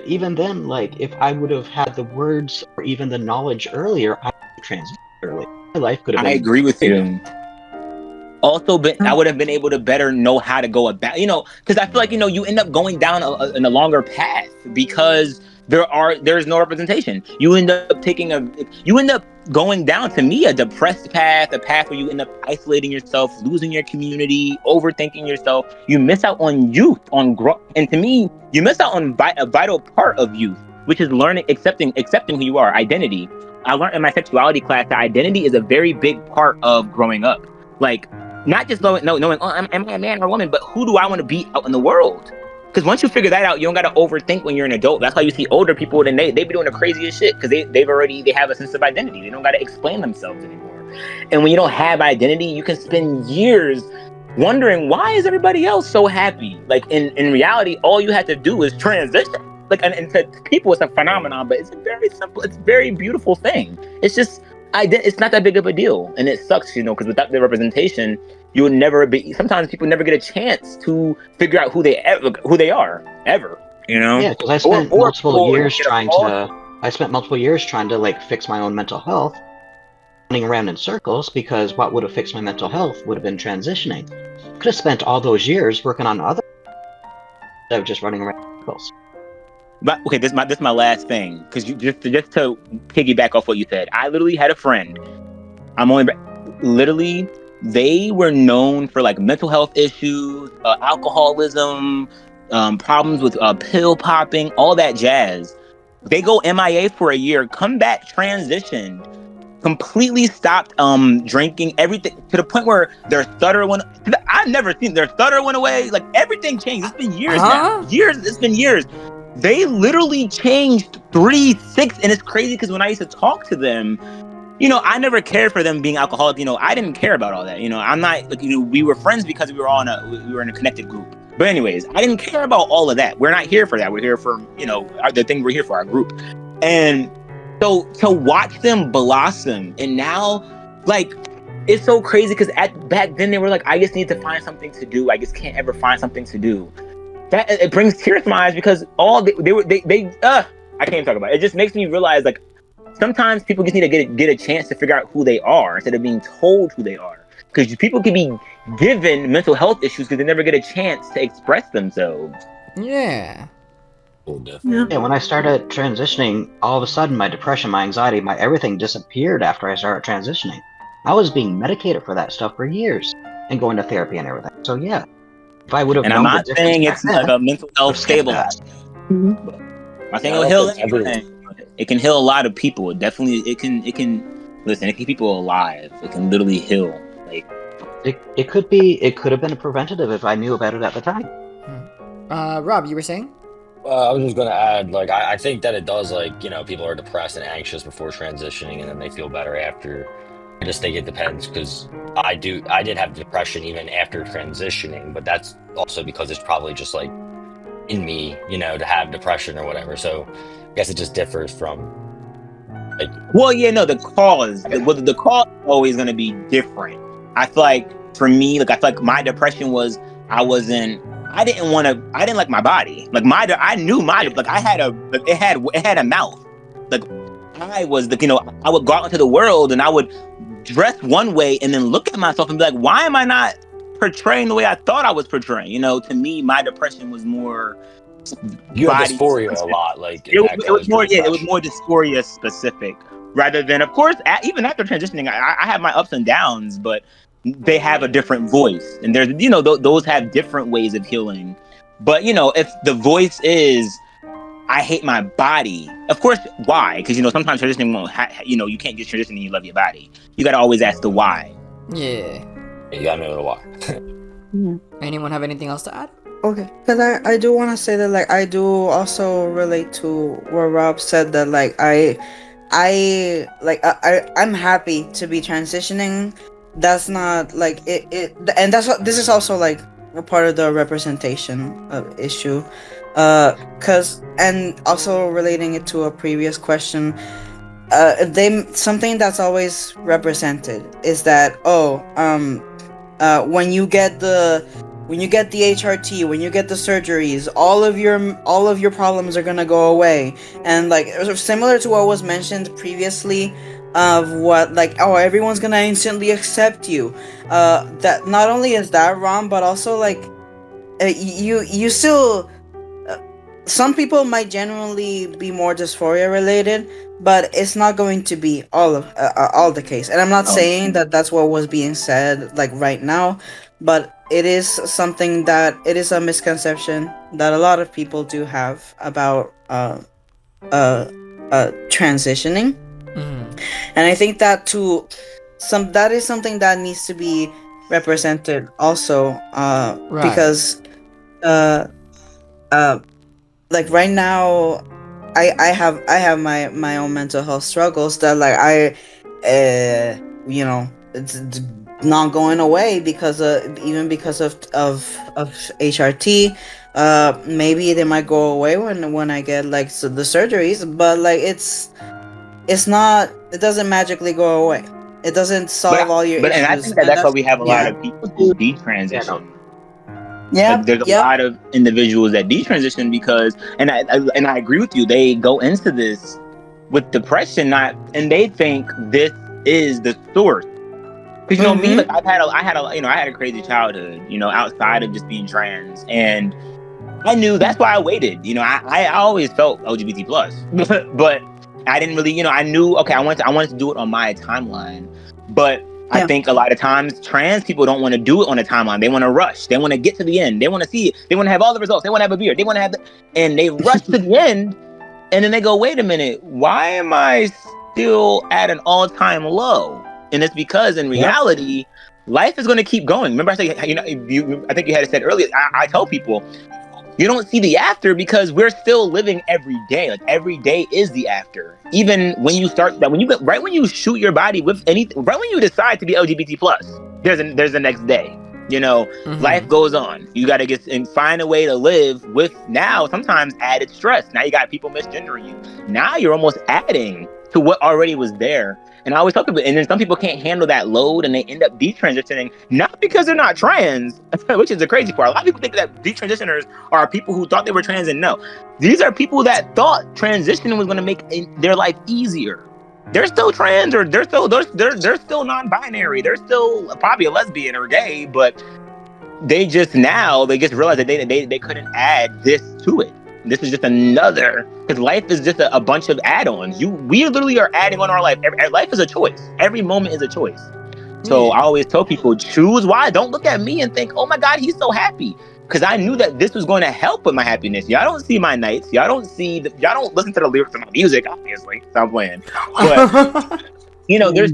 even then, like, if I would have had the words or even the knowledge earlier, I would have transitioned early. My life could have been... I agree with you. Also, I would have been able to better know how to go about, because I feel like, you end up going down in a longer path because there's no representation. You end up going down, to me, a depressed path, a path where you end up isolating yourself, losing your community, overthinking yourself. You miss out on youth, on growth. And to me, you miss out on a vital part of youth, which is learning, accepting who you are, identity. I learned in my sexuality class that identity is a very big part of growing up. Like, not just knowing, am I a man or a woman, but who do I want to be out in the world? Because once you figure that out, you don't got to overthink when you're an adult. That's why you see older people, and they be doing the craziest shit because they have a sense of identity. They don't got to explain themselves anymore. And when you don't have identity, you can spend years wondering, why is everybody else so happy? Like in reality, all you have to do is transition. Like, and to people, it's a phenomenon, but it's a very simple, it's a very beautiful thing. It's just, it's not that big of a deal, and it sucks, because without the representation, you would never be. Sometimes people never get a chance to figure out who they are ever. Yeah, because I spent multiple years trying to like fix my own mental health, running around in circles. Because what would have fixed my mental health would have been transitioning. Could have spent all those years working on other instead of just running around in circles. But okay, this is my last thing, because just to piggyback off what you said, I literally had a friend. They were known for like mental health issues, alcoholism, problems with pill popping, all that jazz. They go MIA for a year, come back, transition, completely stopped drinking, everything, to the point where their stutter went. I've never seen their stutter went away. Like, everything changed. It's been years now. It's been years. They literally changed 3-6, and it's crazy because when I used to talk to them, I never cared for them being alcoholic. I didn't care about all that. I'm not like, we were friends because we were in a connected group. But anyways, I didn't care about all of that. We're not here for that. We're here for, the thing we're here for, our group. And so to watch them blossom, and now, like, it's so crazy because back then they were like, I just need to find something to do. I just can't ever find something to do. That it brings tears to my eyes because all they I can't even talk about it. It just makes me realize like sometimes people just need to get a chance to figure out who they are instead of being told who they are. Because people can be given mental health issues because they never get a chance to express themselves. Yeah. Yeah, when I started transitioning, all of a sudden my depression, my anxiety, my everything disappeared after I started transitioning. I was being medicated for that stuff for years and going to therapy and everything. So yeah, if I would have known I'm not saying it's like a mental health stabilizer. Mm-hmm. I think it'll heal everything. It can heal a lot of people. It can listen, it keep people alive. It can literally heal. Like it could have been a preventative if I knew about it at the time. Rob, you were saying? I was just gonna add, like, I think that it does, like, you know, people are depressed and anxious before transitioning, and then they feel better after. I just think it depends because I did have depression even after transitioning, but that's also because it's probably just like in me, you know, to have depression or whatever. So I guess it just differs from like. Well, yeah, no, the cause is always gonna be different. I feel like for me, like I feel like my depression was I didn't like my body. Like I knew it had a mouth. Like I was the, you know, I would go out into the world and I would dress one way and then look at myself and be like, why am I not portraying the way I thought I was portraying? You know, to me, my depression was more You had dysphoria specific. A lot, like it was more dysphoria specific rather than, of course, even after transitioning, I have my ups and downs, but they have a different voice, and there's, you know, those have different ways of healing. But you know, if the voice is I hate my body, of course, why? Because, you know, sometimes transitioning won't you know, you can't just transition and you love your body. You got to always ask the why. Yeah. You gotta know the why. Anyone have anything else to add? Okay, because I do want to say that, like, I do also relate to where Rob said that, like, I'm happy to be transitioning. That's not like it and that's what this is also like a part of the representation issue, because, and also relating it to a previous question, something that's always represented is that when you get the HRT, when you get the surgeries, all of your problems are gonna go away. And like, it was similar to what was mentioned previously of what, like, oh, everyone's gonna instantly accept you. That not only is that wrong, but also like you still some people might genuinely be more dysphoria related, but it's not going to be all the case. And I'm not saying that that's what was being said like right now, but it is something that it is a misconception that a lot of people do have about transitioning. And I think that that is something that needs to be represented also, Right. because like right now I have my own mental health struggles that, like, you know, it's not going away because of HRT. Maybe they might go away when I get like the surgeries, but like it doesn't magically go away. It doesn't solve all your issues. And I think that's why we have a lot of people who detransition. Yeah, like, there's a lot of individuals that detransition because, and I agree with you, they go into this with depression, and they think this is the source. Because, you know, me, like, I had a crazy childhood, you know, outside of just being trans, and I knew that's why I waited. You know, I always felt LGBT plus, but I didn't really, you know, I knew, okay, I wanted to do it on my timeline, but I think a lot of times trans people don't want to do it on a timeline. They want to rush. They want to get to the end. They want to see it. They want to have all the results. They want to have a beard. They want to have and they rush to the end, and then they go, wait a minute, why am I still at an all-time low? And it's because in reality, life is going to keep going. Remember I said, you know, I think you had said earlier, I tell people, you don't see the after because we're still living every day. Like, every day is the after. Even when you start that, right when you shoot your body with anything, right when you decide to be LGBT plus, there's the next day. You know, life goes on. You got to get and find a way to live with now sometimes added stress. Now you got people misgendering you. Now you're almost adding to what already was there. And I always talk about, and then some people can't handle that load and they end up detransitioning, not because they're not trans, which is the crazy part. A lot of people think that detransitioners are people who thought they were trans, and no. These are people that thought transitioning was going to make their life easier. They're still trans, or they're still non-binary. They're still probably a lesbian or gay, but they just realized that they couldn't add this to it. This is just another, because life is just a bunch of add-ons. We literally are adding on our life. Life is a choice. Every moment is a choice. So I always tell people, choose why. Don't look at me and think, oh my God, he's so happy. Because I knew that this was going to help with my happiness. Y'all don't see my nights. Y'all don't listen to the lyrics of my music, obviously. Stop playing. But there's there's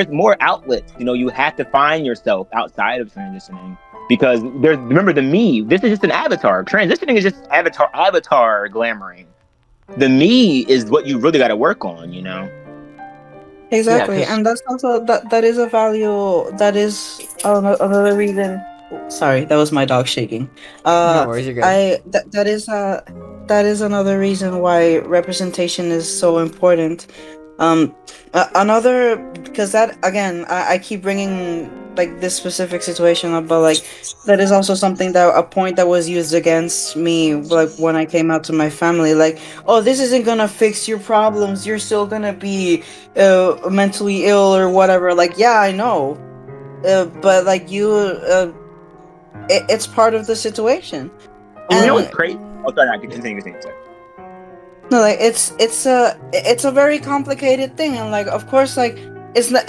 more outlets. You have to find yourself outside of transitioning. Because remember the me, this is just an avatar. Transitioning is just avatar glamoring. The me is what you really got to work on, Exactly, and that's also that is a value. That is another reason. Sorry, that was my dog shaking. No worries, you're good. That is another reason why representation is so important. Because that again, I keep bringing like this specific situation up, but like that is also something a point that was used against me, like when I came out to my family, like, oh, this isn't gonna fix your problems, you're still gonna be mentally ill or whatever. Like, yeah, I know, but like it's part of the situation. And you know what's crazy? Oh, sorry, I can continue saying. No, like it's a very complicated thing, and like of course, like it's not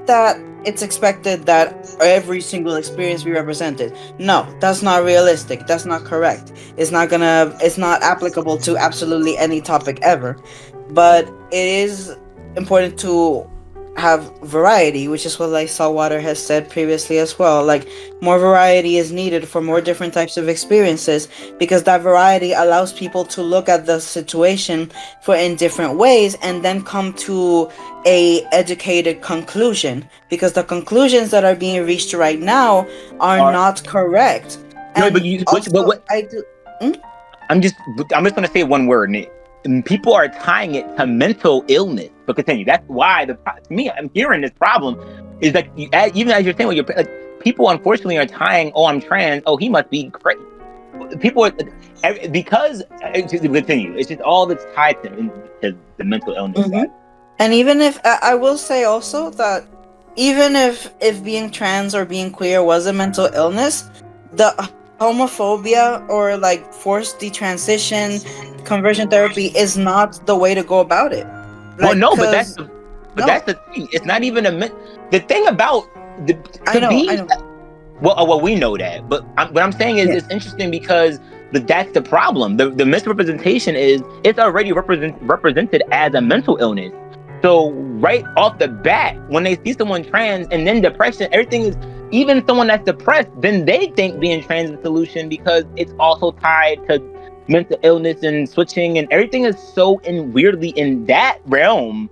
that it's expected that every single experience be represented. No, that's not realistic. That's not correct. It's not applicable to absolutely any topic ever. But it is important to have variety, which is what like Saltwater has said previously as well. Like, more variety is needed for more different types of experiences, because that variety allows people to look at the situation in different ways and then come to a educated conclusion, because the conclusions that are being reached right now are not correct. No, I'm just gonna say one word, Nick. People are tying it to mental illness. But continue. That's why to me, I'm hearing this problem is like, even as you're saying, people unfortunately are tying, oh, I'm trans, oh, he must be crazy. People are, because continue. It's just all that's tied to the mental illness. Mm-hmm. And even if I will say also that even if being trans or being queer was a mental illness, the homophobia or like forced detransition, conversion therapy is not the way to go about it. Like, well, no, but that's the thing. It's not even the thing about the. I know. Well, we know that, but what I'm saying is it's interesting because that's the problem. The misrepresentation is it's already represented as a mental illness. So right off the bat, when they see someone trans and then depression, everything is, even someone that's depressed, then they think being trans is the solution because it's also tied to mental illness and switching, and everything is so weirdly in that realm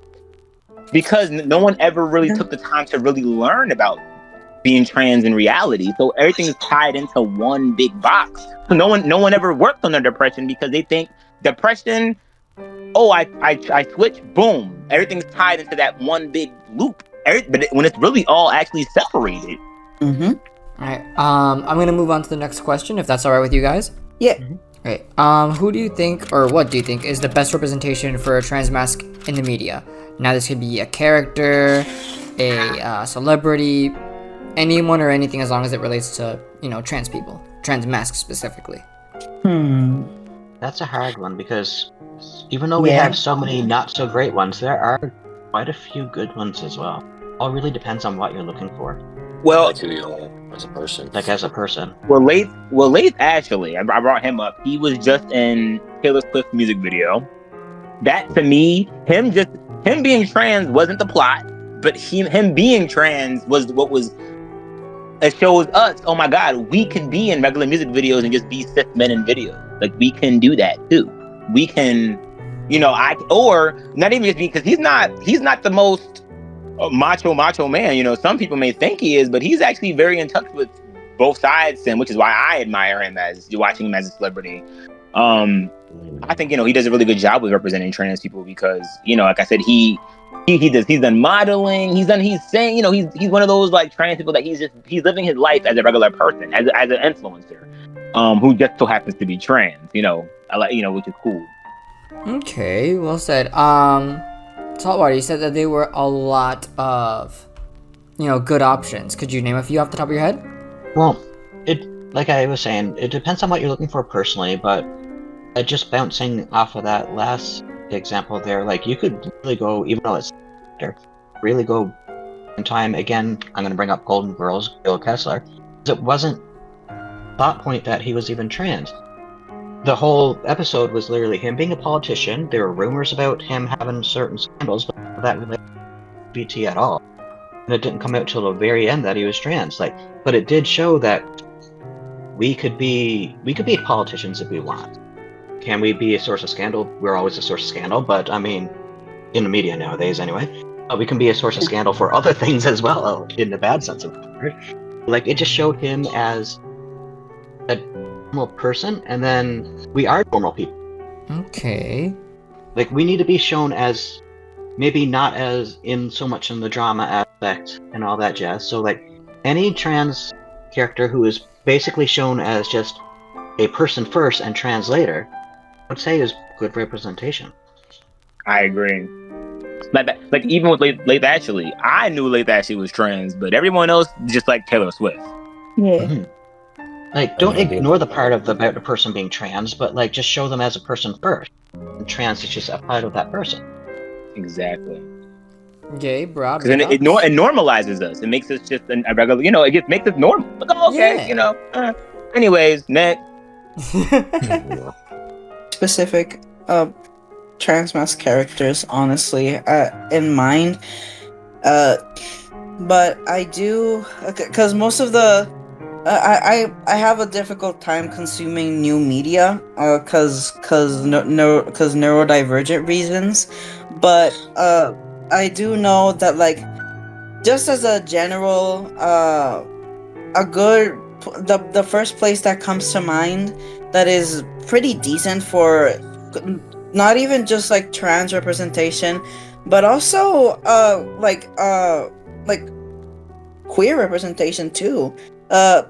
because no one ever really took the time to really learn about being trans in reality. So everything is tied into one big box. So no one ever worked on their depression because they think depression, oh, I switch, boom, everything's tied into that one big loop. But when it's really all actually separated. Mm-hmm. All right. I'm gonna move on to the next question, if that's all right with you guys. Yeah. Mm-hmm. Right. Who do you think, or what do you think, is the best representation for a transmasc in the media? Now, this could be a character, a celebrity, anyone or anything, as long as it relates to, trans people, transmasc specifically. That's a hard one, because even though we have so many not so great ones, there are quite a few good ones as well. All really depends on what you're looking for. Well, like who you are as a person. Like as a person. Well, Laith actually, I brought him up. He was just in Taylor Swift's music video. That, to me, him being trans wasn't the plot, but him being trans was what was. It shows us, oh my God, we can be in regular music videos and just be cis men in videos. Like, we can do that too. We can, or not even just because he's not the most macho man. Some people may think he is, but he's actually very in touch with both sides, and which is why I admire him as watching him as a celebrity. I think he does a really good job with representing trans people because like I said, he's done modeling, he's saying he's one of those like trans people that he's living his life as a regular person, as an influencer, who just so happens to be trans. I like which is cool. Okay, well said. Saltwater, you said that there were a lot of good options. Could you name a few off the top of your head? Well, like I was saying, it depends on what you're looking for personally, but just bouncing off of that last example there, like you could really go, even though it's really go in time. Again, I'm going to bring up Golden Girls, Bill Kessler. It wasn't thought point that he was even trans. The whole episode was literally him being a politician. There were rumors about him having certain scandals, but that related to LGBT at all. And it didn't come out till the very end that he was trans. But it did show that we could be politicians if we want. Can we be a source of scandal? We're always a source of scandal, but I mean, in the media nowadays anyway, we can be a source of scandal for other things as well, in the bad sense of the word. Like, it just showed him as a normal person, and then we are normal people. Okay. Like, we need to be shown as, maybe not as in so much in the drama aspect and all that jazz. So, like, any trans character who is basically shown as just a person first and trans later, I would say is good representation. I agree. Like even with Laith Ashley, I knew Laith Ashley was trans, but everyone else just like Taylor Swift. Yeah. Mm-hmm. Like, don't ignore the part about the person being trans, but like just show them as a person first. And trans is just a part of that person. Exactly. Gay, broad. Because it normalizes us. It makes us just a regular. It just makes us normal. Like, oh, okay, Yeah. Anyways, next. Specific Transmasc characters, honestly, in mind. But I do, because most of the I have a difficult time consuming new media, cause neurodivergent reasons. But I do know that, like, just as a general, the first place that comes to mind that is pretty decent for not even just like trans representation, but also like queer representation too.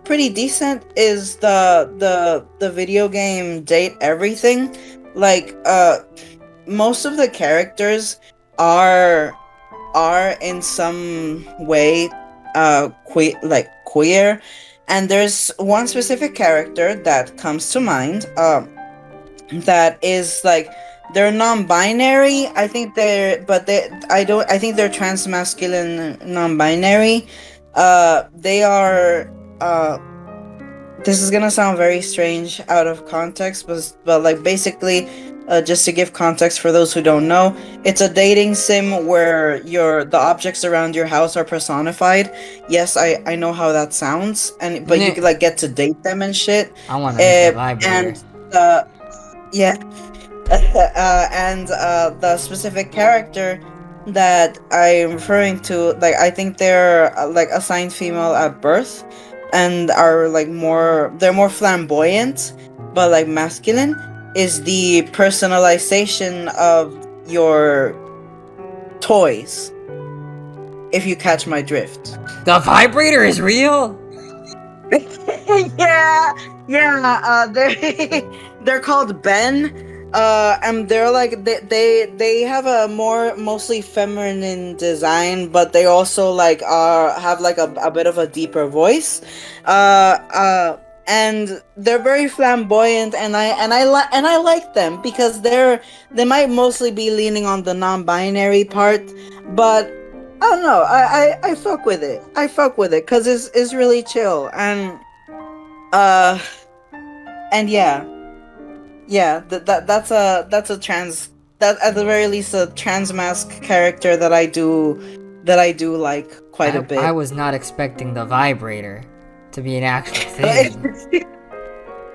Pretty decent is the video game Date Everything. Like, most of the characters are in some way queer, and there's one specific character that comes to mind that is like, they're non-binary. I think they're transmasculine non-binary. They are this is gonna sound very strange out of context, but like, basically, just to give context for those who don't know, it's a dating sim where the objects around your house are personified. Yes, I know how that sounds, but you could like get to date them and shit. I want to make that vibrator. And the specific character that I'm referring to, like, I think they're like assigned female at birth, and are like they're more flamboyant, but like masculine, is the personalization of your toys. If you catch my drift. The vibrator is real? yeah. They're called Ben. And they're like, they have a mostly feminine design, but they also like have like a bit of a deeper voice. And they're very flamboyant, and I like them because they might mostly be leaning on the non-binary part, but I don't know, I fuck with it. I fuck with it because it's really chill, and yeah, that's a trans, that at the very least a Transmasc character that I do like quite a bit. I was not expecting the vibrator to be an actual thing.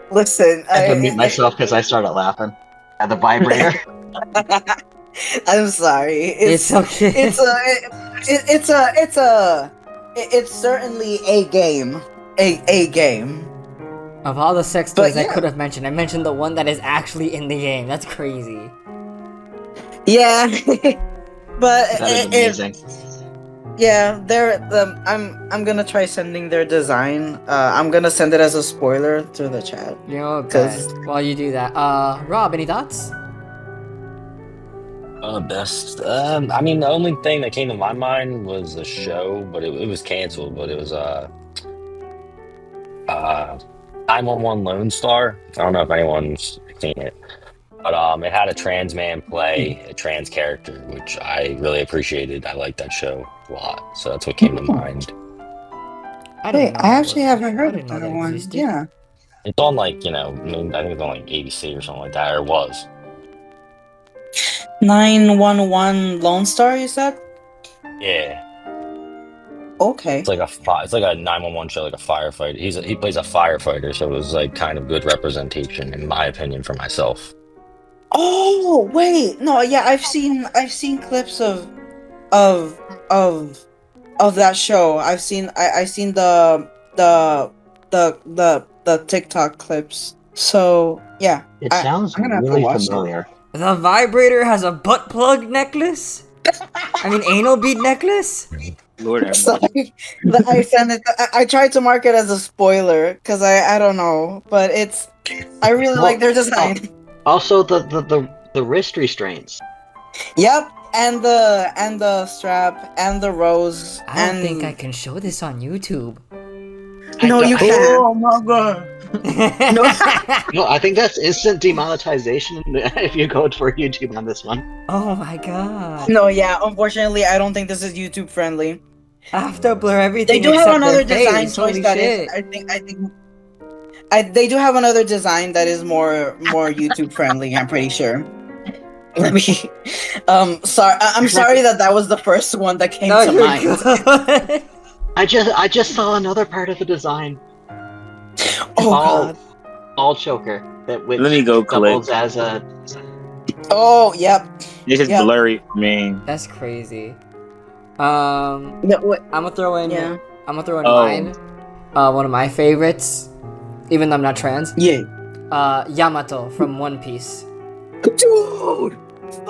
Listen, I had to mute myself because I started laughing at the vibrator. I'm sorry. It's okay. It's certainly a game. A game. Of all the sex But toys I yeah. could have mentioned, I mentioned the one that is actually in the game. That's crazy. Yeah, but That is amazing. yeah, I'm gonna try sending their design. I'm gonna send it as a spoiler to the chat. You know, Cause- best. While you do that, Rob, any thoughts? Best. I mean, the only thing that came to my mind was a show, but it was canceled. But it was 911 Lone Star. I don't know if anyone's seen it, but it had a trans man play a trans character, which I really appreciated. I liked that show a lot, so that's what came to mind. I didn't know I that actually was- haven't I heard didn't of know that one. existed. Yeah. It's on like I mean, I think it's on like ABC or something like that, or it was. 911 Lone Star, you said? Yeah. Okay. It's like a 911 show, like a firefighter. He plays a firefighter, so it was like kind of good representation, in my opinion, for myself. Oh wait, no, yeah, I've seen clips of that show. I've seen the TikTok clips. So yeah, It sounds I'm gonna have to really watch familiar. The vibrator has a butt plug necklace? I mean, anal bead necklace? Lord have mercy. Sorry, I sent it. I tried to mark it as a spoiler because I don't know, but I really Well, like their design. Also, the wrist restraints. Yep, and the strap and the rose. I don't and... think I can show this on YouTube. No, you can't. Oh my god. No, I think that's instant demonetization if you go for YouTube on this one. Oh my god. No, yeah. Unfortunately, I don't think this is YouTube friendly. I have to blur They everything do have except another their design face. choice Holy that shit. is. They do have another design that is more YouTube friendly. I'm pretty sure. Let me. Sorry. I'm sorry that was the first one that came No, to you're mind. good. I just saw another part of the design. Oh Ball- god. Ball choker that which Let me go doubles click. as a. Oh yep. This is Yeah. blurry for me. That's crazy. No, what? I'm gonna throw in. Yeah. I'm gonna throw in Oh. mine. One of my favorites, even though I'm not trans. Yeah. Yamato from One Piece. Dude.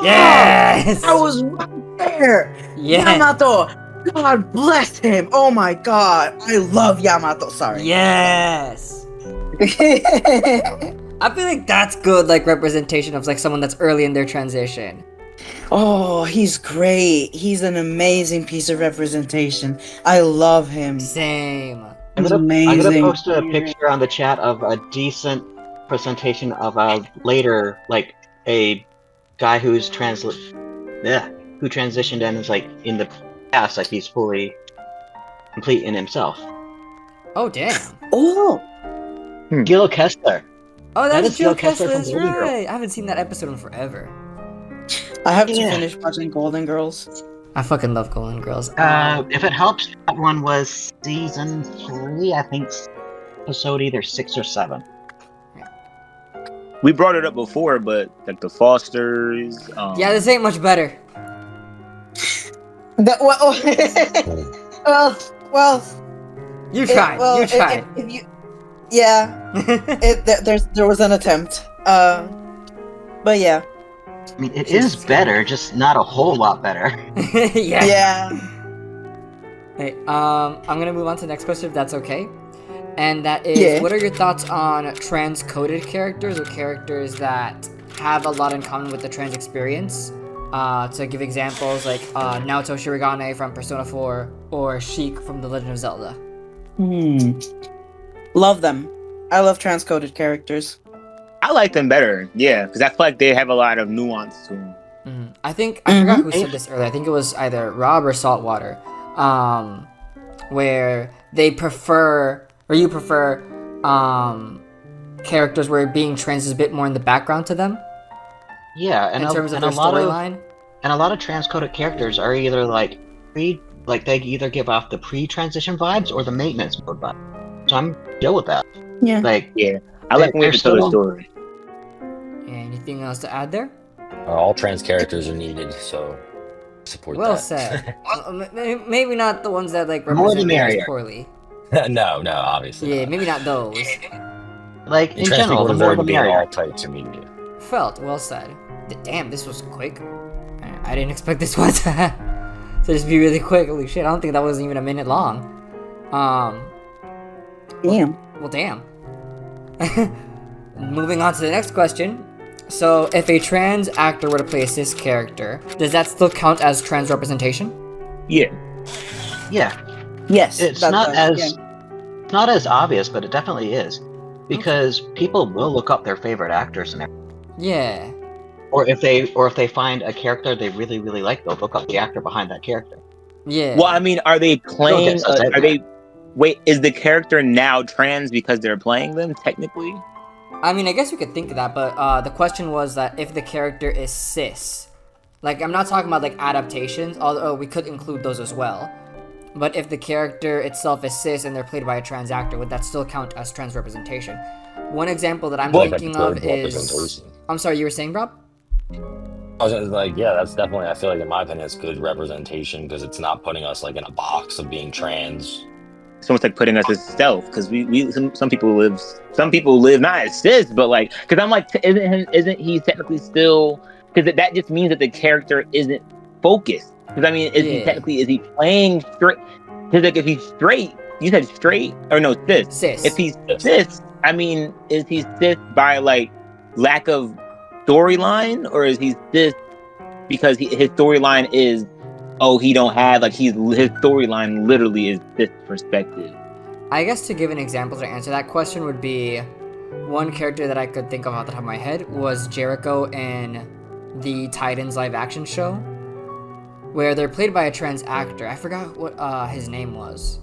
Yes. I was right there. Yeah. Yamato. God bless him. Oh my god. I love Yamato. Sorry. Yes. I feel like that's good, like representation of like someone that's early in their transition. Oh, he's great. He's an amazing piece of representation. I love him. Same. I'm He's gonna amazing. post a picture on the chat of a decent presentation of a later, like a guy who transitioned and is like in the past, like he's fully complete in himself. Oh damn. Oh, Gil Kessler. Oh, That that's is Jill Jill Kessler Kessler. from That's Golden Girl. right. I haven't seen that episode in forever. I have to Yeah. finish watching Golden Girls. I fucking love Golden Girls. If it helps, that one was season 3, I think, episode either 6 or 7. We brought it up before, but like the Fosters. Yeah, this ain't much better. Well, You tried. You if tried. you, yeah, there was an attempt. But yeah, I mean, it Jesus is better, just not a whole lot better. Yeah. yeah. Hey, I'm gonna move on to the next question if that's okay. And that is, Yeah. what are your thoughts on trans-coded characters or characters that have a lot in common with the trans experience? To give examples like Naoto Shirogane from Persona 4 or Sheik from The Legend of Zelda. Love them. I love transcoded characters. I like them better, yeah, because I feel like they have a lot of nuance to them. I forgot who said this earlier. I think it was either Rob or Saltwater, where they prefer, or you prefer, characters where being trans is a bit more in the background to them Yeah, and in terms of and their storyline. And a lot of transcoded characters are either like they either give off the pre-transition vibes or the maintenance mode vibe. So I'm chill with that. Yeah. Like, Yeah, I like when They're they tell the still- story. Anything else to add there? All trans characters are needed, so support Well that. said. Maybe not the ones that like More the represent theirs merrier. poorly. no, obviously. Yeah, not. maybe not those. Like, And in trans general, people the deserve more to the be in all merrier. types of media. Felt well said. Damn, this was quick. I didn't expect this one to just be really quick. Holy shit, I don't think that was even a minute long. Damn. Well, damn. Moving on to the next question. So, if a trans actor were to play a cis character, does that still count as trans representation? Yeah. Yeah, Yes. it's that not does, as not as obvious, but it definitely is, because people will look up their favorite actors and everything. Yeah. Or if they find a character they really really like, they'll look up the actor behind that character. Yeah. Well, I mean, are they playing? Still gets us out Are there. they? Wait, is the character now trans because they're playing them? Technically. I mean, I guess you could think of that, but the question was that if the character is cis. Like, I'm not talking about, like, adaptations, although we could include those as well. But if the character itself is cis and they're played by a trans actor, would that still count as trans representation? One example that I'm thinking of is... I'm sorry, you were saying, Rob? I was just like, yeah, that's definitely, I feel like in my opinion, it's good representation because it's not putting us like in a box of being trans. It's almost like putting us as self, because some people live not as cis, but like, because I'm like, isn't he technically still? Because that just means that the character isn't focused. Because I mean, is he playing straight? Because like, if he's straight, you said straight or no cis? Cis. If he's cis, I mean, is he cis by like lack of storyline, or is he cis because his storyline is? Oh, he don't have his storyline literally is this perspective. I guess to give an example to answer that question would be one character that I could think of off the top of my head was Jericho in the Titans live action show, where they're played by a trans actor. I forgot what his name was.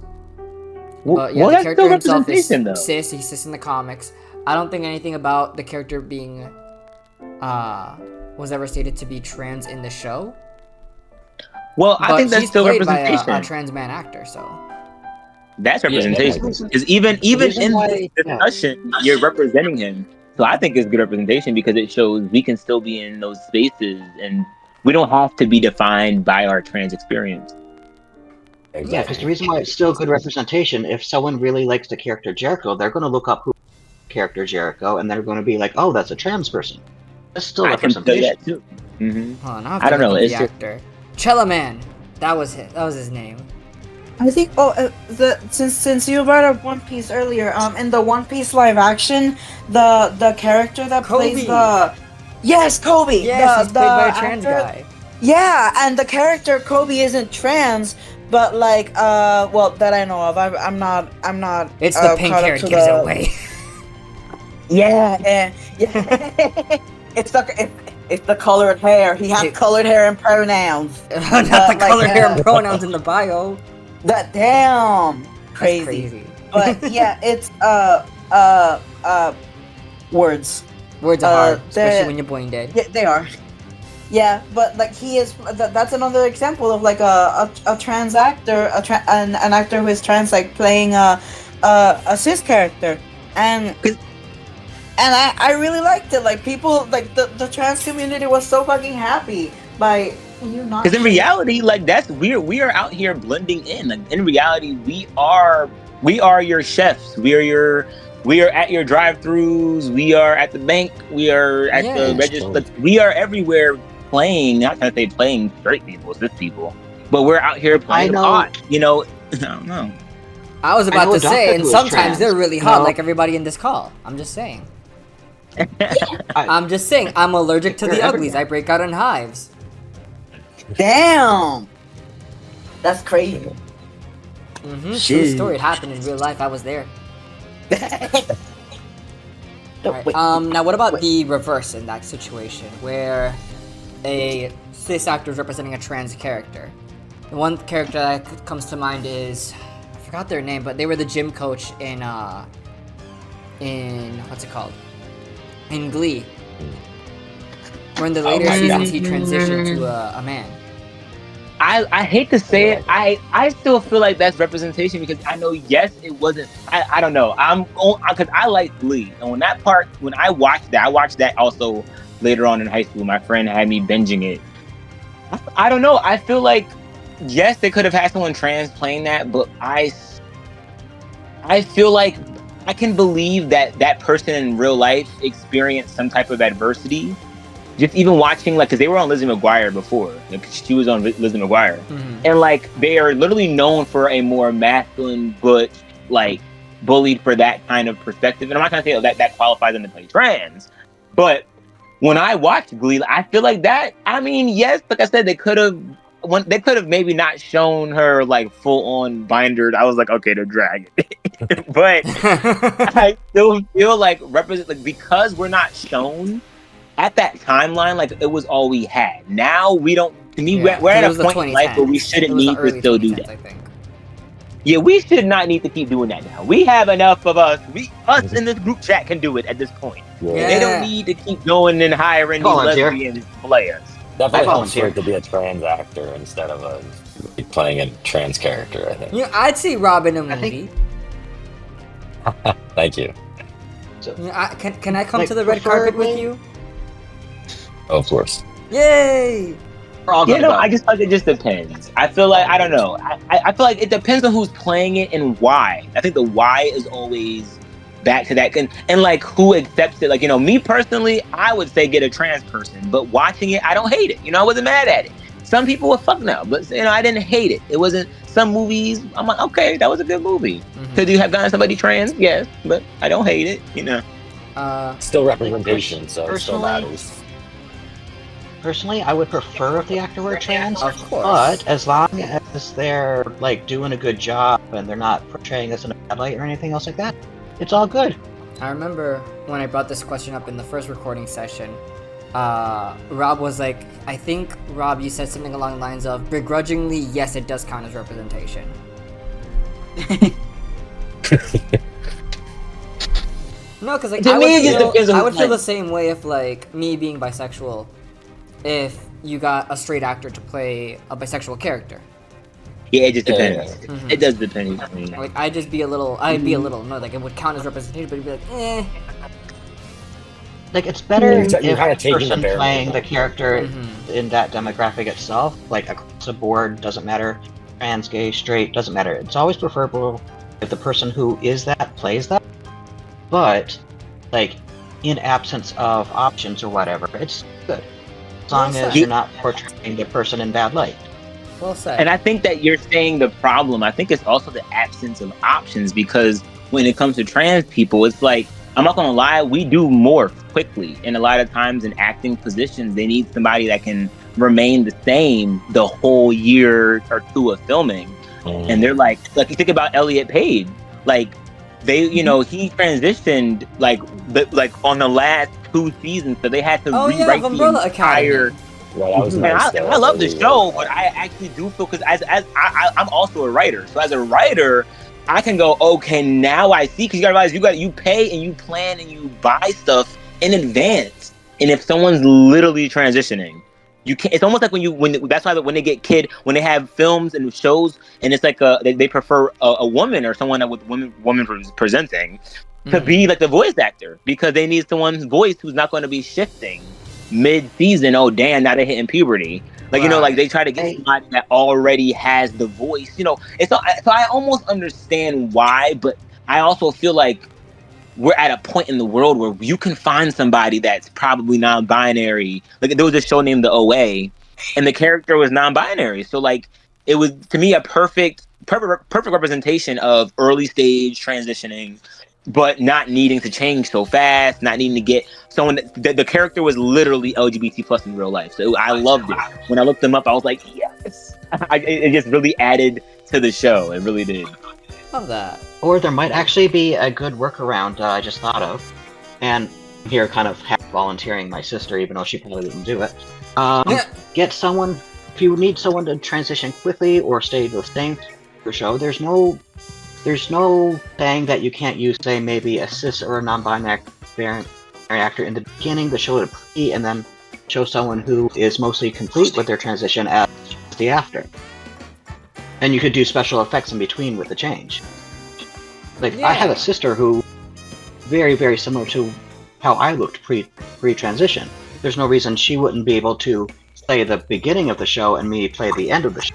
But yeah, the character himself is cis. He's cis in the comics. I don't think anything about the character being was ever stated to be trans in the show. Well, I think that's still representation. By a trans man actor, so that's representation. Because even in this discussion, you're representing him. So I think it's good representation because it shows we can still be in those spaces and we don't have to be defined by our trans experience. Exactly. Yeah, because the reason why it's still good representation, if someone really likes the character Jericho, they're going to look up who character Jericho and they're going to be like, oh, that's a trans person. That's still representation. That too. Mm-hmm. I don't know. It's the actor. Chellaman, that was his name. I think. Since you brought up One Piece earlier, in the One Piece live action, the character that plays the Kobe. Yes, he's played by a trans guy. Yeah, and the character Kobe isn't trans, but like that I know of. I'm not. It's the pink hair gives it away. Yeah. It's the colored hair. He has colored hair and pronouns. Not the colored hair and pronouns in the bio. That damn crazy. But yeah, it's words. Words are hard, especially when you're boing dead. Yeah, they are. Yeah, but like he is. That's another example of like a trans actor, an actor who is trans, like playing a cis character, and I really liked it. Like people, like the trans community was so fucking happy by you not. Because in reality, like we are out here blending in. Like in reality, we are your chefs. We are at your drive-throughs. We are at the bank. We are at the register. Like, we are everywhere playing. Not trying to say playing straight people, cis people, but we're out here playing hot. You know, I don't know. I was about to say, and sometimes they're really hot, like everybody in this call. I'm just saying. I'm just saying, I'm allergic to the uglies. I break out in hives. Damn! That's crazy. True story. It happened in real life. I was there. Right. Now what about the reverse in that situation, where a cis actor is representing a trans character? The one character that comes to mind is, I forgot their name, but they were the gym coach in what's it called? In Glee, where in the later seasons he transitioned to a man. I hate to say it, I still feel like that's representation because I know it wasn't. I don't know. Because I like Glee, and when I watched that also later on in high school. My friend had me binging it. I don't know. I feel like yes, they could have had someone trans playing that, but I feel like I can believe that that person in real life experienced some type of adversity. Just even watching, like, because they were on Lizzie McGuire before. Like, she was on Lizzie McGuire. And, like, they are literally known for a more masculine, butch, like, bullied for that kind of perspective. And I'm not going to say that qualifies them to play trans. But when I watched Glee, I feel like that, I mean, yes, like I said, they could have maybe not shown her, like, full-on bindered. I was like, okay, they're dragging. But I still feel like, because we're not shown at that timeline, like, it was all we had. Now we don't. To me, we're at a point in life where we shouldn't need to still do that. I think. Yeah, we should not need to keep doing that now. We have enough of us. Us in this group chat can do it at this point. Yeah. They don't need to keep going and hiring these lesbian players. Definitely helps for it to be a trans actor instead of playing a trans character, I think. Yeah, I'd see Rob in a movie. Thank you. So, can I come to the red carpet with you? Oh, of course. Yay! I just like it just depends. I feel like, I don't know. I feel like it depends on who's playing it and why. I think the why is always back to that. And like, who accepts it. Like, you know, me personally, I would say get a trans person. But watching it, I don't hate it. You know, I wasn't mad at it. Some people were fuck no. But, you know, I didn't hate it. It wasn't, some movies, I'm like, okay, that was a good movie. Could you have gotten somebody trans? Yes. But I don't hate it, you know. Still representation, so it still matters. Personally, I would prefer if the actor were trans, of course. But as long as they're, like, doing a good job and they're not portraying us in a bad light or anything else like that, it's all good. I remember when I brought this question up in the first recording session, Rob was like, I think, Rob, you said something along the lines of, begrudgingly, yes, it does count as representation. No, because, like, I would feel the same way if, like, me being bisexual, if you got a straight actor to play a bisexual character. Yeah, it just depends. It does depend. Like, I'd be a little annoyed. Like, it would count as representation, but you'd be like, eh. Like, it's better if the person playing the character in that demographic itself, like, across the board, doesn't matter, trans, gay, straight, doesn't matter. It's always preferable if the person who is that plays that. But, like, in absence of options or whatever, it's good. As long as you're not portraying the person in bad light. Well said. And I think that you're saying the problem. I think it's also the absence of options, because when it comes to trans people, it's like, I'm not gonna lie, we do morph quickly. And a lot of times in acting positions, they need somebody that can remain the same the whole year or two of filming. And they're like you think about Elliot Page, like, they, you know, he transitioned like on the last 2 seasons, so they had to rewrite the entire. I love the show, but I actually do feel, because I'm also a writer, so as a writer, I can go, okay, now I see, because you gotta realize you pay and you plan and you buy stuff in advance, and if someone's literally transitioning, you can't. It's almost like when that's why when they get when they have films and shows, and it's like they prefer a woman or someone that with woman presenting to be like the voice actor, because they need someone's voice who's not going to be shifting mid-season. Oh damn, now they're hitting puberty. Like, you know, like they try to get somebody that already has the voice. You know, so I almost understand why, but I also feel like we're at a point in the world where you can find somebody that's probably non-binary. Like, there was a show named The OA, and the character was non-binary. So, like, it was, to me, a perfect representation of early stage transitioning, but not needing to change so fast, not needing to get someone the character was literally LGBT plus in real life. So I loved it. When I looked them up, I was like, yes. It just really added to the show. It really did. Love that. Or there might actually be a good workaround I just thought of, and here kind of half volunteering my sister, even though she probably wouldn't do it. Get someone, if you need someone to transition quickly or stay the same for show, there's no saying that you can't use, say, maybe a cis or a non-binary actor in the beginning to show it a pre, and then show someone who is mostly complete with their transition as the after. And you could do special effects in between with the change. Like, I have a sister who, very, very similar to how I looked pre-transition. There's no reason she wouldn't be able to play the beginning of the show and me play the end of the show.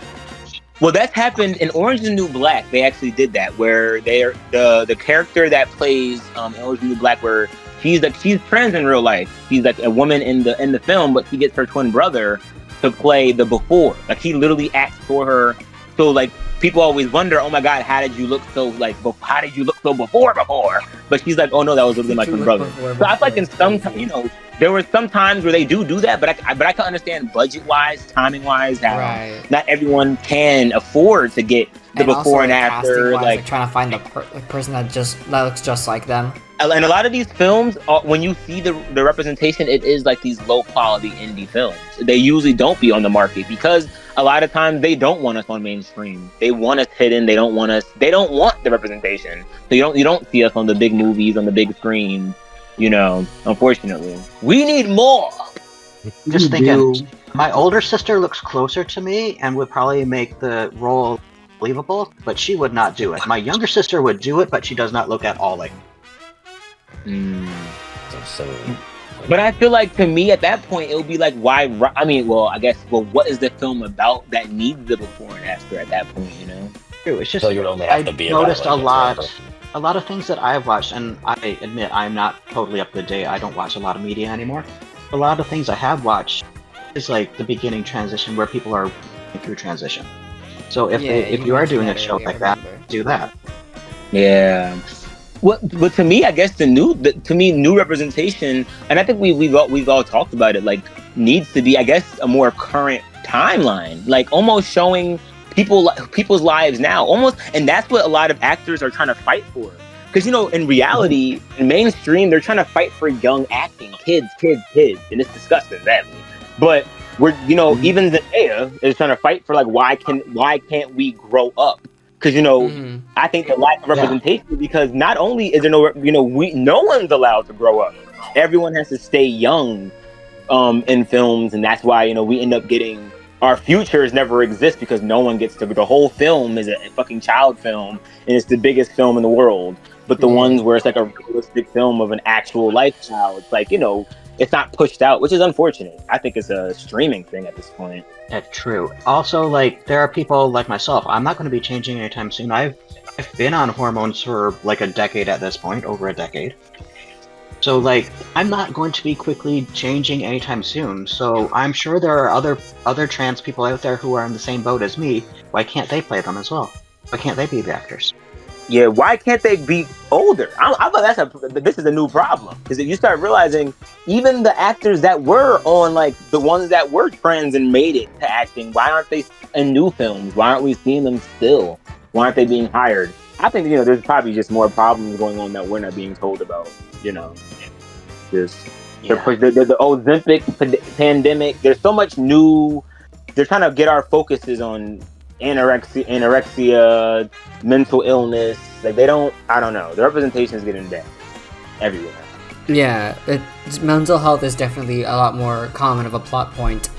Well, that's happened in Orange is the New Black. They actually did that, where they're the character that plays in Orange is the New Black, where she's trans in real life. She's like a woman in the film, but she gets her twin brother to play the before. Like he literally acts for her. So like people always wonder, oh my God, how did you look so before? But she's like, oh no, that was literally my twin brother. So I feel like in some, there were some times where they do that, but I can understand budget-wise, timing-wise, how not everyone can afford to get the before and after. Like trying to find the person that looks just like them. And a lot of these films, when you see the representation, it is like these low-quality indie films. They usually don't be on the market because a lot of times they don't want us on mainstream. They want us hidden. They don't want the representation. So you don't see us on the big movies, on the big screen. Unfortunately, we need more. Just thinking, my older sister looks closer to me and would probably make the role believable, but she would not do it. My younger sister would do it, but she does not look at all like. But I feel like to me at that point it would be like, why? I mean, what is the film about that needs the before and after at that point? True. It's just so you'd only have to be noticed a lot of things that I've watched, and I admit I'm not totally up to date. I don't watch a lot of media anymore. A lot of things I have watched is like the beginning transition where people are going through transition. So if you are doing a show like that, do that. Yeah. But to me, I guess new representation, and I think we've all talked about it, like needs to be, I guess, a more current timeline, like almost showing people's lives now, almost, and that's what a lot of actors are trying to fight for. Because in reality, in mainstream, they're trying to fight for young acting, kids, and it's disgusting, sadly. But we're, even Zendaya is trying to fight for like why can't we grow up? Because I think the lack of representation, because not only is there no one's allowed to grow up. Everyone has to stay young in films, and that's why we end up getting our futures never exist because no one gets to. The whole film is a fucking child film, and it's the biggest film in the world. But the ones where it's like a realistic film of an actual life child, it's like it's not pushed out, which is unfortunate. I think it's a streaming thing at this point. That's true. Also, like, there are people like myself. I'm not going to be changing anytime soon. I've been on hormones for like a decade at this point, over a decade. So, like, I'm not going to be quickly changing anytime soon. So I'm sure there are other trans people out there who are in the same boat as me. Why can't they play them as well? Why can't they be the actors? Yeah, why can't they be older? I thought this is a new problem. Because if you start realizing, even the actors that were on, like, the ones that were trans and made it to acting, why aren't they in new films? Why aren't we seeing them still? Why aren't they being hired? I think, there's probably just more problems going on that we're not being told about, Just the Ozempic pandemic. There's so much new. They're trying to get our focuses on anorexia, mental illness. Like I don't know. The representation is getting bad everywhere. Yeah, mental health is definitely a lot more common of a plot point,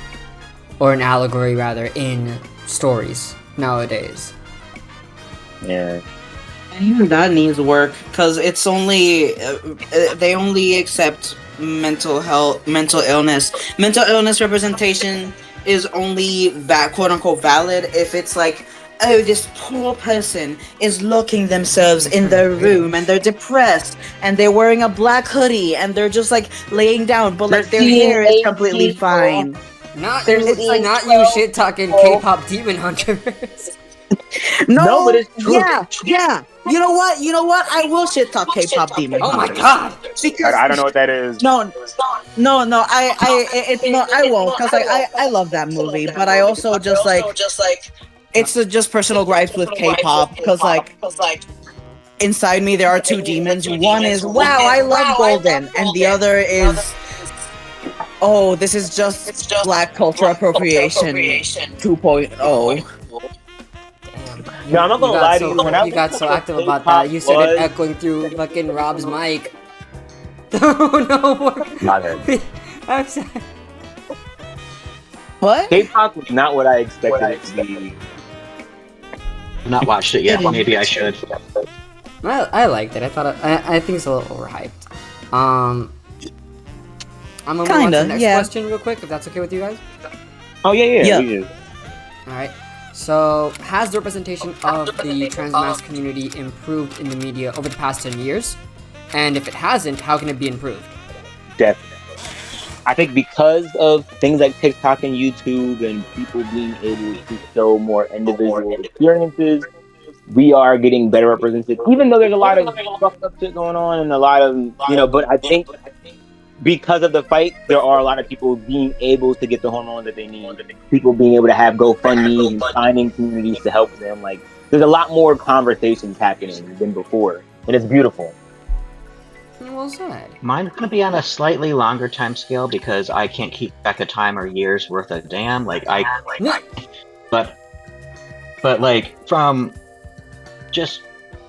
or an allegory rather, in stories nowadays. Yeah. And even that needs work, because it's only they only accept mental illness. Mental illness representation is only that quote unquote valid if it's like, oh, this poor person is locking themselves in their room and they're depressed and they're wearing a black hoodie and they're just like laying down, but like their hair is completely fine. Not you shit talking K-pop demon hunters. No, but it's true. Yeah. You know what? I will shit talk K-pop demon. Oh my god! Because I don't know what that is. No. I won't, because I love that movie, but I also just like it's just personal gripes with K-pop, because like inside me there are two demons. One is wow, I love Golden, and the other is oh, this is just black culture appropriation 2.0. No, I'm not gonna lie to you. You got so active about that. You said it echoing through fucking Rob's mic. No. Not it. I'm sorry. What? K-pop was not what I expected it to be. I've not watched it yet. Maybe I should. I liked it. I think it's a little overhyped. I'm gonna move on to the next question real quick, if that's okay with you guys. Oh yeah. We do. All right. So, has the representation of the Transmasc community improved in the media over the past 10 years? And if it hasn't, how can it be improved? Definitely. I think because of things like TikTok and YouTube and people being able to show more individual experiences, we are getting better represented. Even though there's a lot of fucked up shit going on and a lot of, but I think because of the fight, there are a lot of people being able to get the hormone that they need. People being able to have GoFundMe and finding communities to help them. Like, there's a lot more conversations happening than before, and it's beautiful. Well said. Mine's gonna be on a slightly longer time scale because I can't keep track of time or years worth of damn. But like from just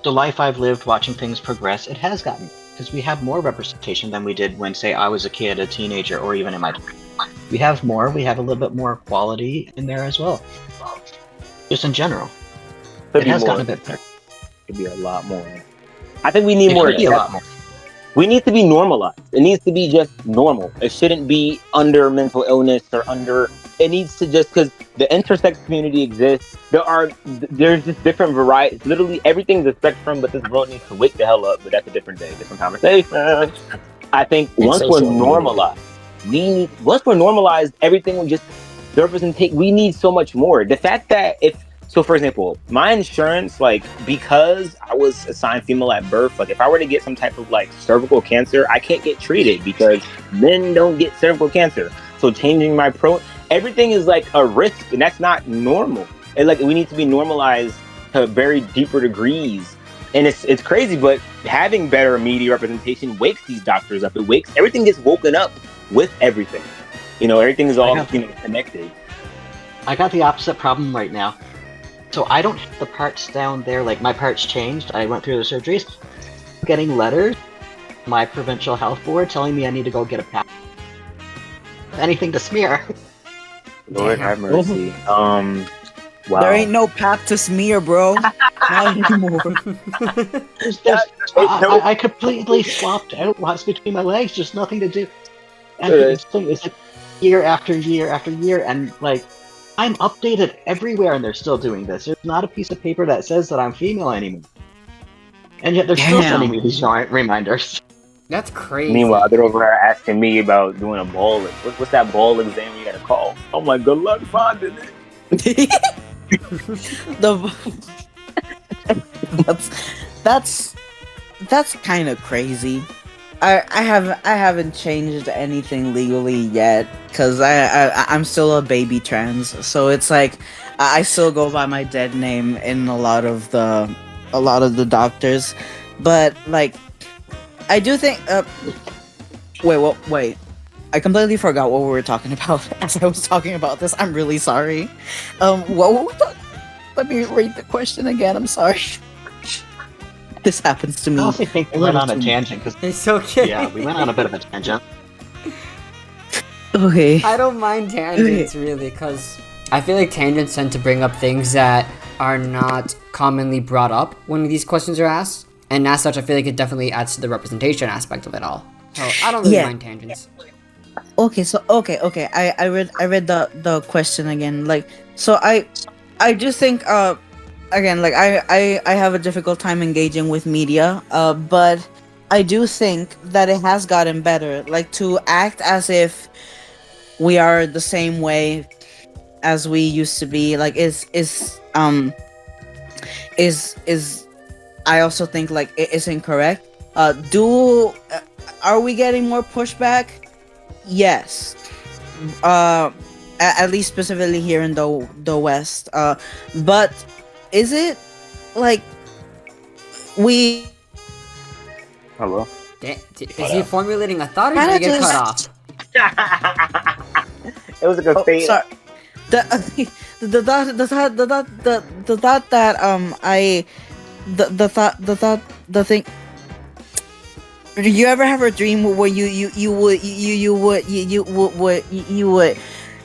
the life I've lived watching things progress, it has gotten, because we have more representation than we did when, say, I was a kid, a teenager, or even in my 20s. We have a little bit more quality in there as well. Just in general. It has gotten a bit better. Could be a lot more. I think we need more. A lot more. We need to be normalized. It needs to be just normal. It shouldn't be under mental illness or under. It needs to just, because the intersex community exists. There's just different varieties. Literally everything's a spectrum, but this world needs to wake the hell up. But that's a different day, different conversation. I think once we're normalized, everything will just represent. We need so much more. The fact that So, for example, my insurance, because I was assigned female at birth, if I were to get some type of, cervical cancer, I can't get treated because men don't get cervical cancer. So changing my everything is, a risk, and that's not normal. And, we need to be normalized to very deeper degrees. And it's crazy, but having better media representation wakes these doctors up. Everything gets woken up with everything. Everything is all, connected. I got the opposite problem right now. So I don't have the parts down there, my parts changed. I went through the surgeries. Getting letters from my provincial health board telling me I need to go get a pap. Anything to smear. Lord have mercy. Wow. There ain't no pap to smear, bro. Not anymore. I completely swapped out what's between my legs, just nothing to do. And it's year after year after year, and I'm updated everywhere, and they're still doing this. There's not a piece of paper that says that I'm female anymore. And yet they're still sending me these reminders. That's crazy. Meanwhile, they're over there asking me about doing a ball. What's that ball exam you gotta call? Oh my, good luck finding it. That's kind of crazy. I haven't changed anything legally yet because I'm still a baby trans, so it's I still go by my dead name in a lot of the doctors, but I do think wait, I completely forgot what we were talking about as I was talking about this. I'm really sorry. What were we talking? Let me read the question again. I'm sorry. This happens to me. I also think we went on a tangent because it's okay. Yeah, we went on a bit of a tangent. Okay. I don't mind tangents really, because I feel like tangents tend to bring up things that are not commonly brought up when these questions are asked, and as such, I feel like it definitely adds to the representation aspect of it all. So I don't really mind tangents. Okay. I read the question again. So I do think again, I have a difficult time engaging with media, but I do think that it has gotten better. To act as if we are the same way as we used to be, is I also think it is incorrect. Are we getting more pushback? Yes. At least specifically here in the West. But is it we? Hello. Is he formulating a thought, or did he get cut off? It was a good fade. Sorry. The thought that the thing. Do you ever have a dream where you would?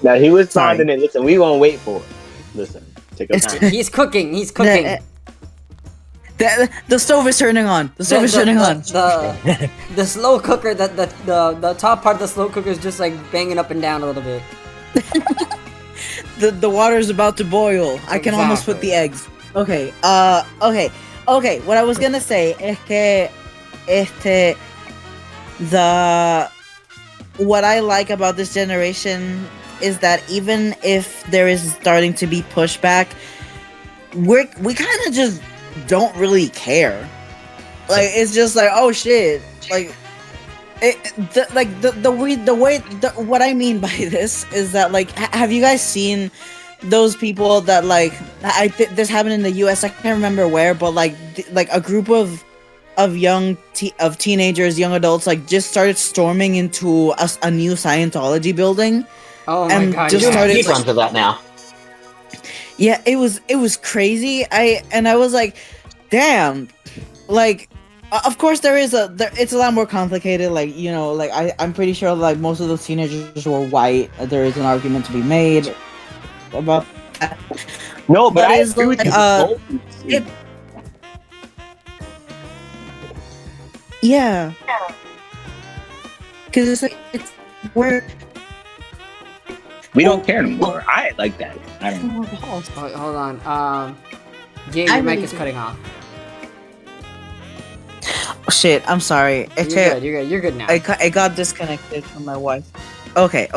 Now he was finding it. Listen, we gonna wait for it. Listen. He's cooking. The stove is turning on. The stove is turning on. The slow cooker. The top part of the slow cooker is just banging up and down a little bit. The water's about to boil. I can almost put the eggs. Okay. Okay. What I was gonna say es que what I like about this generation is that even if there is starting to be pushback, we kind of just don't really care. Like, it's just like, oh shit, like what I mean by this is that, like, have you guys seen those people that, like, this happened in the US, I can't remember where, but like a group of teenagers, young adults, like, just started storming into a new Scientology building. Oh my god! Just started Keep onto that now. Yeah, it was crazy. I was like, damn, like. Of course, it's a lot more complicated. Like, you know, like I'm pretty sure like most of those teenagers were white. There is an argument to be made about that. No, but I agree with you. Yeah, because it's like we don't care anymore. I like that. I don't know. Hold on. Yeah, your mic is cutting off. Oh, shit, I'm sorry. You're good now. I got disconnected from my Wi-Fi. Okay.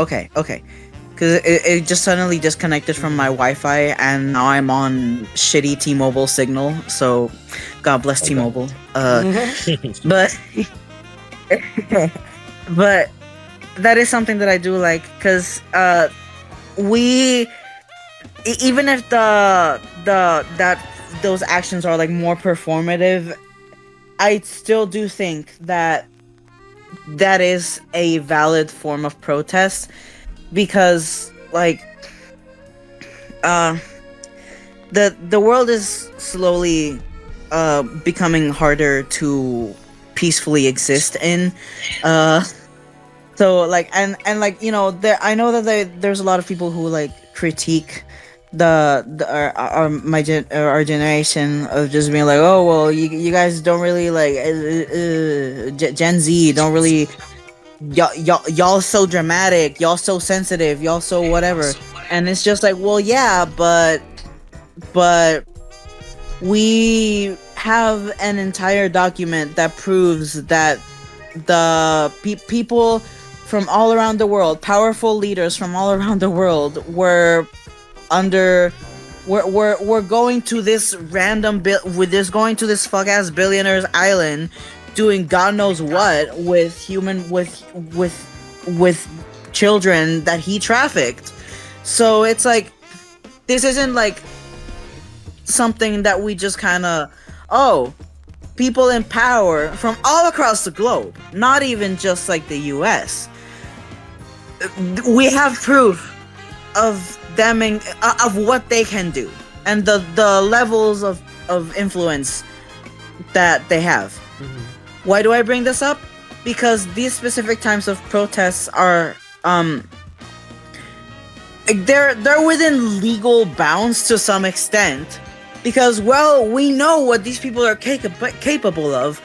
Because it just suddenly disconnected from my Wi-Fi, and now I'm on shitty T-Mobile signal. So, God bless T-Mobile. But that is something that I do like, because even if those actions are like more performative, I still do think that is a valid form of protest, because, like, the world is slowly becoming harder to peacefully exist in. So, like, and like, you know, I know that there's a lot of people who, like, critique our generation of just being like, oh well, you guys don't really like Gen Z don't really, y'all so dramatic, y'all so sensitive, y'all so whatever, and it's just like, well, yeah, but we have an entire document that proves that the people from all around the world, powerful leaders from all around the world, we're going to this going to this fuck ass billionaire's island, doing God knows what with children that he trafficked. So it's like, this isn't like something that we just kind of, people in power from all across the globe, not even just like the US. We have proof of them of what they can do, and the levels of influence that they have. Mm-hmm. Why do I bring this up? Because these specific types of protests are they're within legal bounds to some extent, because, well, we know what these people are capable of.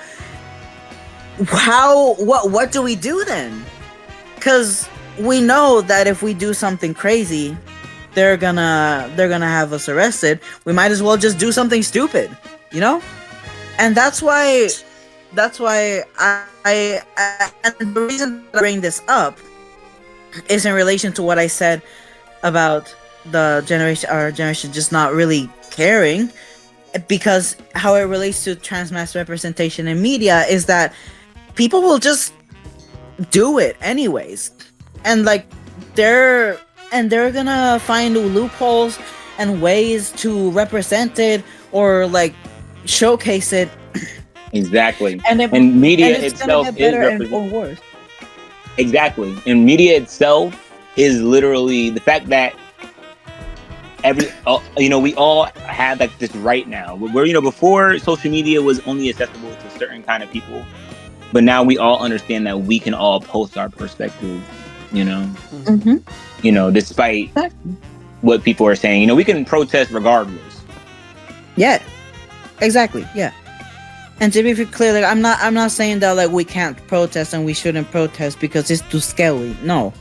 What do we do then? Because we know that if we do something crazy, they're gonna have us arrested. We might as well just do something stupid, you know? And that's why I and the reason I bring this up is in relation to what I said about our generation just not really caring, because how it relates to Transmasc representation in media is that people will just do it anyways, and like they're gonna find loopholes and ways to represent it or like showcase it. Exactly. And media it's itself gonna get better is or worse. Exactly. And media itself is literally the fact that we all have like this right now where, before social media was only accessible to certain kind of people, but now we all understand that we can all post our perspective, Mm-hmm. Despite what people are saying, we can protest regardless. Yeah, exactly. Yeah. And to be clear, like, I'm not saying that like we can't protest and we shouldn't protest because it's too scary. No,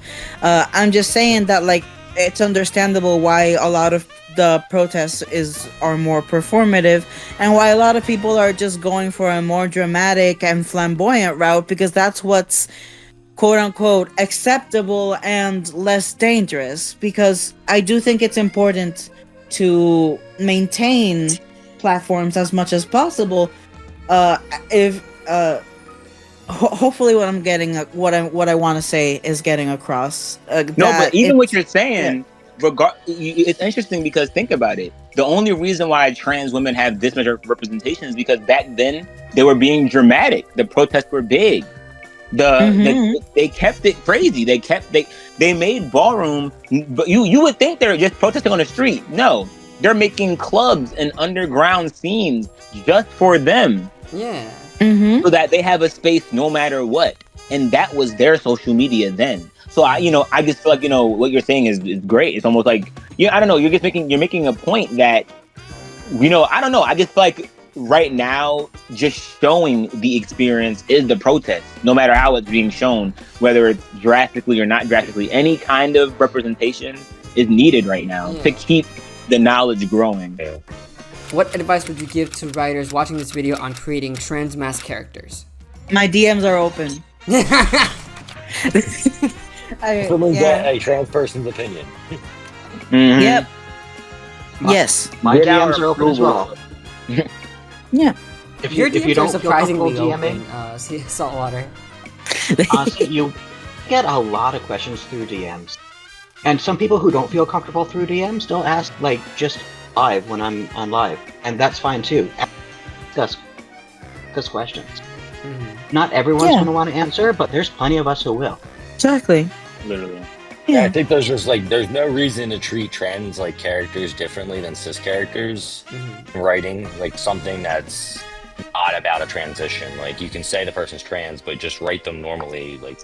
I'm just saying that like it's understandable why a lot of the protests are more performative, and why a lot of people are just going for a more dramatic and flamboyant route, because that's what's quote unquote acceptable and less dangerous. Because I do think it's important to maintain platforms as much as possible. Hopefully what I'm getting, what I want to say is getting across. No, but even what you're saying, it's interesting because think about it. The only reason why trans women have this much representation is because back then they were being dramatic. The protests were big. They kept it crazy. They made ballroom, but you would think they're just protesting on the street. No, they're making clubs and underground scenes just for them. Yeah. So that they have a space no matter what. And that was their social media then. So I just feel like, what you're saying is great. It's almost like, I don't know, you're making a point that, I don't know. I just feel like right now, just showing the experience is the protest, no matter how it's being shown, whether it's drastically or not drastically. Any kind of representation is needed right now to keep the knowledge growing. What advice would you give to writers watching this video on creating Transmasc characters? My DMs are open. Someone get a trans person's opinion. Mm-hmm. Yep. Yes. My DMs are open as well. Yeah. Your DMs are don't surprisingly feel open, DMing, Saltwater. honestly, you get a lot of questions through DMs. And some people who don't feel comfortable through DMs don't ask, just live when I'm on live. And that's fine too. Discuss questions. Mm-hmm. Not everyone's going to want to answer, but there's plenty of us who will. Exactly. Literally. Yeah, I think there's just there's no reason to treat trans characters differently than cis characters. Writing something that's not about a transition. You can say the person's trans, but just write them normally, in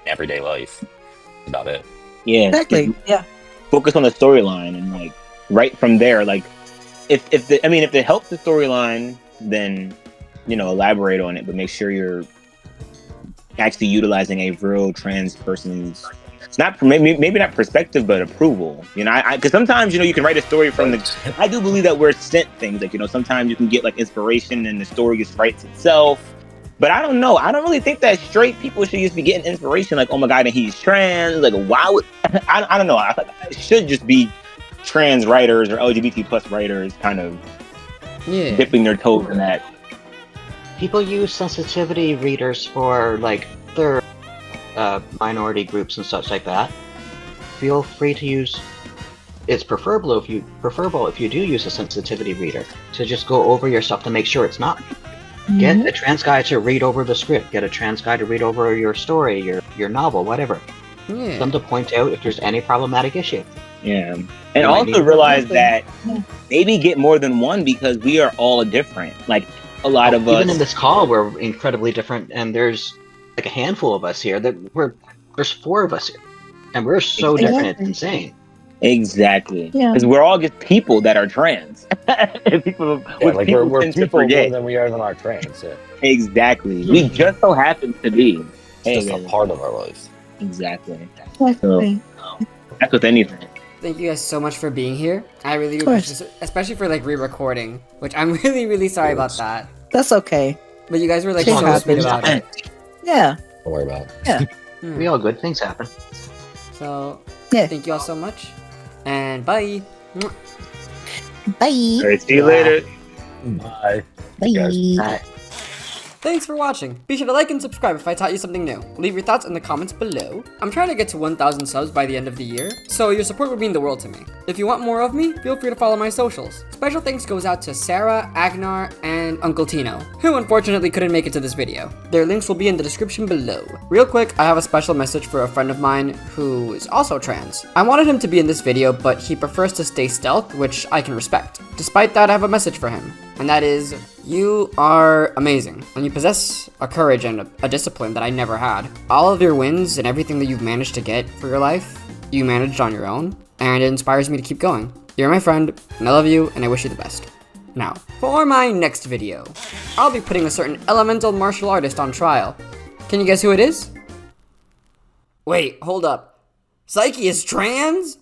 everyday life. That's about it. Yeah. Exactly. Yeah. Focus on the storyline and right from there. If it helps the storyline, then elaborate on it, but make sure you're actually utilizing a real trans person's maybe not perspective, but approval. Because sometimes you can write a story from I do believe that we're sent things sometimes you can get inspiration and the story just writes itself. But I don't know. I don't really think that straight people should just be getting inspiration. Oh my god, and he's trans. Why would I don't know. I think it should just be trans writers or LGBT plus writers kind of dipping their toes in that. People use sensitivity readers for other minority groups and such like that. Feel free to use. It's preferable if you do use a sensitivity reader to just go over your stuff to make sure it's not. Get a trans guy to read over the script. Get a trans guy to read over your story, your novel, whatever. Yeah. Them to point out if there's any problematic issue. Yeah. And also realize that maybe get more than one because we are all different. A lot of us. Even in this call, we're incredibly different, and there's a handful of us here. There's 4 of us here, and we're so different. It's insane. Exactly. Because we're all just people that are trans. we're people more than we are than our trans. Yeah. Exactly. We just so happen to be. It's just a part of our life. Exactly. So, that's with anything. Thank you guys so much for being here. I really appreciate it, especially for re-recording, which I'm really, really sorry about that. That's okay. But you guys were so sweet about it. Yeah. Don't worry about it. Yeah. We all good. Things happen. So, thank you all so much. And bye. Bye. All right, see you later. Bye. Bye. Thanks for watching. Be sure to like and subscribe if I taught you something new. Leave your thoughts in the comments below. I'm trying to get to 1,000 subs by the end of the year, so your support would mean the world to me. If you want more of me, feel free to follow my socials. Special thanks goes out to Sarah, Agnar, and Uncle Tino, who unfortunately couldn't make it to this video. Their links will be in the description below. Real quick, I have a special message for a friend of mine who is also trans. I wanted him to be in this video, but he prefers to stay stealth, which I can respect. Despite that, I have a message for him, and that is, you are amazing, and you possess a courage and a discipline that I never had. All of your wins and everything that you've managed to get for your life, you managed on your own, and it inspires me to keep going. You're my friend, and I love you, and I wish you the best. Now, for my next video, I'll be putting a certain elemental martial artist on trial. Can you guess who it is? Wait, hold up. Psyche is trans?